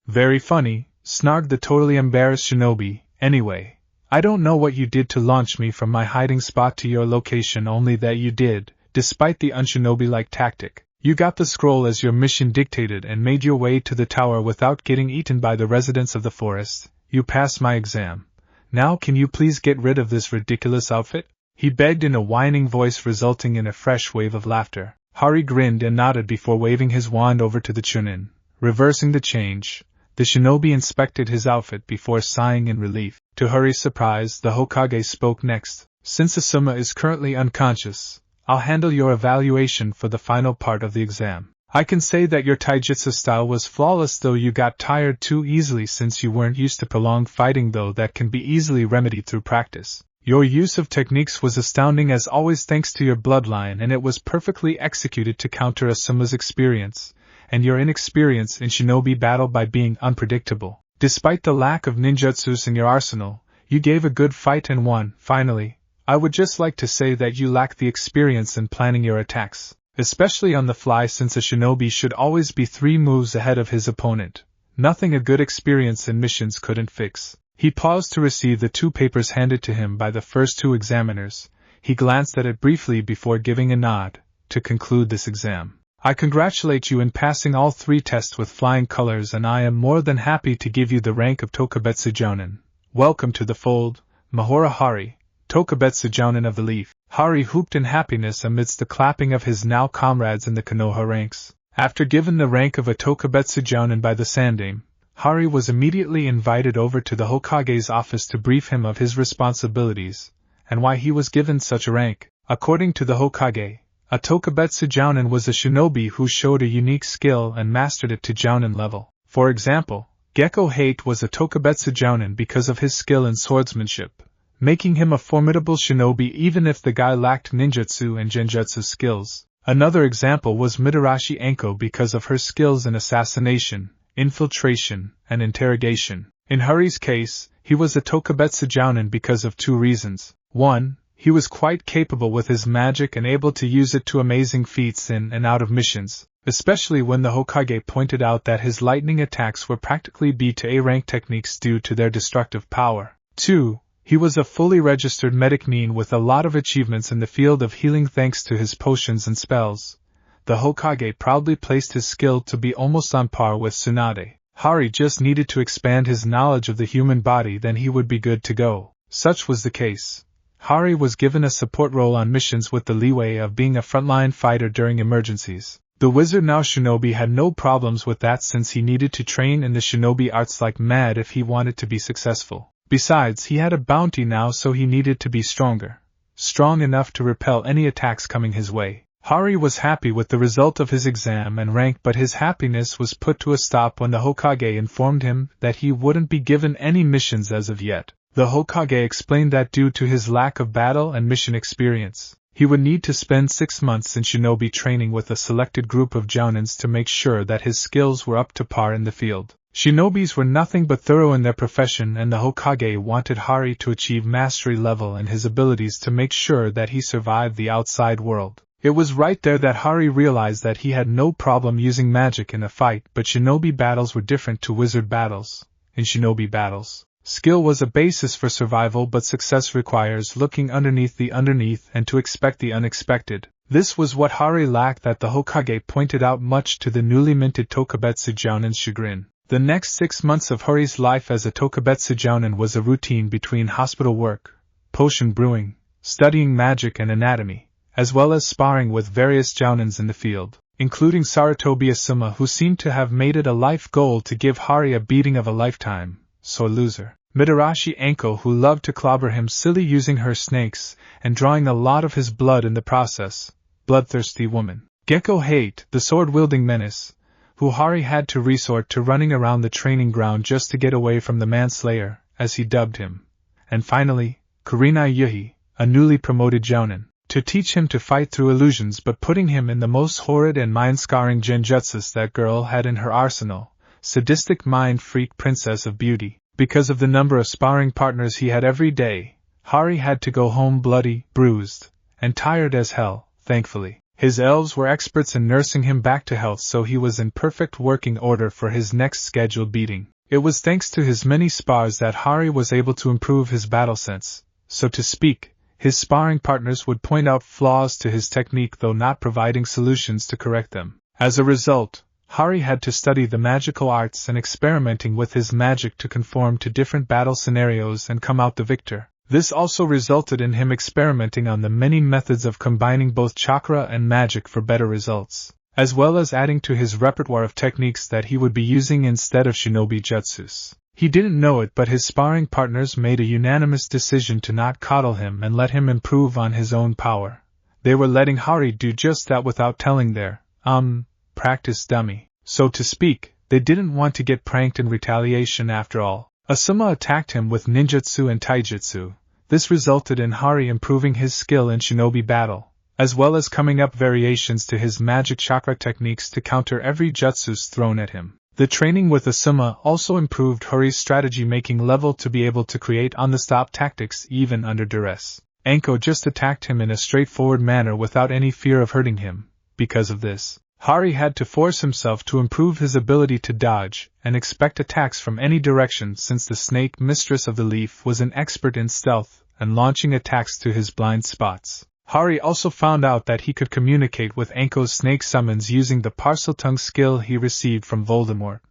Very funny," snarled the totally embarrassed shinobi. "Anyway, I don't know what you did to launch me from my hiding spot to your location, only that you did, despite the unshinobi-like tactic. You got the scroll as your mission dictated and made your way to the tower without getting eaten by the residents of the forest. You passed my exam. Now can you please get rid of this ridiculous outfit?" he begged in a whining voice, resulting in a fresh wave of laughter. Hari grinned and nodded before waving his wand over to the Chunin. Reversing the change, the shinobi inspected his outfit before sighing in relief. To Hari's surprise, the Hokage spoke next. "Since Asuma is currently unconscious, I'll handle your evaluation for the final part of the exam. I can say that your taijutsu style was flawless, though you got tired too easily since you weren't used to prolonged fighting, though that can be easily remedied through practice. Your use of techniques was astounding as always thanks to your bloodline, and it was perfectly executed to counter Asuma's experience and your inexperience in shinobi battle by being unpredictable. Despite the lack of ninjutsus in your arsenal, you gave a good fight and won. Finally, I would just like to say that you lack the experience in planning your attacks, especially on the fly, since a shinobi should always be 3 moves ahead of his opponent. Nothing a good experience in missions couldn't fix." He paused to receive the 2 papers handed to him by the first 2 examiners. He glanced at it briefly before giving a nod. "To conclude this exam, I congratulate you in passing all 3 tests with flying colors, and I am more than happy to give you the rank of Tokubetsu Jounin. Welcome to the fold, Mahora Hari, Tokubetsu Jounin of the Leaf. Hari whooped in happiness amidst the clapping of his now comrades in the Konoha ranks. After given the rank of a Tokubetsu Jounin by the Sandaime, Hari was immediately invited over to the Hokage's office to brief him of his responsibilities, and why he was given such a rank. According to the Hokage, a Tokubetsu Jounin was a shinobi who showed a unique skill and mastered it to Jounin level. For example, Gecko Hate was a Tokubetsu Jounin because of his skill in swordsmanship, making him a formidable shinobi even if the guy lacked ninjutsu and genjutsu skills. Another example was Mitarashi Anko because of her skills in assassination, infiltration, and interrogation. In Hari's case, he was a Tokubetsu Jounin because of 2 reasons. 1. He was quite capable with his magic and able to use it to amazing feats in and out of missions, especially when the Hokage pointed out that his lightning attacks were practically B to A rank techniques due to their destructive power. 2. He was a fully registered medic nin with a lot of achievements in the field of healing thanks to his potions and spells. The Hokage proudly placed his skill to be almost on par with Tsunade. Hari just needed to expand his knowledge of the human body, then he would be good to go. Such was the case. Hari was given a support role on missions with the leeway of being a frontline fighter during emergencies. The wizard now shinobi had no problems with that since he needed to train in the shinobi arts like mad if he wanted to be successful. Besides, he had a bounty now, so he needed to be stronger. Strong enough to repel any attacks coming his way. Hari was happy with the result of his exam and rank, but his happiness was put to a stop when the Hokage informed him that he wouldn't be given any missions as of yet. The Hokage explained that due to his lack of battle and mission experience, he would need to spend 6 months in shinobi training with a selected group of jounins to make sure that his skills were up to par in the field. Shinobis were nothing but thorough in their profession, and the Hokage wanted Hari to achieve mastery level in his abilities to make sure that he survived the outside world. It was right there that Hari realized that he had no problem using magic in a fight, but shinobi battles were different to wizard battles. In shinobi battles, skill was a basis for survival, but success requires looking underneath the underneath and to expect the unexpected. This was what Hari lacked, that the Hokage pointed out, much to the newly minted Tokubetsu Jounin's chagrin. The next 6 months of Hari's life as a Tokubetsu Jounin was a routine between hospital work, potion brewing, studying magic and anatomy, as well as sparring with various jounins in the field, including Sarutobi Asuma, who seemed to have made it a life goal to give Hari a beating of a lifetime. Sore loser. Mitarashi Anko, who loved to clobber him silly using her snakes and drawing a lot of his blood in the process. Bloodthirsty woman. Gecko Hate, the sword-wielding menace, who Hari had to resort to running around the training ground just to get away from the manslayer, as he dubbed him. And finally, Kurenai Yuhi, a newly promoted jounin, to teach him to fight through illusions, but putting him in the most horrid and mind-scarring genjutsus that girl had in her arsenal, sadistic mind-freak princess of beauty. Because of the number of sparring partners he had every day, Hari had to go home bloody, bruised, and tired as hell. Thankfully, his elves were experts in nursing him back to health, so he was in perfect working order for his next scheduled beating. It was thanks to his many spars that Hari was able to improve his battle sense, so to speak. His sparring partners would point out flaws to his technique, though not providing solutions to correct them. As a result, Hari had to study the magical arts and experimenting with his magic to conform to different battle scenarios and come out the victor. This also resulted in him experimenting on the many methods of combining both chakra and magic for better results, as well as adding to his repertoire of techniques that he would be using instead of shinobi jutsus. He didn't know it, but his sparring partners made a unanimous decision to not coddle him and let him improve on his own power. They were letting Hari do just that without telling their, practice dummy, so to speak. They didn't want to get pranked in retaliation after all. Asuma attacked him with ninjutsu and taijutsu. This resulted in Hari improving his skill in shinobi battle, as well as coming up variations to his magic chakra techniques to counter every jutsus thrown at him. The training with Asuma also improved Hari's strategy-making level to be able to create on-the-spot tactics even under duress. Anko just attacked him in a straightforward manner without any fear of hurting him. Because of this, Hari had to force himself to improve his ability to dodge and expect attacks from any direction, since the snake mistress of the leaf was an expert in stealth and launching attacks to his blind spots. Hari also found out that he could communicate with Anko's snake summons using the Parseltongue skill he received from Voldemort.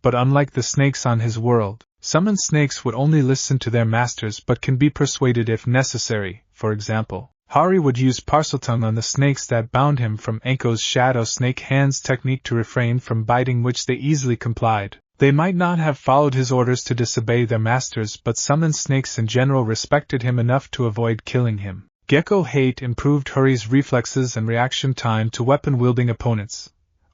But unlike the snakes on his world, summoned snakes would only listen to their masters but can be persuaded if necessary. For example, Hari would use Parseltongue on the snakes that bound him from Anko's shadow snake hands technique to refrain from biting, which they easily complied. They might not have followed his orders to disobey their masters, but summoned snakes in general respected him enough to avoid killing him. Gecko Hate improved Hari's reflexes and reaction time to weapon-wielding opponents.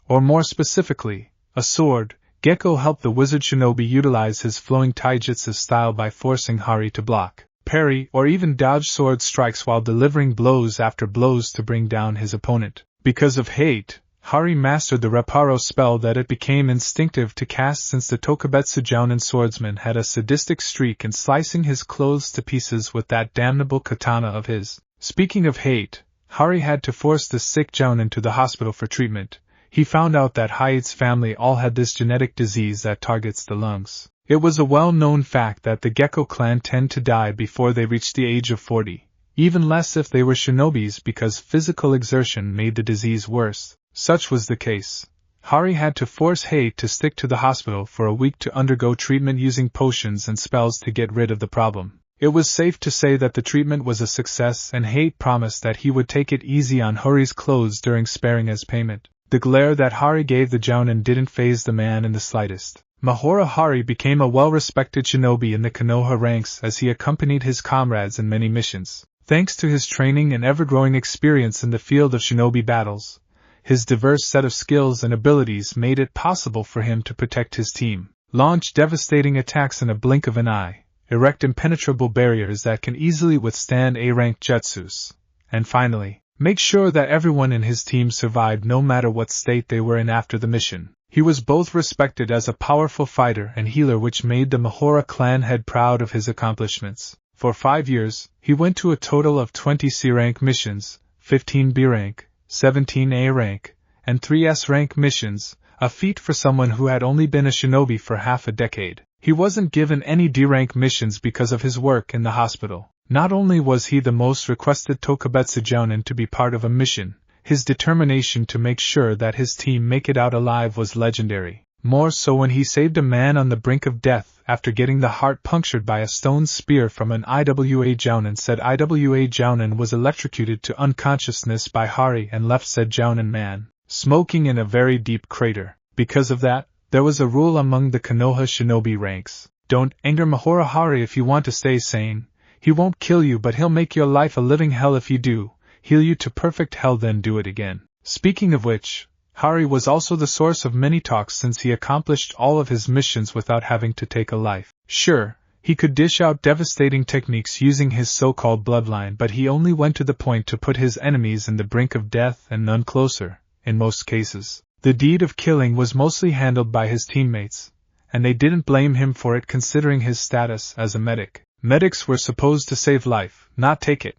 Or more specifically, a sword. Gecko helped the wizard shinobi utilize his flowing taijutsu style by forcing Hari to block, parry, or even dodge sword strikes while delivering blows after blows to bring down his opponent. Because of Hate, Hari mastered the Reparo spell that it became instinctive to cast, since the Tokubetsu Jounin swordsman had a sadistic streak in slicing his clothes to pieces with that damnable katana of his. Speaking of Hate, Hari had to force the sick Jounin to the hospital for treatment. He found out that Hate's family all had this genetic disease that targets the lungs. It was a well-known fact that the Gecko clan tend to die before they reach the age of 40, even less if they were shinobis, because physical exertion made the disease worse. Such was the case. Hari had to force Hate to stick to the hospital for a week to undergo treatment using potions and spells to get rid of the problem. It was safe to say that the treatment was a success, and Hate promised that he would take it easy on Hari's clothes during sparing as payment. The glare that Hari gave the Jounin didn't faze the man in the slightest. Mahora Hari became a well-respected shinobi in the Konoha ranks as he accompanied his comrades in many missions. Thanks to his training and ever-growing experience in the field of shinobi battles, his diverse set of skills and abilities made it possible for him to protect his team, launch devastating attacks in a blink of an eye, erect impenetrable barriers that can easily withstand A-rank jutsus, and finally, make sure that everyone in his team survived no matter what state they were in after the mission. He was both respected as a powerful fighter and healer, which made the Mahora clan head proud of his accomplishments. For 5 years, he went to a total of 20 C-rank missions, 15 B-rank, 17 A-rank, and 3 S-rank missions, a feat for someone who had only been a shinobi for half a decade. He wasn't given any D-rank missions because of his work in the hospital. Not only was he the most requested Tokubetsu Jounin to be part of a mission, his determination to make sure that his team make it out alive was legendary. More so when he saved a man on the brink of death after getting the heart punctured by a stone spear from an IWA Jounin. Said IWA Jounin was electrocuted to unconsciousness by Hari and left said Jounin man smoking in a very deep crater. Because of that, there was a rule among the Konoha shinobi ranks. Don't anger Mahora Hari if you want to stay sane. He won't kill you, but he'll make your life a living hell if you do. Heal you to perfect hell, then do it again. Speaking of which, Hari was also the source of many talks, since he accomplished all of his missions without having to take a life. Sure, he could dish out devastating techniques using his so-called bloodline, but he only went to the point to put his enemies in the brink of death and none closer, in most cases. The deed of killing was mostly handled by his teammates, and they didn't blame him for it considering his status as a medic. Medics were supposed to save life, not take it,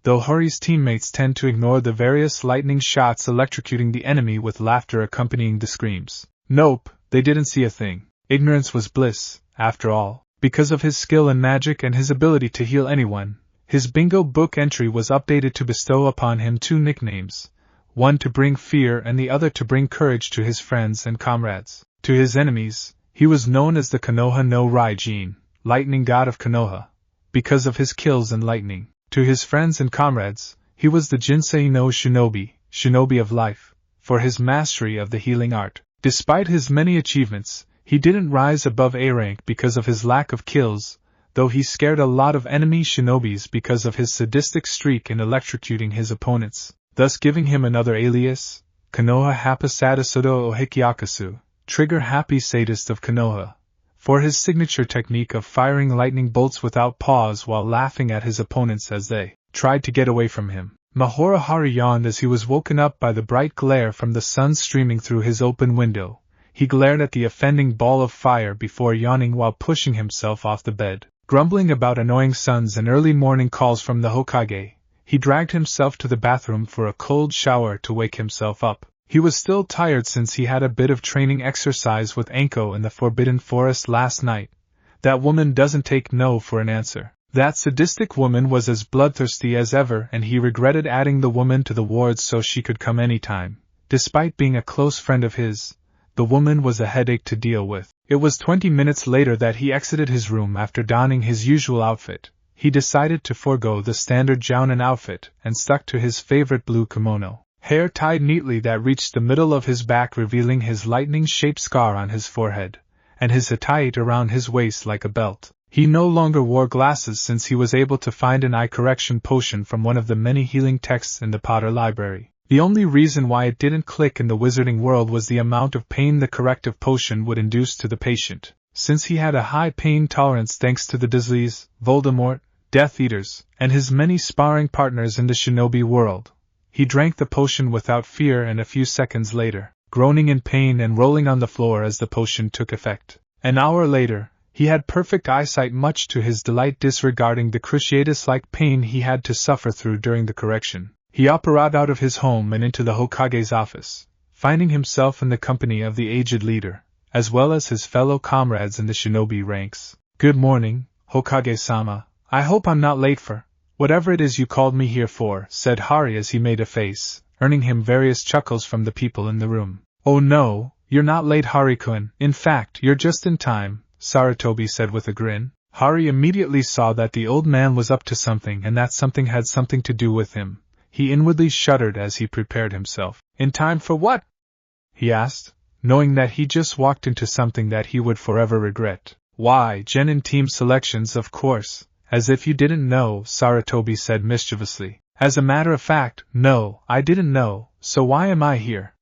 though Hari's teammates tend to ignore the various lightning shots electrocuting the enemy with laughter accompanying the screams. Nope, they didn't see a thing. Ignorance was bliss, after all. Because of his skill in magic and his ability to heal anyone, his bingo book entry was updated to bestow upon him 2 nicknames, one to bring fear and the other to bring courage to his friends and comrades. To his enemies, he was known as the Konoha no Raijin, lightning god of Konoha, because of his kills in lightning. To his friends and comrades, he was the Jinsei no Shinobi, shinobi of life, for his mastery of the healing art. Despite his many achievements, he didn't rise above A rank because of his lack of kills, though he scared a lot of enemy shinobis because of his sadistic streak in electrocuting his opponents, thus giving him another alias, Konoha Hapa Sadasodo o Hikiakasu, Trigger Happy Sadist of Konoha, for his signature technique of firing lightning bolts without pause while laughing at his opponents as they tried to get away from him. Mahora Hari yawned as he was woken up by the bright glare from the sun streaming through his open window. He glared at the offending ball of fire before yawning while pushing himself off the bed. Grumbling about annoying suns and early morning calls from the Hokage, he dragged himself to the bathroom for a cold shower to wake himself up. He was still tired since he had a bit of training exercise with Anko in the Forbidden Forest last night. That woman doesn't take no for an answer. That sadistic woman was as bloodthirsty as ever, and he regretted adding the woman to the wards so she could come any time. Despite being a close friend of his, the woman was a headache to deal with. It was 20 minutes later that he exited his room after donning his usual outfit. He decided to forego the standard jounin outfit and stuck to his favorite blue kimono. Hair tied neatly that reached the middle of his back, revealing his lightning-shaped scar on his forehead, and his tied around his waist like a belt. He no longer wore glasses since he was able to find an eye correction potion from one of the many healing texts in the Potter library. The only reason why it didn't click in the wizarding world was the amount of pain the corrective potion would induce to the patient. Since he had a high pain tolerance thanks to the Dursleys, Voldemort, Death Eaters, and his many sparring partners in the shinobi world, he drank the potion without fear, and a few seconds later, groaning in pain and rolling on the floor as the potion took effect. An hour later, he had perfect eyesight, much to his delight, disregarding the cruciatus-like pain he had to suffer through during the correction. He operated out of his home and into the Hokage's office, finding himself in the company of the aged leader, as well as his fellow comrades in the shinobi ranks. "Good morning, Hokage-sama. I hope I'm not late for whatever it is you called me here for," said Hari as he made a face, earning him various chuckles from the people in the room. "Oh no, you're not late, Hari-kun. In fact, you're just in time," Sarutobi said with a grin. Hari immediately saw that the old man was up to something, and that something had something to do with him. He inwardly shuddered as he prepared himself. "In time for what?" he asked, knowing that he just walked into something that he would forever regret. "Why, Genin team selections, of course. As if you didn't know," Sarutobi said mischievously. "As a matter of fact, no, I didn't know, so why am I here?"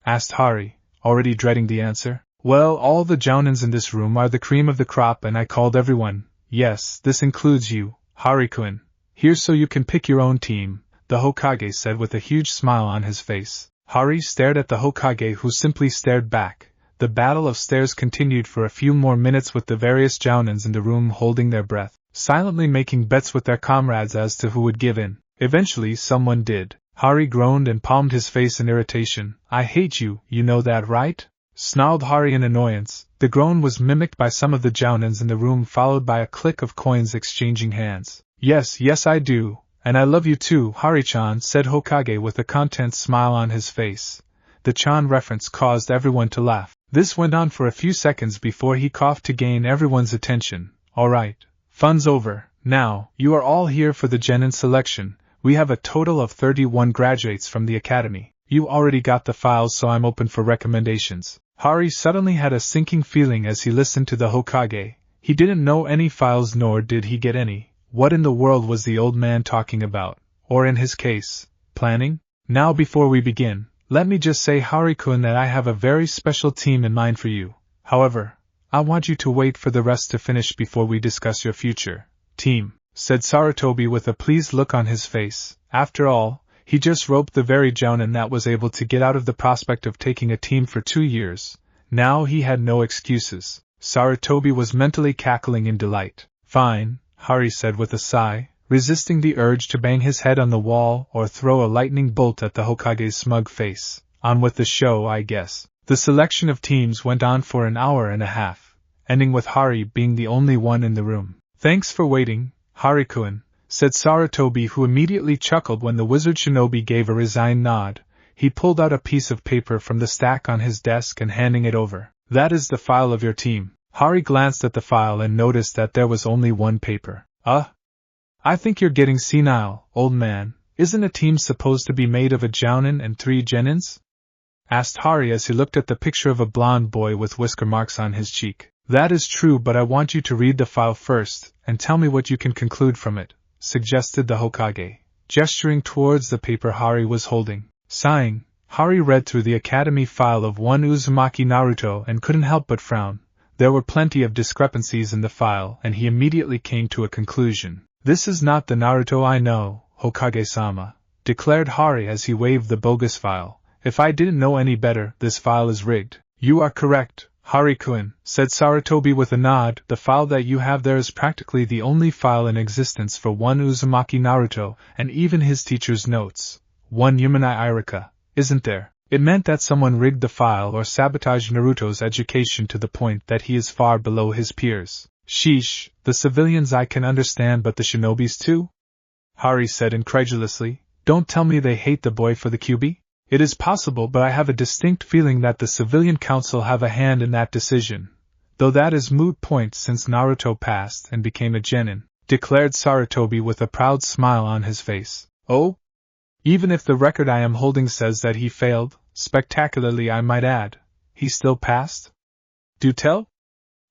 asked Hari, already dreading the answer. "Well, all the jounins in this room are the cream of the crop, and I called everyone, yes, this includes you, Hari-kun, here so you can pick your own team," the Hokage said with a huge smile on his face. Hari stared at the Hokage, who simply stared back. The battle of stares continued for a few more minutes, with the various jounins in the room holding their breath, silently making bets with their comrades as to who would give in. Eventually someone did. Hari groaned and palmed his face in irritation. "I hate you, you know that, right?" snarled Hari in annoyance. The groan was mimicked by some of the jounins in the room, followed by a click of coins exchanging hands. Yes, I do, and I love you too, Hari-chan," said Hokage with a content smile on his face. The Chan reference caused everyone to laugh. This went on for a few seconds before he coughed to gain everyone's attention. "Alright, fun's over. Now, you are all here for the Genin selection. We have a total of 31 graduates from the academy. You already got the files, so I'm open for recommendations." Hari suddenly had a sinking feeling as he listened to the Hokage. He didn't know any files, nor did he get any. What in the world was the old man talking about? Or in his case, planning? "Now before we begin, let me just say, Hari-kun, that I have a very special team in mind for you. However, I want you to wait for the rest to finish before we discuss your future team," said Sarutobi with a pleased look on his face. After all, he just roped the very jounin that was able to get out of the prospect of taking a team for 2 years. Now he had no excuses. Sarutobi was mentally cackling in delight. "Fine," Hari said with a sigh, resisting the urge to bang his head on the wall or throw a lightning bolt at the Hokage's smug face. "On with the show, I guess." The selection of teams went on for an hour and a half, ending with Hari being the only one in the room. "Thanks for waiting, Hari-kun," said Sarutobi, who immediately chuckled when the wizard shinobi gave a resigned nod. He pulled out a piece of paper from the stack on his desk and handing it over. "That is the file of your team." Hari glanced at the file and noticed that there was only one paper. I think you're getting senile, old man. Isn't a team supposed to be made of a jounin and 3 genins?" asked Hari as he looked at the picture of a blonde boy with whisker marks on his cheek. "That is true, but I want you to read the file first, and tell me what you can conclude from it," suggested the Hokage, gesturing towards the paper Hari was holding. Sighing, Hari read through the academy file of one Uzumaki Naruto and couldn't help but frown. There were plenty of discrepancies in the file, and he immediately came to a conclusion. "This is not the Naruto I know, Hokage-sama," declared Hari as he waved the bogus file. "If I didn't know any better, this file is rigged." "You are correct, Hari-kun," said Sarutobi with a nod. "The file that you have there is practically the only file in existence for one Uzumaki Naruto, and even his teacher's notes. One Yumina Irika, isn't there?" It meant that someone rigged the file or sabotaged Naruto's education to the point that he is far below his peers. Sheesh, the civilians I can understand, but the shinobis too? Hari said incredulously. Don't tell me they hate the boy for the QB? It is possible, but I have a distinct feeling that the civilian council have a hand in that decision. Though that is moot point since Naruto passed and became a genin, declared Sarutobi with a proud smile on his face. Oh? Even if the record I am holding says that he failed, spectacularly I might add, he still passed? Do tell?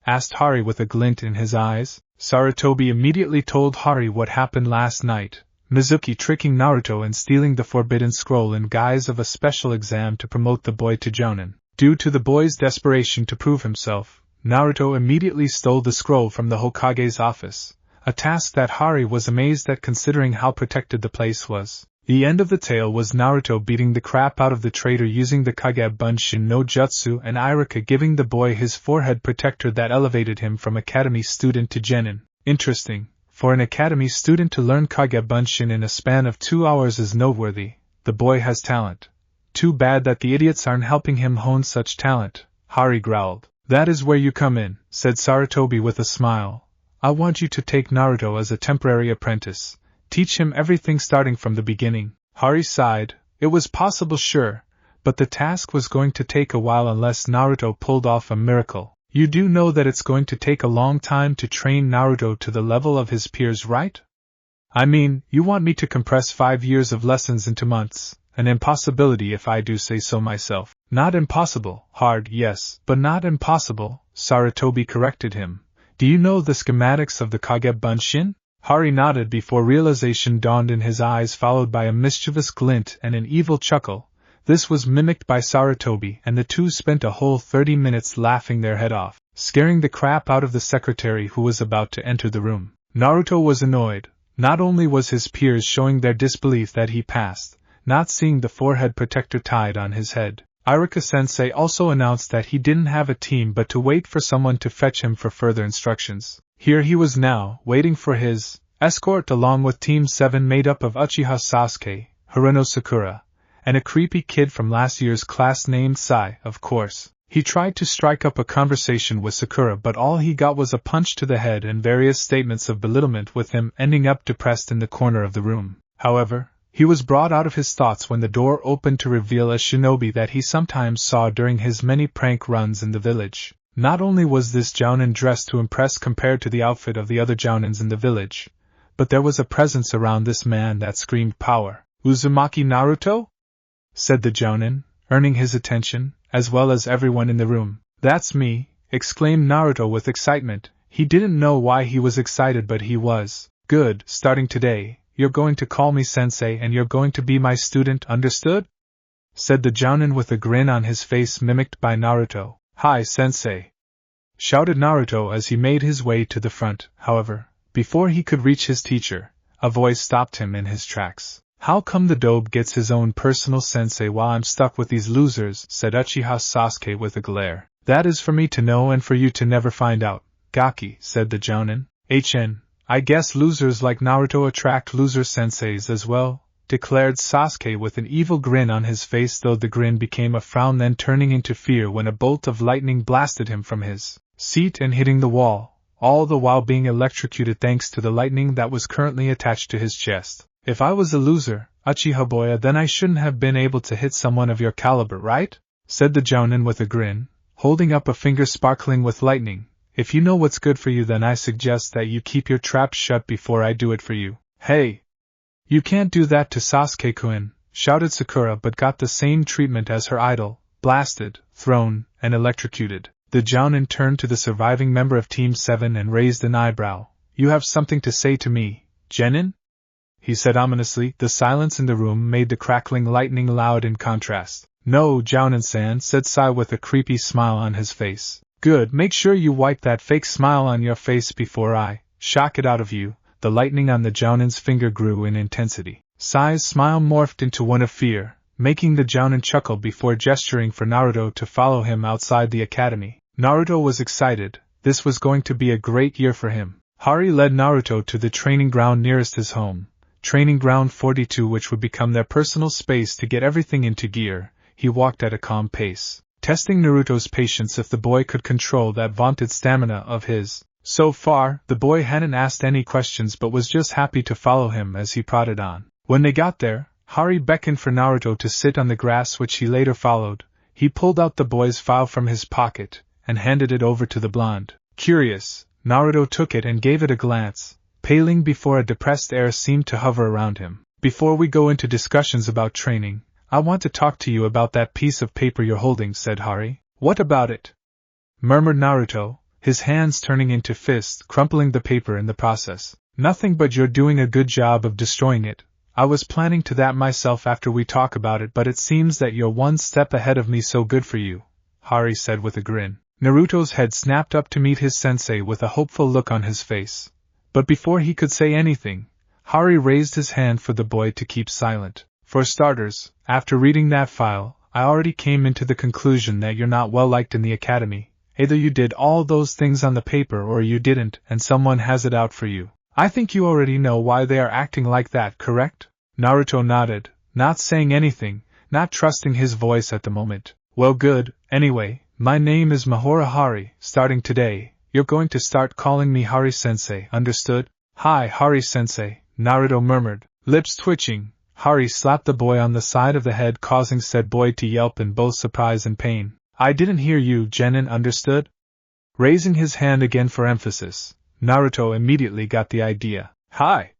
Asked Hari with a glint in his eyes. Sarutobi immediately told Hari what happened last night, Mizuki tricking Naruto and stealing the forbidden scroll in guise of a special exam to promote the boy to Jonin. Due to the boy's desperation to prove himself, Naruto immediately stole the scroll from the Hokage's office, a task that Hari was amazed at considering how protected the place was. The end of the tale was Naruto beating the crap out of the traitor using the Kage Bunshin no Jutsu and Iruka giving the boy his forehead protector that elevated him from academy student to genin. Interesting, for an academy student to learn Kage Bunshin in a span of 2 hours is noteworthy. The boy has talent. Too bad that the idiots aren't helping him hone such talent, Hari growled. That is where you come in, said Sarutobi with a smile. I want you to take Naruto as a temporary apprentice. Teach him everything starting from the beginning. Hari sighed. It was possible, sure, but the task was going to take a while unless Naruto pulled off a miracle. You do know that it's going to take a long time to train Naruto to the level of his peers, right? I mean, you want me to compress 5 years of lessons into months. An impossibility if I do say so myself. Not impossible, hard, yes, but not impossible, Sarutobi corrected him. Do you know the schematics of the Kage Bunshin? Hari nodded before realization dawned in his eyes, followed by a mischievous glint and an evil chuckle. This was mimicked by Sarutobi, and the two spent a whole 30 minutes laughing their head off, scaring the crap out of the secretary who was about to enter the room. Naruto was annoyed. Not only was his peers showing their disbelief that he passed, not seeing the forehead protector tied on his head, Iruka-sensei also announced that he didn't have a team but to wait for someone to fetch him for further instructions. Here he was now, waiting for his escort along with Team 7 made up of Uchiha Sasuke, Hirono Sakura, and a creepy kid from last year's class named Sai, of course. He tried to strike up a conversation with Sakura, but all he got was a punch to the head and various statements of belittlement, with him ending up depressed in the corner of the room. However, he was brought out of his thoughts when the door opened to reveal a shinobi that he sometimes saw during his many prank runs in the village. Not only was this jounin dressed to impress compared to the outfit of the other jounins in the village, but there was a presence around this man that screamed power. Uzumaki Naruto? Said the jounin, earning his attention, as well as everyone in the room. That's me, exclaimed Naruto with excitement. He didn't know why he was excited, but he was. Good, starting today, you're going to call me sensei and you're going to be my student, understood? Said the jounin with a grin on his face mimicked by Naruto. Hi, sensei! Shouted Naruto as he made his way to the front. However, before he could reach his teacher, a voice stopped him in his tracks. How come the dobe gets his own personal sensei while I'm stuck with these losers? Said Uchiha Sasuke with a glare. That is for me to know and for you to never find out. Gaki, said the jounin. I guess losers like Naruto attract loser senseis as well, declared Sasuke with an evil grin on his face, though the grin became a frown, then turning into fear when a bolt of lightning blasted him from his seat and hitting the wall, all the while being electrocuted thanks to the lightning that was currently attached to his chest. If I was a loser, Uchiha Boya, then I shouldn't have been able to hit someone of your caliber, right? Said the jounin with a grin, holding up a finger sparkling with lightning. If you know what's good for you, then I suggest that you keep your trap shut before I do it for you. Hey! You can't do that to Sasuke-kun, shouted Sakura, but got the same treatment as her idol, blasted, thrown, and electrocuted. The jounin turned to the surviving member of Team 7 and raised an eyebrow. You have something to say to me, genin? He said ominously. The silence in the room made the crackling lightning loud in contrast. No, jounin-san, said Sai with a creepy smile on his face. Good, make sure you wipe that fake smile on your face before I shock it out of you. The lightning on the jounin's finger grew in intensity. Sai's smile morphed into one of fear, making the jounin chuckle before gesturing for Naruto to follow him outside the academy. Naruto was excited. This was going to be a great year for him. Hari led Naruto to the training ground nearest his home, Training Ground 42, which would become their personal space to get everything into gear. He walked at a calm pace, testing Naruto's patience if the boy could control that vaunted stamina of his. So far, the boy hadn't asked any questions but was just happy to follow him as he prodded on. When they got there, Hari beckoned for Naruto to sit on the grass, which he later followed. He pulled out the boy's file from his pocket and handed it over to the blonde. Curious, Naruto took it and gave it a glance, paling before a depressed air seemed to hover around him. Before we go into discussions about training, I want to talk to you about that piece of paper you're holding, said Hari. What about it? Murmured Naruto, his hands turning into fists, crumpling the paper in the process. Nothing, but you're doing a good job of destroying it. I was planning to that myself after we talk about it, but it seems that you're one step ahead of me, so good for you, Hari said with a grin. Naruto's head snapped up to meet his sensei with a hopeful look on his face. But before he could say anything, Hari raised his hand for the boy to keep silent. For starters, after reading that file, I already came into the conclusion that you're not well liked in the academy. Either you did all those things on the paper or you didn't, and someone has it out for you. I think you already know why they are acting like that, correct? Naruto nodded, not saying anything, not trusting his voice at the moment. Well, good. Anyway, my name is Mahora Hari. Starting today, you're going to start calling me Hari-sensei, understood? Hi, Hari-sensei, Naruto murmured, lips twitching. Hari slapped the boy on the side of the head, causing said boy to yelp in both surprise and pain. I didn't hear you, Genin, understood? Raising his hand again for emphasis, Naruto immediately got the idea. Hi!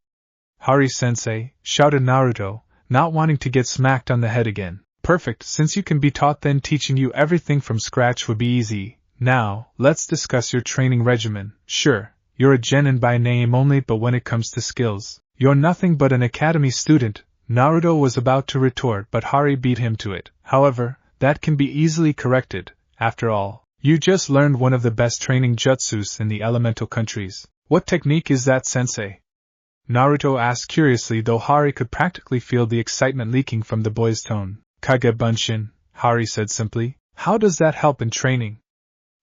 Hari-sensei, shouted Naruto, not wanting to get smacked on the head again. Perfect, since you can be taught, then teaching you everything from scratch would be easy. Now, let's discuss your training regimen. Sure, you're a genin by name only, but when it comes to skills, you're nothing but an academy student. Naruto was about to retort, but Hari beat him to it. However, that can be easily corrected. After all, you just learned one of the best training jutsus in the elemental countries. What technique is that, sensei? Naruto asked curiously, though Hari could practically feel the excitement leaking from the boy's tone. Kage Bunshin, Hari said simply. How does that help in training?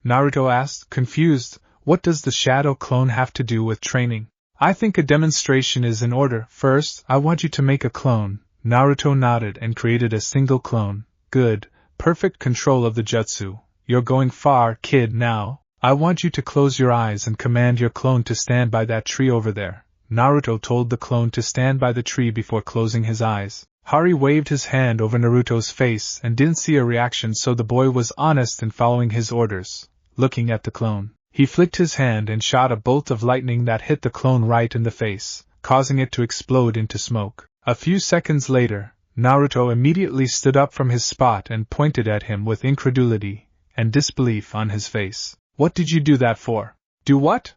Naruto asked, confused. What does the shadow clone have to do with training? I think a demonstration is in order. First, I want you to make a clone. Naruto nodded and created a single clone. Good, perfect control of the jutsu. You're going far, kid. Now, I want you to close your eyes and command your clone to stand by that tree over there. Naruto told the clone to stand by the tree before closing his eyes. Hari waved his hand over Naruto's face and didn't see a reaction, so the boy was honest in following his orders. Looking at the clone, he flicked his hand and shot a bolt of lightning that hit the clone right in the face, causing it to explode into smoke. A few seconds later, Naruto immediately stood up from his spot and pointed at him with incredulity and disbelief on his face. What did you do that for? Do what?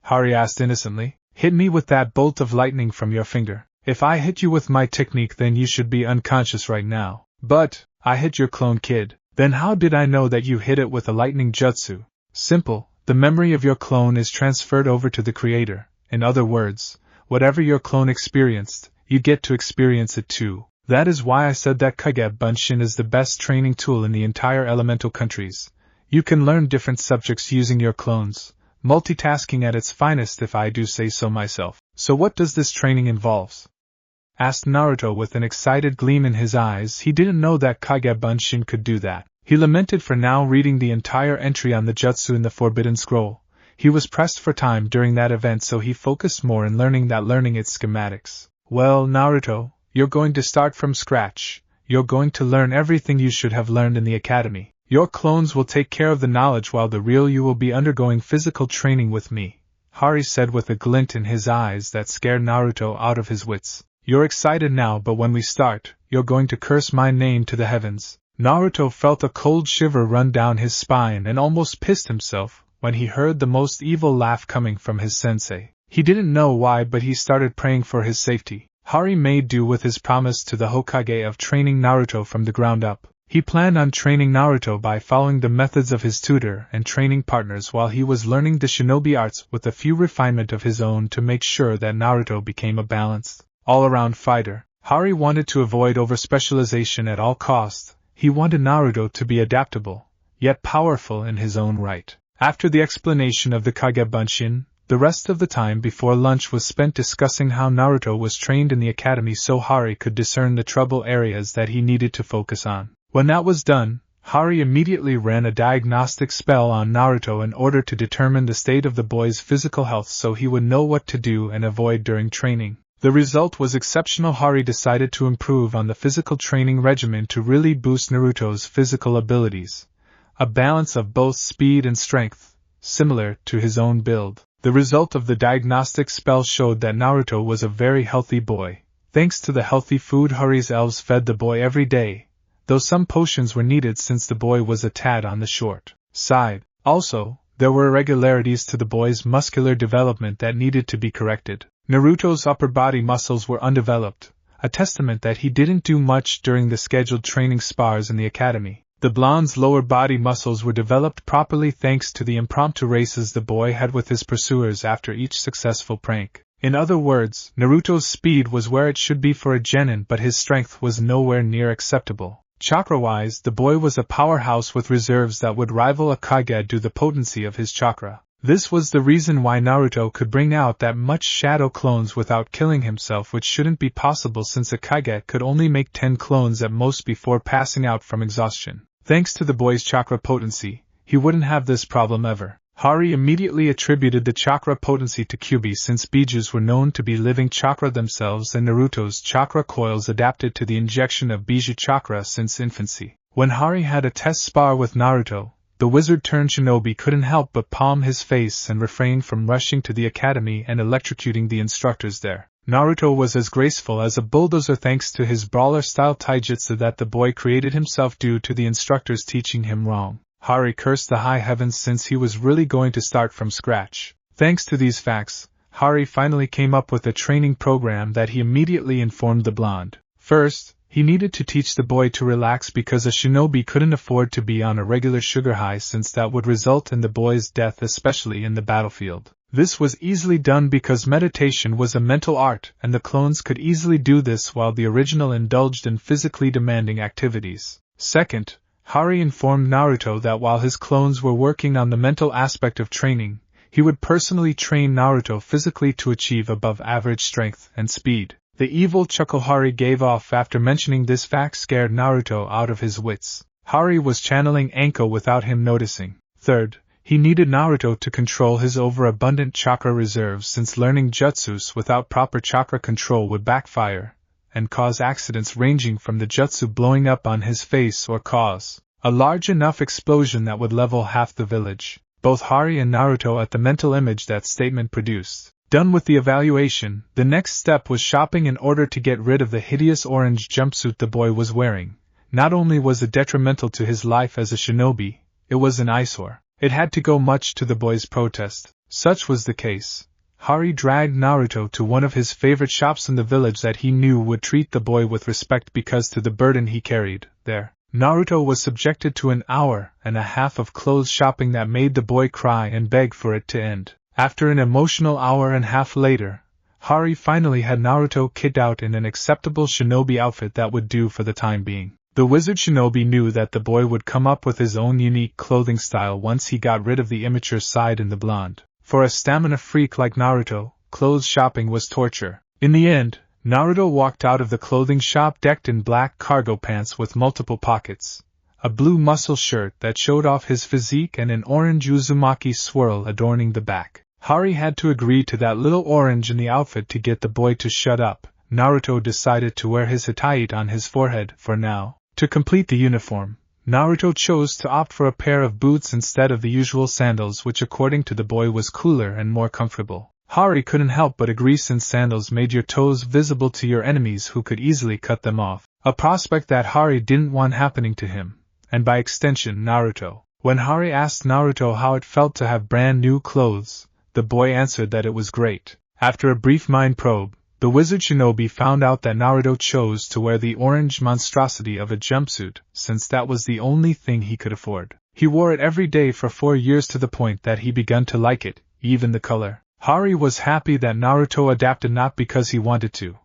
Hari asked innocently. Hit me with that bolt of lightning from your finger. If I hit you with my technique, then you should be unconscious right now. But, I hit your clone, kid. Then how did I know that you hit it with a lightning jutsu? Simple, the memory of your clone is transferred over to the creator. In other words, whatever your clone experienced, you get to experience it too. That is why I said that Kage Bunshin is the best training tool in the entire elemental countries. You can learn different subjects using your clones. Multitasking at its finest, if I do say so myself. So what does this training involve? Asked Naruto with an excited gleam in his eyes. He didn't know that Kage Bunshin could do that. He lamented for now reading the entire entry on the jutsu in the Forbidden Scroll. He was pressed for time during that event, so he focused more in learning its schematics. Well, Naruto, you're going to start from scratch. You're going to learn everything you should have learned in the academy. Your clones will take care of the knowledge while the real you will be undergoing physical training with me, Hari said with a glint in his eyes that scared Naruto out of his wits. You're excited now, but when we start, you're going to curse my name to the heavens. Naruto felt a cold shiver run down his spine and almost pissed himself when he heard the most evil laugh coming from his sensei. He didn't know why, but he started praying for his safety. Hari made do with his promise to the Hokage of training Naruto from the ground up. He planned on training Naruto by following the methods of his tutor and training partners while he was learning the shinobi arts with a few refinement of his own to make sure that Naruto became a balanced, all-around fighter. Hari wanted to avoid overspecialization at all costs. He wanted Naruto to be adaptable, yet powerful in his own right. After the explanation of the Kage Bunshin, the rest of the time before lunch was spent discussing how Naruto was trained in the academy so Hari could discern the trouble areas that he needed to focus on. When that was done, Hari immediately ran a diagnostic spell on Naruto in order to determine the state of the boy's physical health so he would know what to do and avoid during training. The result was exceptional. Hari decided to improve on the physical training regimen to really boost Naruto's physical abilities, a balance of both speed and strength, similar to his own build. The result of the diagnostic spell showed that Naruto was a very healthy boy. Thanks to the healthy food Hari's elves fed the boy every day, though some potions were needed since the boy was a tad on the short side. Also, there were irregularities to the boy's muscular development that needed to be corrected. Naruto's upper body muscles were undeveloped, a testament that he didn't do much during the scheduled training spars in the academy. The blonde's lower body muscles were developed properly thanks to the impromptu races the boy had with his pursuers after each successful prank. In other words, Naruto's speed was where it should be for a genin, but his strength was nowhere near acceptable. Chakra-wise, the boy was a powerhouse with reserves that would rival a Kage due to the potency of his chakra. This was the reason why Naruto could bring out that much shadow clones without killing himself, which shouldn't be possible since a Kage could only make 10 clones at most before passing out from exhaustion. Thanks to the boy's chakra potency, he wouldn't have this problem ever. Hari immediately attributed the chakra potency to Kyuubi since Bijus were known to be living chakra themselves, and Naruto's chakra coils adapted to the injection of Biju chakra since infancy. When Hari had a test spar with Naruto, the wizard-turned-shinobi couldn't help but palm his face and refrain from rushing to the academy and electrocuting the instructors there. Naruto was as graceful as a bulldozer thanks to his brawler-style taijutsu that the boy created himself due to the instructors teaching him wrong. Hari cursed the high heavens since he was really going to start from scratch. Thanks to these facts, Hari finally came up with a training program that he immediately informed the blonde. First, he needed to teach the boy to relax because a shinobi couldn't afford to be on a regular sugar high since that would result in the boy's death, especially in the battlefield. This was easily done because meditation was a mental art and the clones could easily do this while the original indulged in physically demanding activities. Second, Hari informed Naruto that while his clones were working on the mental aspect of training, he would personally train Naruto physically to achieve above-average strength and speed. The evil chuckle Hari gave off after mentioning this fact scared Naruto out of his wits. Hari was channeling Anko without him noticing. Third, he needed Naruto to control his overabundant chakra reserves since learning jutsus without proper chakra control would backfire and cause accidents ranging from the jutsu blowing up on his face or cause a large enough explosion that would level half the village. Both Hari and Naruto at the mental image that statement produced. Done with the evaluation, the next step was shopping in order to get rid of the hideous orange jumpsuit the boy was wearing. Not only was it detrimental to his life as a shinobi, it was an eyesore. It had to go much to the boy's protest. Such was the case. Hari dragged Naruto to one of his favorite shops in the village that he knew would treat the boy with respect because to the burden he carried. There, Naruto was subjected to an hour and a half of clothes shopping that made the boy cry and beg for it to end. After an emotional hour and a half later, Hari finally had Naruto kitted out in an acceptable shinobi outfit that would do for the time being. The wizard shinobi knew that the boy would come up with his own unique clothing style once he got rid of the immature side in the blonde. For a stamina freak like Naruto, clothes shopping was torture. In the end, Naruto walked out of the clothing shop decked in black cargo pants with multiple pockets, a blue muscle shirt that showed off his physique and an orange Uzumaki swirl adorning the back. Hari had to agree to that little orange in the outfit to get the boy to shut up. Naruto decided to wear his Hitite on his forehead for now. To complete the uniform, Naruto chose to opt for a pair of boots instead of the usual sandals, which according to the boy was cooler and more comfortable. Hari couldn't help but agree since sandals made your toes visible to your enemies who could easily cut them off, a prospect that Hari didn't want happening to him, and by extension Naruto. When Hari asked Naruto how it felt to have brand new clothes, the boy answered that it was great. After a brief mind probe, the wizard shinobi found out that Naruto chose to wear the orange monstrosity of a jumpsuit, since that was the only thing he could afford. He wore it every day for 4 years to the point that he begun to like it, even the color. Hari was happy that Naruto adapted not because he wanted to.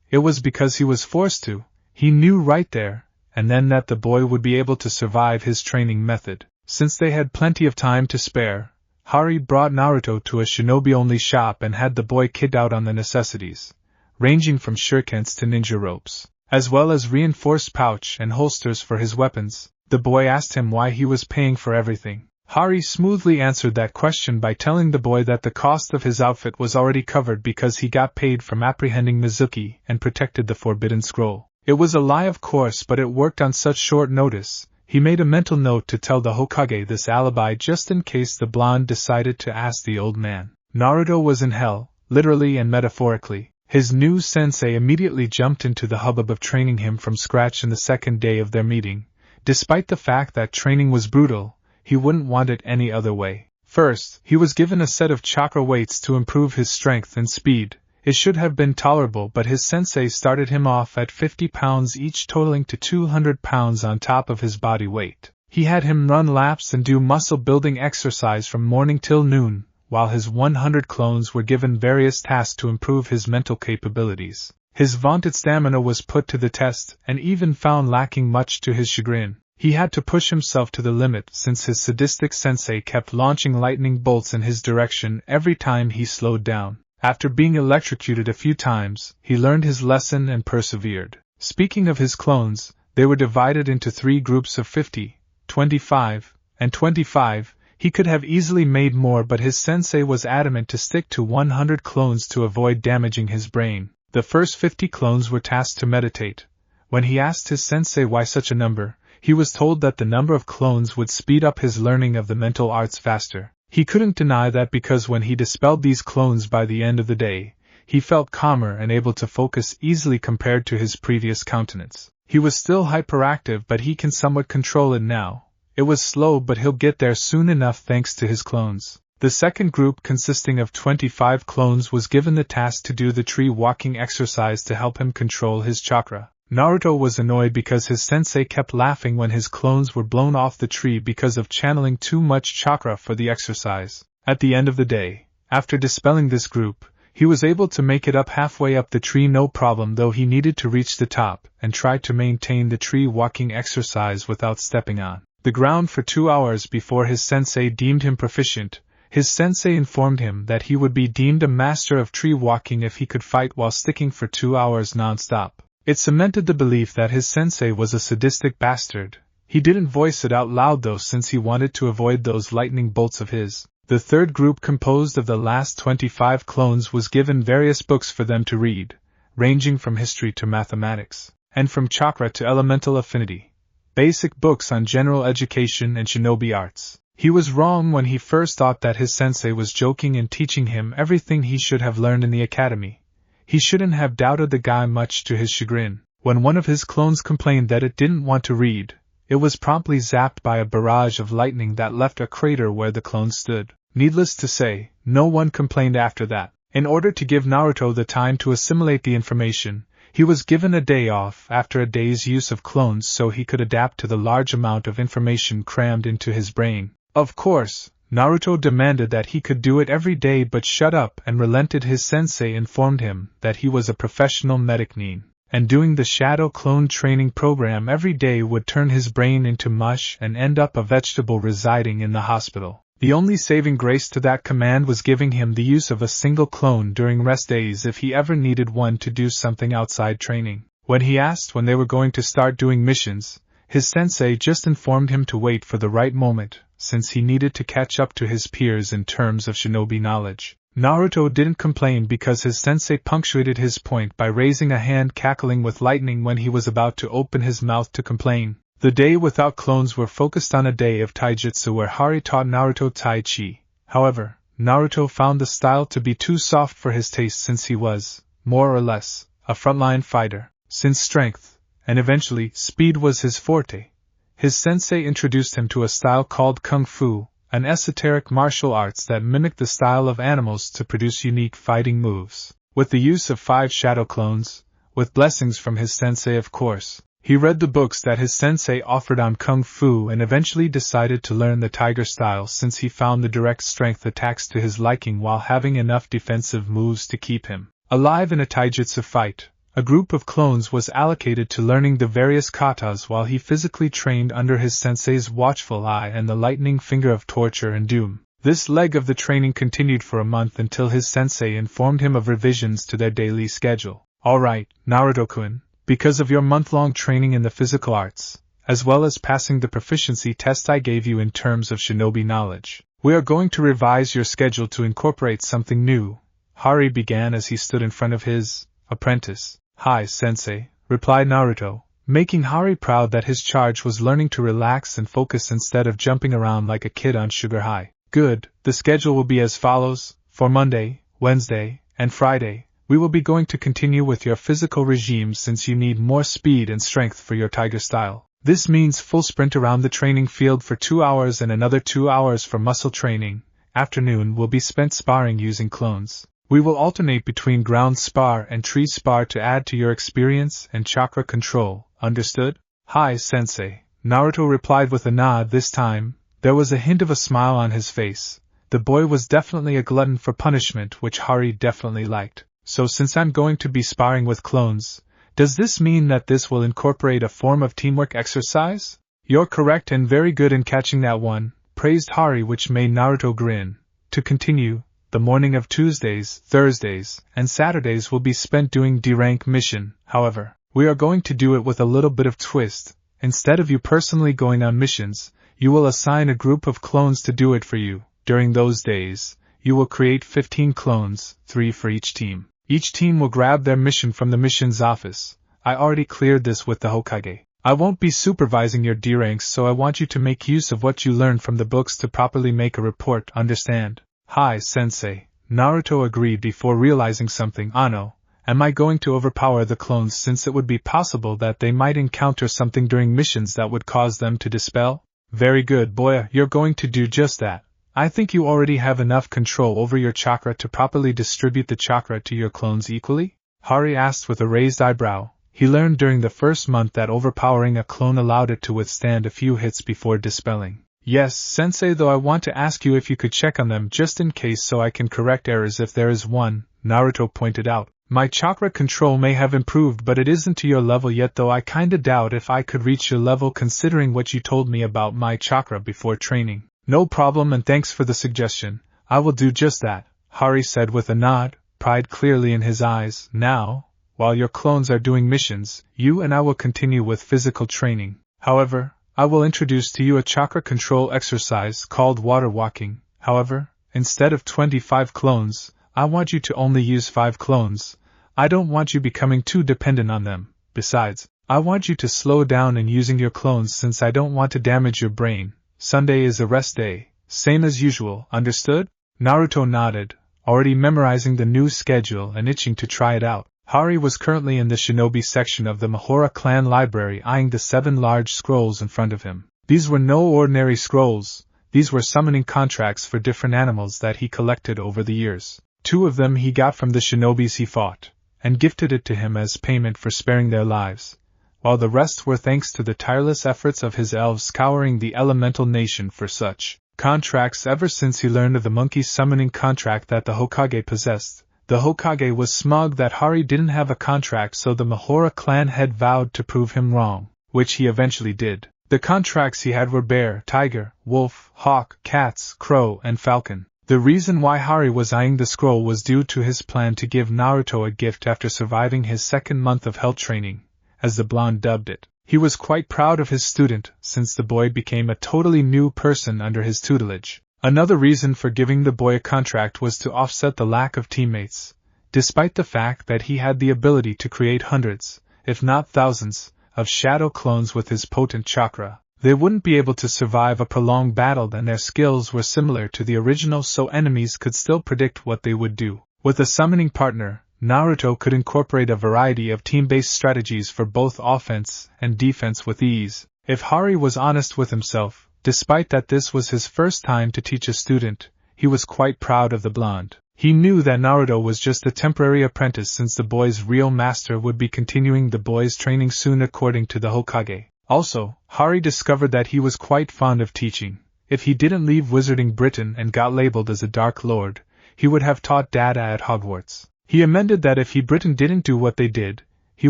It was because he was forced to. He knew right there and then that the boy would be able to survive his training method. Since they had plenty of time to spare, Hari brought Naruto to a shinobi-only shop and had the boy kitted out on the necessities, ranging from shurikens to ninja ropes, as well as reinforced pouch and holsters for his weapons. The boy asked him why he was paying for everything. Hari smoothly answered that question by telling the boy that the cost of his outfit was already covered because he got paid from apprehending Mizuki and protected the Forbidden Scroll. It was a lie, of course, but it worked on such short notice. He made a mental note to tell the Hokage this alibi just in case the blonde decided to ask the old man. Naruto was in hell, literally and metaphorically. His new sensei immediately jumped into the hubbub of training him from scratch in the second day of their meeting. Despite the fact that training was brutal, he wouldn't want it any other way. First, he was given a set of chakra weights to improve his strength and speed. It should have been tolerable, but his sensei started him off at 50 pounds each, totaling to 200 pounds on top of his body weight. He had him run laps and do muscle-building exercise from morning till noon, while his 100 clones were given various tasks to improve his mental capabilities. His vaunted stamina was put to the test, and even found lacking, much to his chagrin. He had to push himself to the limit since his sadistic sensei kept launching lightning bolts in his direction every time he slowed down. After being electrocuted a few times, he learned his lesson and persevered. Speaking of his clones, they were divided into 3 groups of 50, 25, and 25. He could have easily made more, but his sensei was adamant to stick to 100 clones to avoid damaging his brain. The first 50 clones were tasked to meditate. When he asked his sensei why such a number, he was told that the number of clones would speed up his learning of the mental arts faster. He couldn't deny that because when he dispelled these clones by the end of the day, he felt calmer and able to focus easily compared to his previous countenance. He was still hyperactive, but he can somewhat control it now. It was slow, but he'll get there soon enough thanks to his clones. The second group, consisting of 25 clones, was given the task to do the tree walking exercise to help him control his chakra. Naruto was annoyed because his sensei kept laughing when his clones were blown off the tree because of channeling too much chakra for the exercise. At the end of the day, after dispelling this group, he was able to make it up halfway up the tree no problem, though he needed to reach the top and try to maintain the tree walking exercise without stepping on the ground for 2 hours before his sensei deemed him proficient. His sensei informed him that he would be deemed a master of tree walking if he could fight while sticking for 2 hours non-stop. It cemented the belief that his sensei was a sadistic bastard. He didn't voice it out loud though, since he wanted to avoid those lightning bolts of his. The third group, composed of the last 25 clones, was given various books for them to read, ranging from history to mathematics, and from chakra to elemental affinity. Basic books on general education and shinobi arts. He was wrong when he first thought that his sensei was joking and teaching him everything he should have learned in the academy. He shouldn't have doubted the guy, much to his chagrin. When one of his clones complained that it didn't want to read, it was promptly zapped by a barrage of lightning that left a crater where the clone stood. Needless to say, no one complained after that. In order to give Naruto the time to assimilate the information, he was given a day off after a day's use of clones so he could adapt to the large amount of information crammed into his brain. Of course, Naruto demanded that he could do it every day but shut up and relented. His sensei informed him that he was a professional medic nin, and doing the shadow clone training program every day would turn his brain into mush and end up a vegetable residing in the hospital. The only saving grace to that command was giving him the use of a single clone during rest days if he ever needed one to do something outside training. When he asked when they were going to start doing missions, his sensei just informed him to wait for the right moment, since he needed to catch up to his peers in terms of shinobi knowledge. Naruto didn't complain because his sensei punctuated his point by raising a hand, cackling with lightning when he was about to open his mouth to complain. The day without clones were focused on a day of taijutsu where Hari taught Naruto Tai Chi. However, Naruto found the style to be too soft for his taste since he was, more or less, a frontline fighter. Since strength, and eventually speed, was his forte, his sensei introduced him to a style called Kung Fu, an esoteric martial arts that mimicked the style of animals to produce unique fighting moves. With the use of 5 shadow clones, with blessings from his sensei of course, he read the books that his sensei offered on Kung Fu and eventually decided to learn the tiger style since he found the direct strength attacks to his liking while having enough defensive moves to keep him alive in a taijutsu fight. A group of clones was allocated to learning the various katas while he physically trained under his sensei's watchful eye and the lightning finger of torture and doom. This leg of the training continued for a month until his sensei informed him of revisions to their daily schedule. Alright, Naruto-kun, because of your month-long training in the physical arts, as well as passing the proficiency test I gave you in terms of shinobi knowledge. We are going to revise your schedule to incorporate something new, Hari began as he stood in front of his apprentice. Hi, sensei, replied Naruto, making Hari proud that his charge was learning to relax and focus instead of jumping around like a kid on sugar high. Good, the schedule will be as follows. For Monday, Wednesday, and Friday, we will be going to continue with your physical regime since you need more speed and strength for your tiger style. This means full sprint around the training field for 2 hours and another 2 hours for muscle training. Afternoon will be spent sparring using clones. We will alternate between ground spar and tree spar to add to your experience and chakra control, understood? Hi, sensei, Naruto replied with a nod this time. There was a hint of a smile on his face. The boy was definitely a glutton for punishment, which Hari definitely liked. So since I'm going to be sparring with clones, does this mean that this will incorporate a form of teamwork exercise? You're correct and very good in catching that one, praised Hari, which made Naruto grin. To continue, the morning of Tuesdays, Thursdays, and Saturdays will be spent doing D-rank mission. However, we are going to do it with a little bit of twist. Instead of you personally going on missions, you will assign a group of clones to do it for you. During those days, you will create 15 clones, 3 for each team. Each team will grab their mission from the missions office. I already cleared this with the Hokage. I won't be supervising your D-ranks, so I want you to make use of what you learned from the books to properly make a report, understand? Hi, sensei, Naruto agreed before realizing something. Ano, am I going to overpower the clones since it would be possible that they might encounter something during missions that would cause them to dispel? Very good, boy, you're going to do just that. I think you already have enough control over your chakra to properly distribute the chakra to your clones equally? Hari asked with a raised eyebrow. He learned during the first month that overpowering a clone allowed it to withstand a few hits before dispelling. Yes, sensei, though I want to ask you if you could check on them just in case so I can correct errors if there is one, Naruto pointed out. My chakra control may have improved, but it isn't to your level yet, though I kinda doubt if I could reach your level considering what you told me about my chakra before training. No problem, and thanks for the suggestion. I will do just that, Hari said with a nod, pride clearly in his eyes. Now, while your clones are doing missions, you and I will continue with physical training. However, I will introduce to you a chakra control exercise called water walking. However, instead of 25 clones, I want you to only use 5 clones. I don't want you becoming too dependent on them. Besides, I want you to slow down in using your clones since I don't want to damage your brain. Sunday is a rest day, same as usual, understood? Naruto nodded, already memorizing the new schedule and itching to try it out. Hari was currently in the shinobi section of the Mahora clan library, eyeing the 7 large scrolls in front of him. These were no ordinary scrolls, these were summoning contracts for different animals that he collected over the years. 2 of them he got from the shinobis he fought, and gifted it to him as payment for sparing their lives, while the rest were thanks to the tireless efforts of his elves scouring the elemental nation for such contracts ever since he learned of the monkey summoning contract that the Hokage possessed. The Hokage was smug that Hari didn't have a contract, so the Mahora clan had vowed to prove him wrong, which he eventually did. The contracts he had were bear, tiger, wolf, hawk, cats, crow, and falcon. The reason why Hari was eyeing the scroll was due to his plan to give Naruto a gift after surviving his 2nd month of hell training, as the blonde dubbed it. He was quite proud of his student, since the boy became a totally new person under his tutelage. Another reason for giving the boy a contract was to offset the lack of teammates. Despite the fact that he had the ability to create hundreds, if not thousands, of shadow clones with his potent chakra, they wouldn't be able to survive a prolonged battle, and their skills were similar to the original, so enemies could still predict what they would do. With a summoning partner, Naruto could incorporate a variety of team-based strategies for both offense and defense with ease. If Hari was honest with himself, despite that this was his first time to teach a student, he was quite proud of the blonde. He knew that Naruto was just a temporary apprentice since the boy's real master would be continuing the boy's training soon according to the Hokage. Also, Hari discovered that he was quite fond of teaching. If he didn't leave Wizarding Britain and got labeled as a Dark Lord, he would have taught data at Hogwarts. He amended that if Britain didn't do what they did, he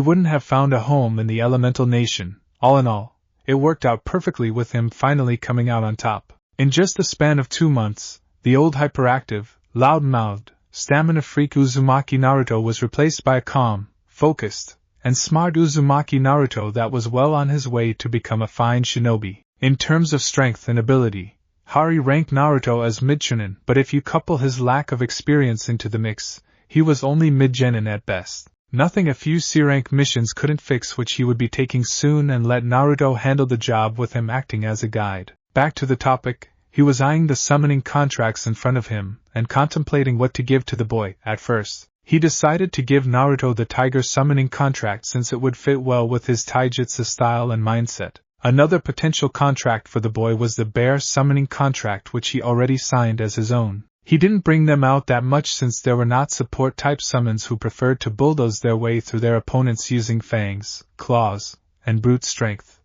wouldn't have found a home in the elemental nation. All in all, it worked out perfectly with him finally coming out on top. In just the span of 2 months, the old hyperactive, loud-mouthed, stamina freak Uzumaki Naruto was replaced by a calm, focused, and smart Uzumaki Naruto that was well on his way to become a fine shinobi. In terms of strength and ability, Hari ranked Naruto as mid-chunin, but if you couple his lack of experience into the mix, he was only mid-genin at best. Nothing a few C-rank missions couldn't fix, which he would be taking soon, and let Naruto handle the job with him acting as a guide. Back to the topic, he was eyeing the summoning contracts in front of him, and contemplating what to give to the boy. At first, he decided to give Naruto the tiger summoning contract since it would fit well with his taijutsu style and mindset. Another potential contract for the boy was the bear summoning contract, which he already signed as his own. He didn't bring them out that much since there were not support-type summons who preferred to bulldoze their way through their opponents using fangs, claws, and brute strength.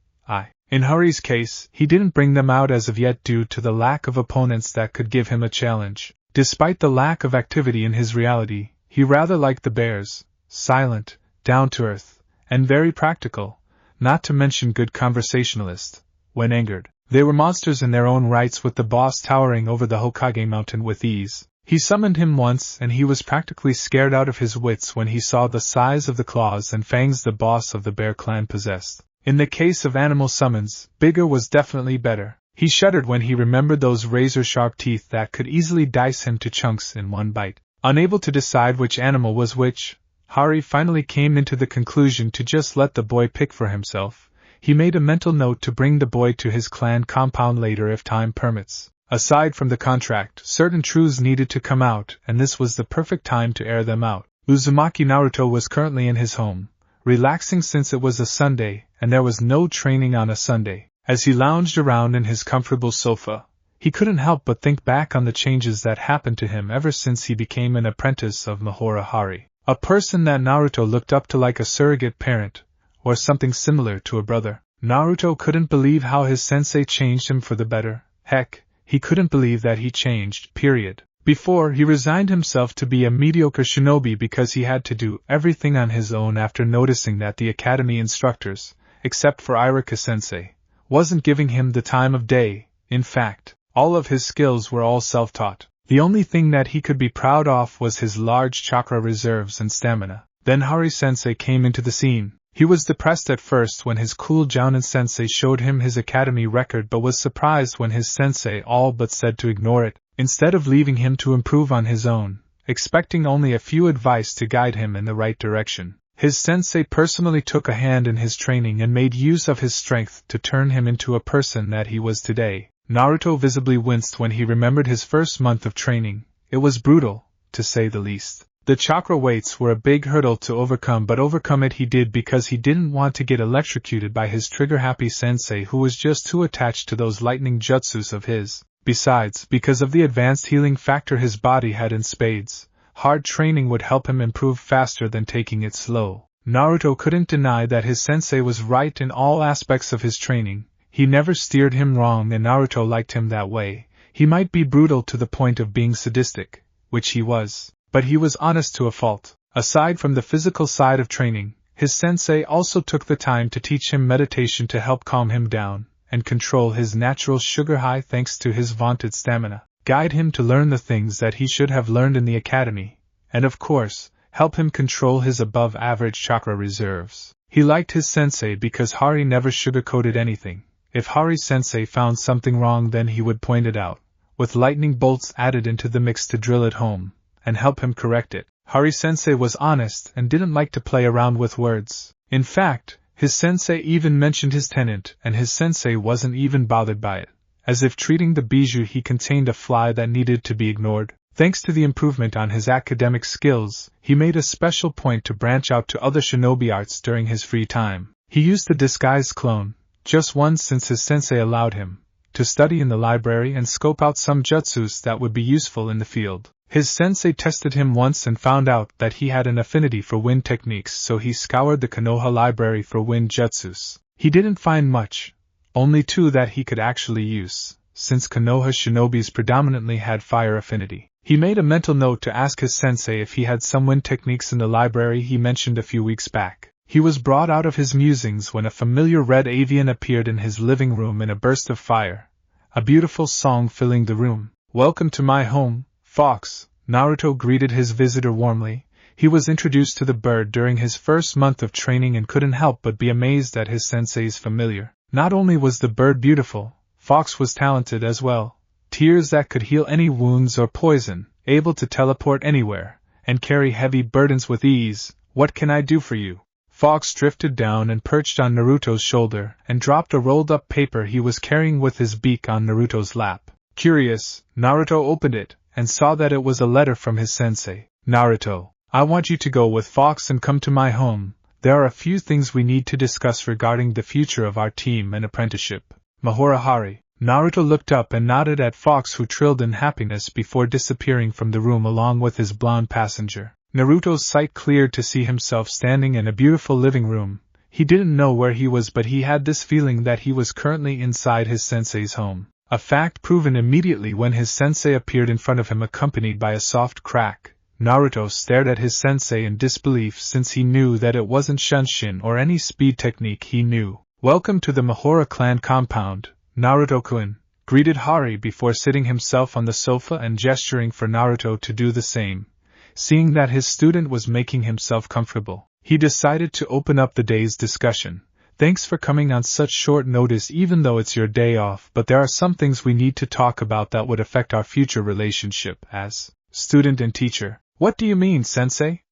In Hari's case, he didn't bring them out as of yet due to the lack of opponents that could give him a challenge. Despite the lack of activity in his reality, he rather liked the bears, silent, down-to-earth, and very practical, not to mention good conversationalist, when angered. They were monsters in their own rights, with the boss towering over the Hokage mountain with ease. He summoned him once and he was practically scared out of his wits when he saw the size of the claws and fangs the boss of the bear clan possessed. In the case of animal summons, bigger was definitely better. He shuddered when he remembered those razor-sharp teeth that could easily dice him to chunks in one bite. Unable to decide which animal was which, Hari finally came into the conclusion to just let the boy pick for himself. He made a mental note to bring the boy to his clan compound later if time permits. Aside from the contract, certain truths needed to come out, and this was the perfect time to air them out. Uzumaki Naruto was currently in his home, relaxing since it was a Sunday, and there was no training on a Sunday. As he lounged around in his comfortable sofa, he couldn't help but think back on the changes that happened to him ever since he became an apprentice of Mihora Hari, a person that Naruto looked up to like a surrogate parent, or something similar to a brother. Naruto couldn't believe how his sensei changed him for the better. Heck, he couldn't believe that he changed, period. Before, he resigned himself to be a mediocre shinobi because he had to do everything on his own after noticing that the academy instructors, except for Iruka-sensei, wasn't giving him the time of day. In fact, all of his skills were all self-taught. The only thing that he could be proud of was his large chakra reserves and stamina. Then Hari-sensei came into the scene. He was depressed at first when his cool Jounin-sensei showed him his academy record, but was surprised when his sensei all but said to ignore it, instead of leaving him to improve on his own, expecting only a few advice to guide him in the right direction. His sensei personally took a hand in his training and made use of his strength to turn him into a person that he was today. Naruto visibly winced when he remembered his first month of training. It was brutal, to say the least. The chakra weights were a big hurdle to overcome, but overcome it he did because he didn't want to get electrocuted by his trigger-happy sensei who was just too attached to those lightning jutsus of his. Besides, because of the advanced healing factor his body had in spades, hard training would help him improve faster than taking it slow. Naruto couldn't deny that his sensei was right in all aspects of his training. He never steered him wrong, and Naruto liked him that way. He might be brutal to the point of being sadistic, which he was, but he was honest to a fault. Aside from the physical side of training, his sensei also took the time to teach him meditation to help calm him down and control his natural sugar high thanks to his vaunted stamina, guide him to learn the things that he should have learned in the academy, and of course, help him control his above-average chakra reserves. He liked his sensei because Hari never sugarcoated anything. If Hari-sensei found something wrong, then he would point it out, with lightning bolts added into the mix to drill it home, and help him correct it. Hari-sensei was honest and didn't like to play around with words. In fact, his sensei even mentioned his tenant, and his sensei wasn't even bothered by it, as if treating the bijou he contained a fly that needed to be ignored. Thanks to the improvement on his academic skills, he made a special point to branch out to other shinobi arts during his free time. He used the disguised clone, just once since his sensei allowed him, to study in the library and scope out some jutsus that would be useful in the field. His sensei tested him once and found out that he had an affinity for wind techniques, so he scoured the Konoha library for wind jutsus. He didn't find much, only two that he could actually use, since Konoha shinobis predominantly had fire affinity. He made a mental note to ask his sensei if he had some wind techniques in the library he mentioned a few weeks back. He was brought out of his musings when a familiar red avian appeared in his living room in a burst of fire, a beautiful song filling the room. "Welcome to my home, Fox," Naruto greeted his visitor warmly. He was introduced to the bird during his first month of training and couldn't help but be amazed at his sensei's familiar. Not only was the bird beautiful, Fox was talented as well. Tears that could heal any wounds or poison, able to teleport anywhere, and carry heavy burdens with ease. What can I do for you? Fox drifted down and perched on Naruto's shoulder and dropped a rolled-up paper he was carrying with his beak on Naruto's lap. Curious, Naruto opened it and saw that it was a letter from his sensei. Naruto, I want you to go with Fox and come to my home. There are a few things we need to discuss regarding the future of our team and apprenticeship. Mahora Hari. Naruto looked up and nodded at Fox, who trilled in happiness before disappearing from the room along with his blonde passenger. Naruto's sight cleared to see himself standing in a beautiful living room. He didn't know where he was, but he had this feeling that he was currently inside his sensei's home. A fact proven immediately when his sensei appeared in front of him accompanied by a soft crack. Naruto stared at his sensei in disbelief, since he knew that it wasn't Shunshin or any speed technique he knew. Welcome to the Mahora clan compound, Naruto-kun, greeted Hari before sitting himself on the sofa and gesturing for Naruto to do the same. Seeing that his student was making himself comfortable, he decided to open up the day's discussion. Thanks for coming on such short notice even though it's your day off, but there are some things we need to talk about that would affect our future relationship as student and teacher. What do you mean, sensei?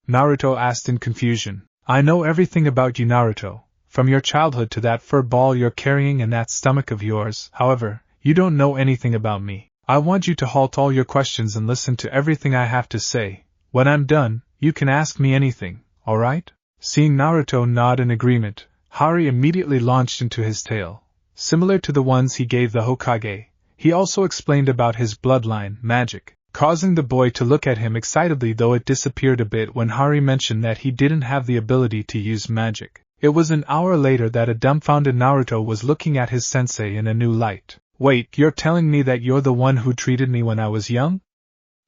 Naruto asked in confusion. I know everything about you, Naruto, from your childhood to that fur ball you're carrying and that stomach of yours. However, you don't know anything about me. I want you to halt all your questions and listen to everything I have to say. When I'm done, you can ask me anything, alright? Seeing Naruto nod in agreement, Hari immediately launched into his tale. Similar to the ones he gave the Hokage, he also explained about his bloodline, magic, causing the boy to look at him excitedly, though it disappeared a bit when Hari mentioned that he didn't have the ability to use magic. It was an hour later that a dumbfounded Naruto was looking at his sensei in a new light. Wait, you're telling me that you're the one who treated me when I was young?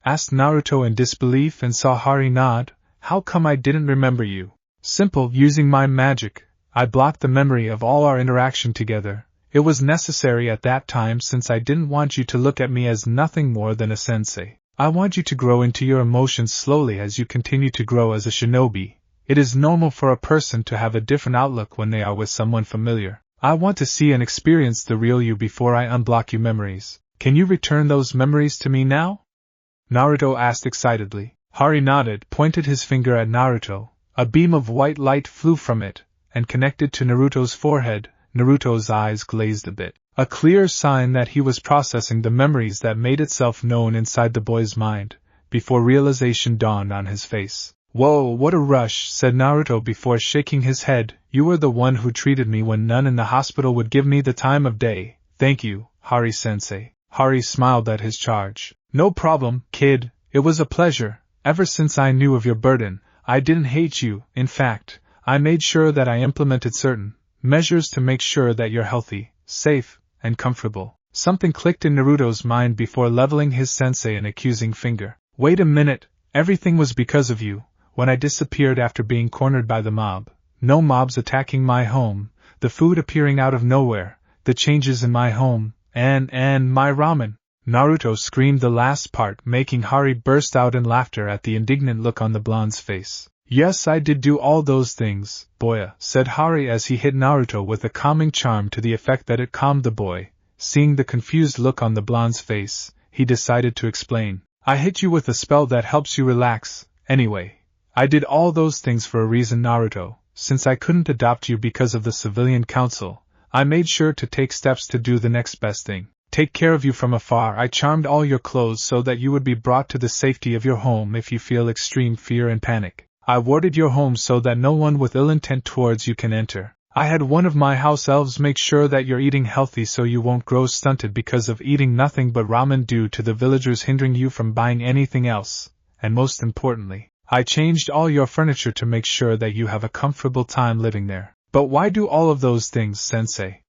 Asked Naruto in disbelief and saw Hari nod. How come I didn't remember you? Simple, using my magic, I blocked the memory of all our interaction together. It was necessary at that time since I didn't want you to look at me as nothing more than a sensei. I want you to grow into your emotions slowly as you continue to grow as a shinobi. It is normal for a person to have a different outlook when they are with someone familiar. I want to see and experience the real you before I unblock your memories. Can you return those memories to me now? Naruto asked excitedly. Hari nodded, pointed his finger at Naruto. A beam of white light flew from it, and connected to Naruto's forehead. Naruto's eyes glazed a bit. A clear sign that he was processing the memories that made itself known inside the boy's mind, before realization dawned on his face. Whoa, what a rush, said Naruto before shaking his head. You were the one who treated me when none in the hospital would give me the time of day. Thank you, Hari-sensei. Hari smiled at his charge. No problem, kid, it was a pleasure. Ever since I knew of your burden, I didn't hate you. In fact, I made sure that I implemented certain measures to make sure that you're healthy, safe, and comfortable. Something clicked in Naruto's mind before leveling his sensei an accusing finger. Wait a minute, everything was because of you. When I disappeared after being cornered by the mob, no mobs attacking my home, the food appearing out of nowhere, the changes in my home, and my ramen. Naruto screamed the last part, making Hari burst out in laughter at the indignant look on the blonde's face. Yes, I did do all those things, boya, said Hari as he hit Naruto with a calming charm to the effect that it calmed the boy. Seeing the confused look on the blonde's face, he decided to explain. I hit you with a spell that helps you relax. Anyway, I did all those things for a reason, Naruto. Since I couldn't adopt you because of the civilian council, I made sure to take steps to do the next best thing. Take care of you from afar. I charmed all your clothes so that you would be brought to the safety of your home if you feel extreme fear and panic. I warded your home so that no one with ill intent towards you can enter. I had one of my house elves make sure that you're eating healthy so you won't grow stunted because of eating nothing but ramen due to the villagers hindering you from buying anything else. And most importantly, I changed all your furniture to make sure that you have a comfortable time living there. But why do all of those things, sensei?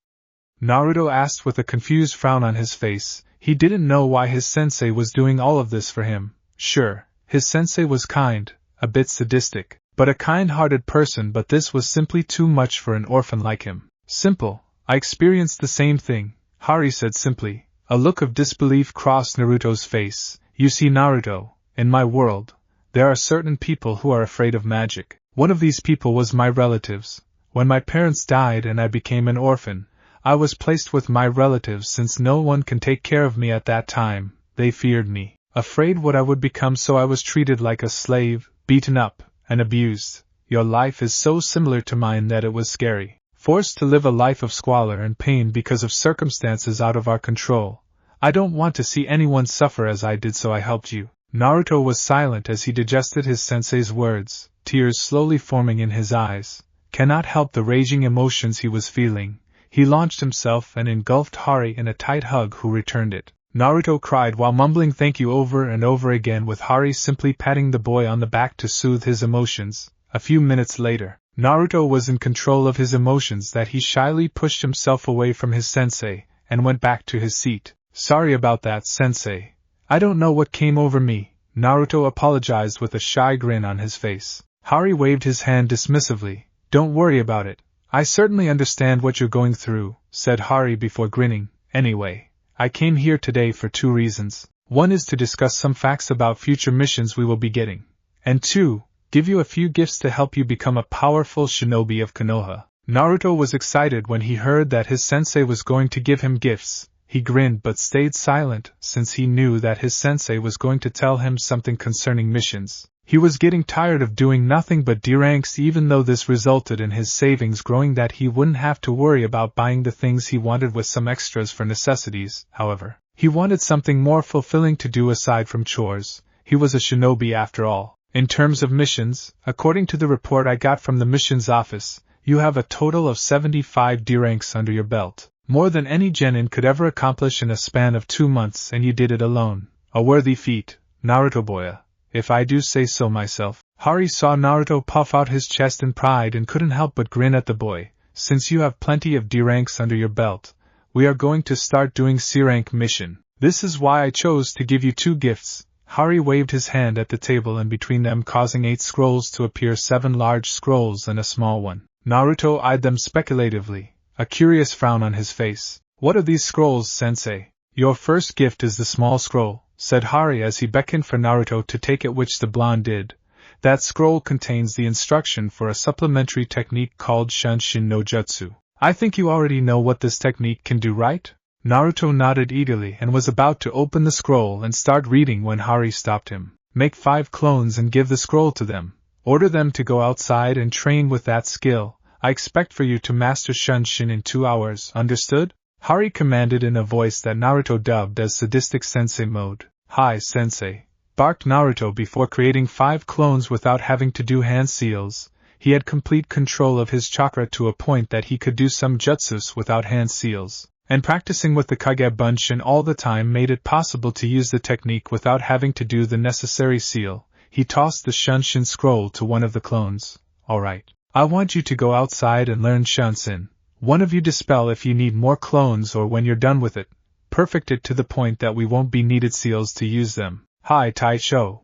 Naruto asked with a confused frown on his face. He didn't know why his sensei was doing all of this for him. Sure, his sensei was kind, a bit sadistic, but a kind-hearted person, but this was simply too much for an orphan like him. Simple, I experienced the same thing, Hari said simply. A look of disbelief crossed Naruto's face. You see, Naruto, in my world, There are certain people who are afraid of magic. One of these people was my relatives. When my parents died and I became an orphan, I was placed with my relatives since no one can take care of me at that time. They feared me, afraid what I would become, so I was treated like a slave, beaten up, and abused. Your life is so similar to mine that it was scary. Forced to live a life of squalor and pain because of circumstances out of our control. I don't want to see anyone suffer as I did, so I helped you. Naruto was silent as he digested his sensei's words, tears slowly forming in his eyes. Cannot help the raging emotions he was feeling. He launched himself and engulfed Hari in a tight hug, who returned it. Naruto cried while mumbling thank you over and over again, with Hari simply patting the boy on the back to soothe his emotions. A few minutes later, Naruto was in control of his emotions that he shyly pushed himself away from his sensei and went back to his seat. Sorry about that, sensei. I don't know what came over me, Naruto apologized with a shy grin on his face. Hari waved his hand dismissively. Don't worry about it. I certainly understand what you're going through, said Hari before grinning. Anyway, I came here today for 2 reasons. One is to discuss some facts about future missions we will be getting. And 2, give you a few gifts to help you become a powerful shinobi of Konoha. Naruto was excited when he heard that his sensei was going to give him gifts. He grinned but stayed silent, since he knew that his sensei was going to tell him something concerning missions. He was getting tired of doing nothing but D ranks, even though this resulted in his savings growing that he wouldn't have to worry about buying the things he wanted with some extras for necessities. However, he wanted something more fulfilling to do aside from chores. He was a shinobi after all. In terms of missions, according to the report I got from the missions office, you have a total of 75 D ranks under your belt. More than any genin could ever accomplish in a span of 2 months, and you did it alone. A worthy feat, Naruto boya, if I do say so myself. Hari saw Naruto puff out his chest in pride and couldn't help but grin at the boy. Since you have plenty of D ranks under your belt, we are going to start doing C rank mission. This is why I chose to give you 2 gifts. Hari waved his hand at the table, and between them causing 8 scrolls to appear, 7 large scrolls and a small one. Naruto eyed them speculatively, a curious frown on his face. What are these scrolls, sensei? Your first gift is the small scroll, said Hari as he beckoned for Naruto to take it, which the blonde did. That scroll contains the instruction for a supplementary technique called Shunshin no Jutsu. I think you already know what this technique can do, right? Naruto nodded eagerly and was about to open the scroll and start reading when Hari stopped him. Make 5 clones and give the scroll to them. Order them to go outside and train with that skill. I expect for you to master Shunshin in 2 hours, understood? Hari commanded in a voice that Naruto dubbed as sadistic sensei mode. Hi, sensei, barked Naruto before creating 5 clones without having to do hand seals. He had complete control of his chakra to a point that he could do some jutsus without hand seals, and practicing with the Kage Bunshin all the time made it possible to use the technique without having to do the necessary seal. He tossed the Shunshin scroll to one of the clones. Alright, I want you to go outside and learn Shunshin. One of you dispel if you need more clones, or when you're done with it, perfect it to the point that we won't be needed seals to use them. Hi, Taisho!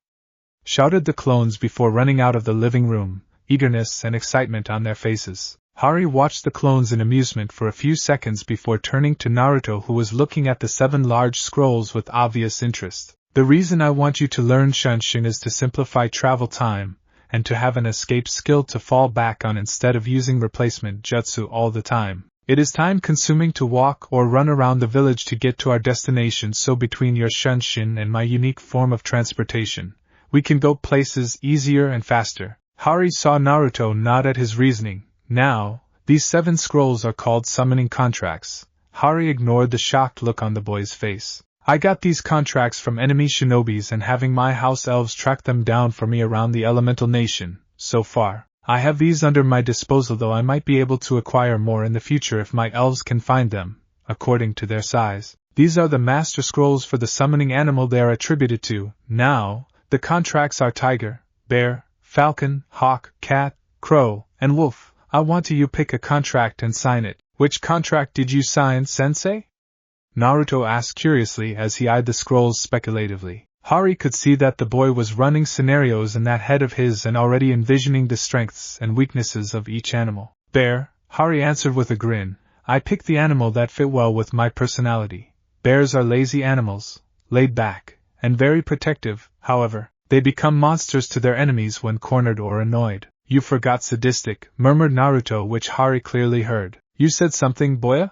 Shouted the clones before running out of the living room, eagerness and excitement on their faces. Hari watched the clones in amusement for a few seconds before turning to Naruto, who was looking at the 7 large scrolls with obvious interest. The reason I want you to learn Shunshin is to simplify travel time, and to have an escape skill to fall back on instead of using replacement jutsu all the time. It is time-consuming to walk or run around the village to get to our destination, so between your Shunshin and my unique form of transportation, we can go places easier and faster. Hari saw Naruto nod at his reasoning. Now, these 7 scrolls are called summoning contracts. Hari ignored the shocked look on the boy's face. I got these contracts from enemy shinobis and having my house elves track them down for me around the elemental nation. So far, I have these under my disposal, though I might be able to acquire more in the future if my elves can find them, according to their size. These are the master scrolls for the summoning animal they are attributed to. Now, the contracts are tiger, bear, falcon, hawk, cat, crow, and wolf. I want you to pick a contract and sign it. Which contract did you sign, sensei? Naruto asked curiously as he eyed the scrolls speculatively. Hari could see that the boy was running scenarios in that head of his and already envisioning the strengths and weaknesses of each animal. Bear, Hari answered with a grin. I picked the animal that fit well with my personality. Bears are lazy animals, laid back, and very protective. However, They become monsters to their enemies when cornered or annoyed. You forgot sadistic, murmured Naruto, which Hari clearly heard. You said something, Boya?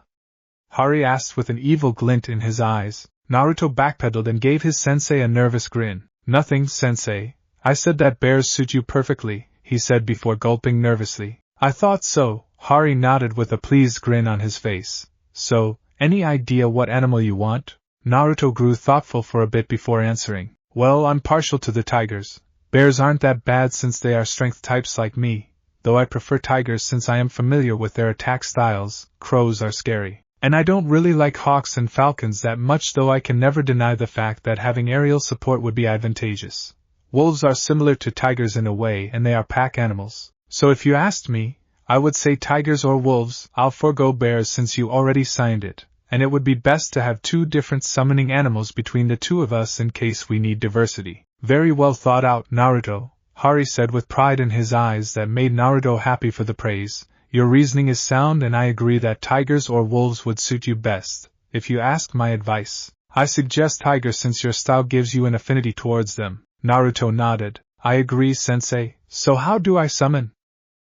Hari asked with an evil glint in his eyes. Naruto backpedaled and gave his sensei a nervous grin. Nothing, sensei. I said that bears suit you perfectly, he said before gulping nervously. I thought so, Hari nodded with a pleased grin on his face. So, any idea what animal you want? Naruto grew thoughtful for a bit before answering. Well, I'm partial to the tigers. Bears aren't that bad since they are strength types like me, though I prefer tigers since I am familiar with their attack styles. Crows are scary. And I don't really like hawks and falcons that much, though I can never deny the fact that having aerial support would be advantageous. Wolves are similar to tigers in a way, and they are pack animals. So if you asked me, I would say tigers or wolves. I'll forego bears since you already signed it, and it would be best to have 2 different summoning animals between the 2 of us in case we need diversity. Very well thought out, Naruto, Hari said with pride in his eyes that made Naruto happy for the praise. Your reasoning is sound, and I agree that tigers or wolves would suit you best. If you ask my advice, I suggest tigers since your style gives you an affinity towards them. Naruto nodded. I agree, sensei. So how do I summon?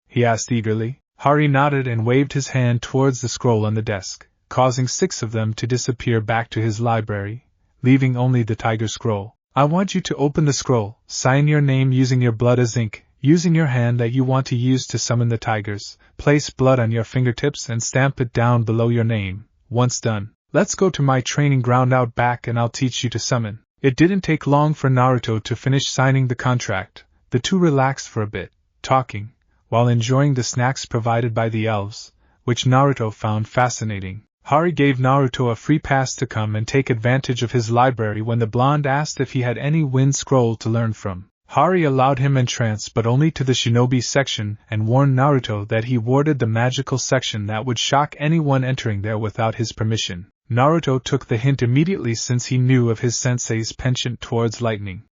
He asked eagerly. Hari nodded and waved his hand towards the scroll on the desk, causing 6 of them to disappear back to his library, leaving only the tiger scroll. I want you to open the scroll, sign your name using your blood as ink, using your hand that you want to use to summon the tigers, place blood on your fingertips and stamp it down below your name. Once done, let's go to my training ground out back and I'll teach you to summon. It didn't take long for Naruto to finish signing the contract. The 2 relaxed for a bit, talking, while enjoying the snacks provided by the elves, which Naruto found fascinating. Hari gave Naruto a free pass to come and take advantage of his library when the blonde asked if he had any wind scroll to learn from. Hari allowed him entrance but only to the shinobi section and warned Naruto that he warded the magical section that would shock anyone entering there without his permission. Naruto took the hint immediately since he knew of his sensei's penchant towards lightning.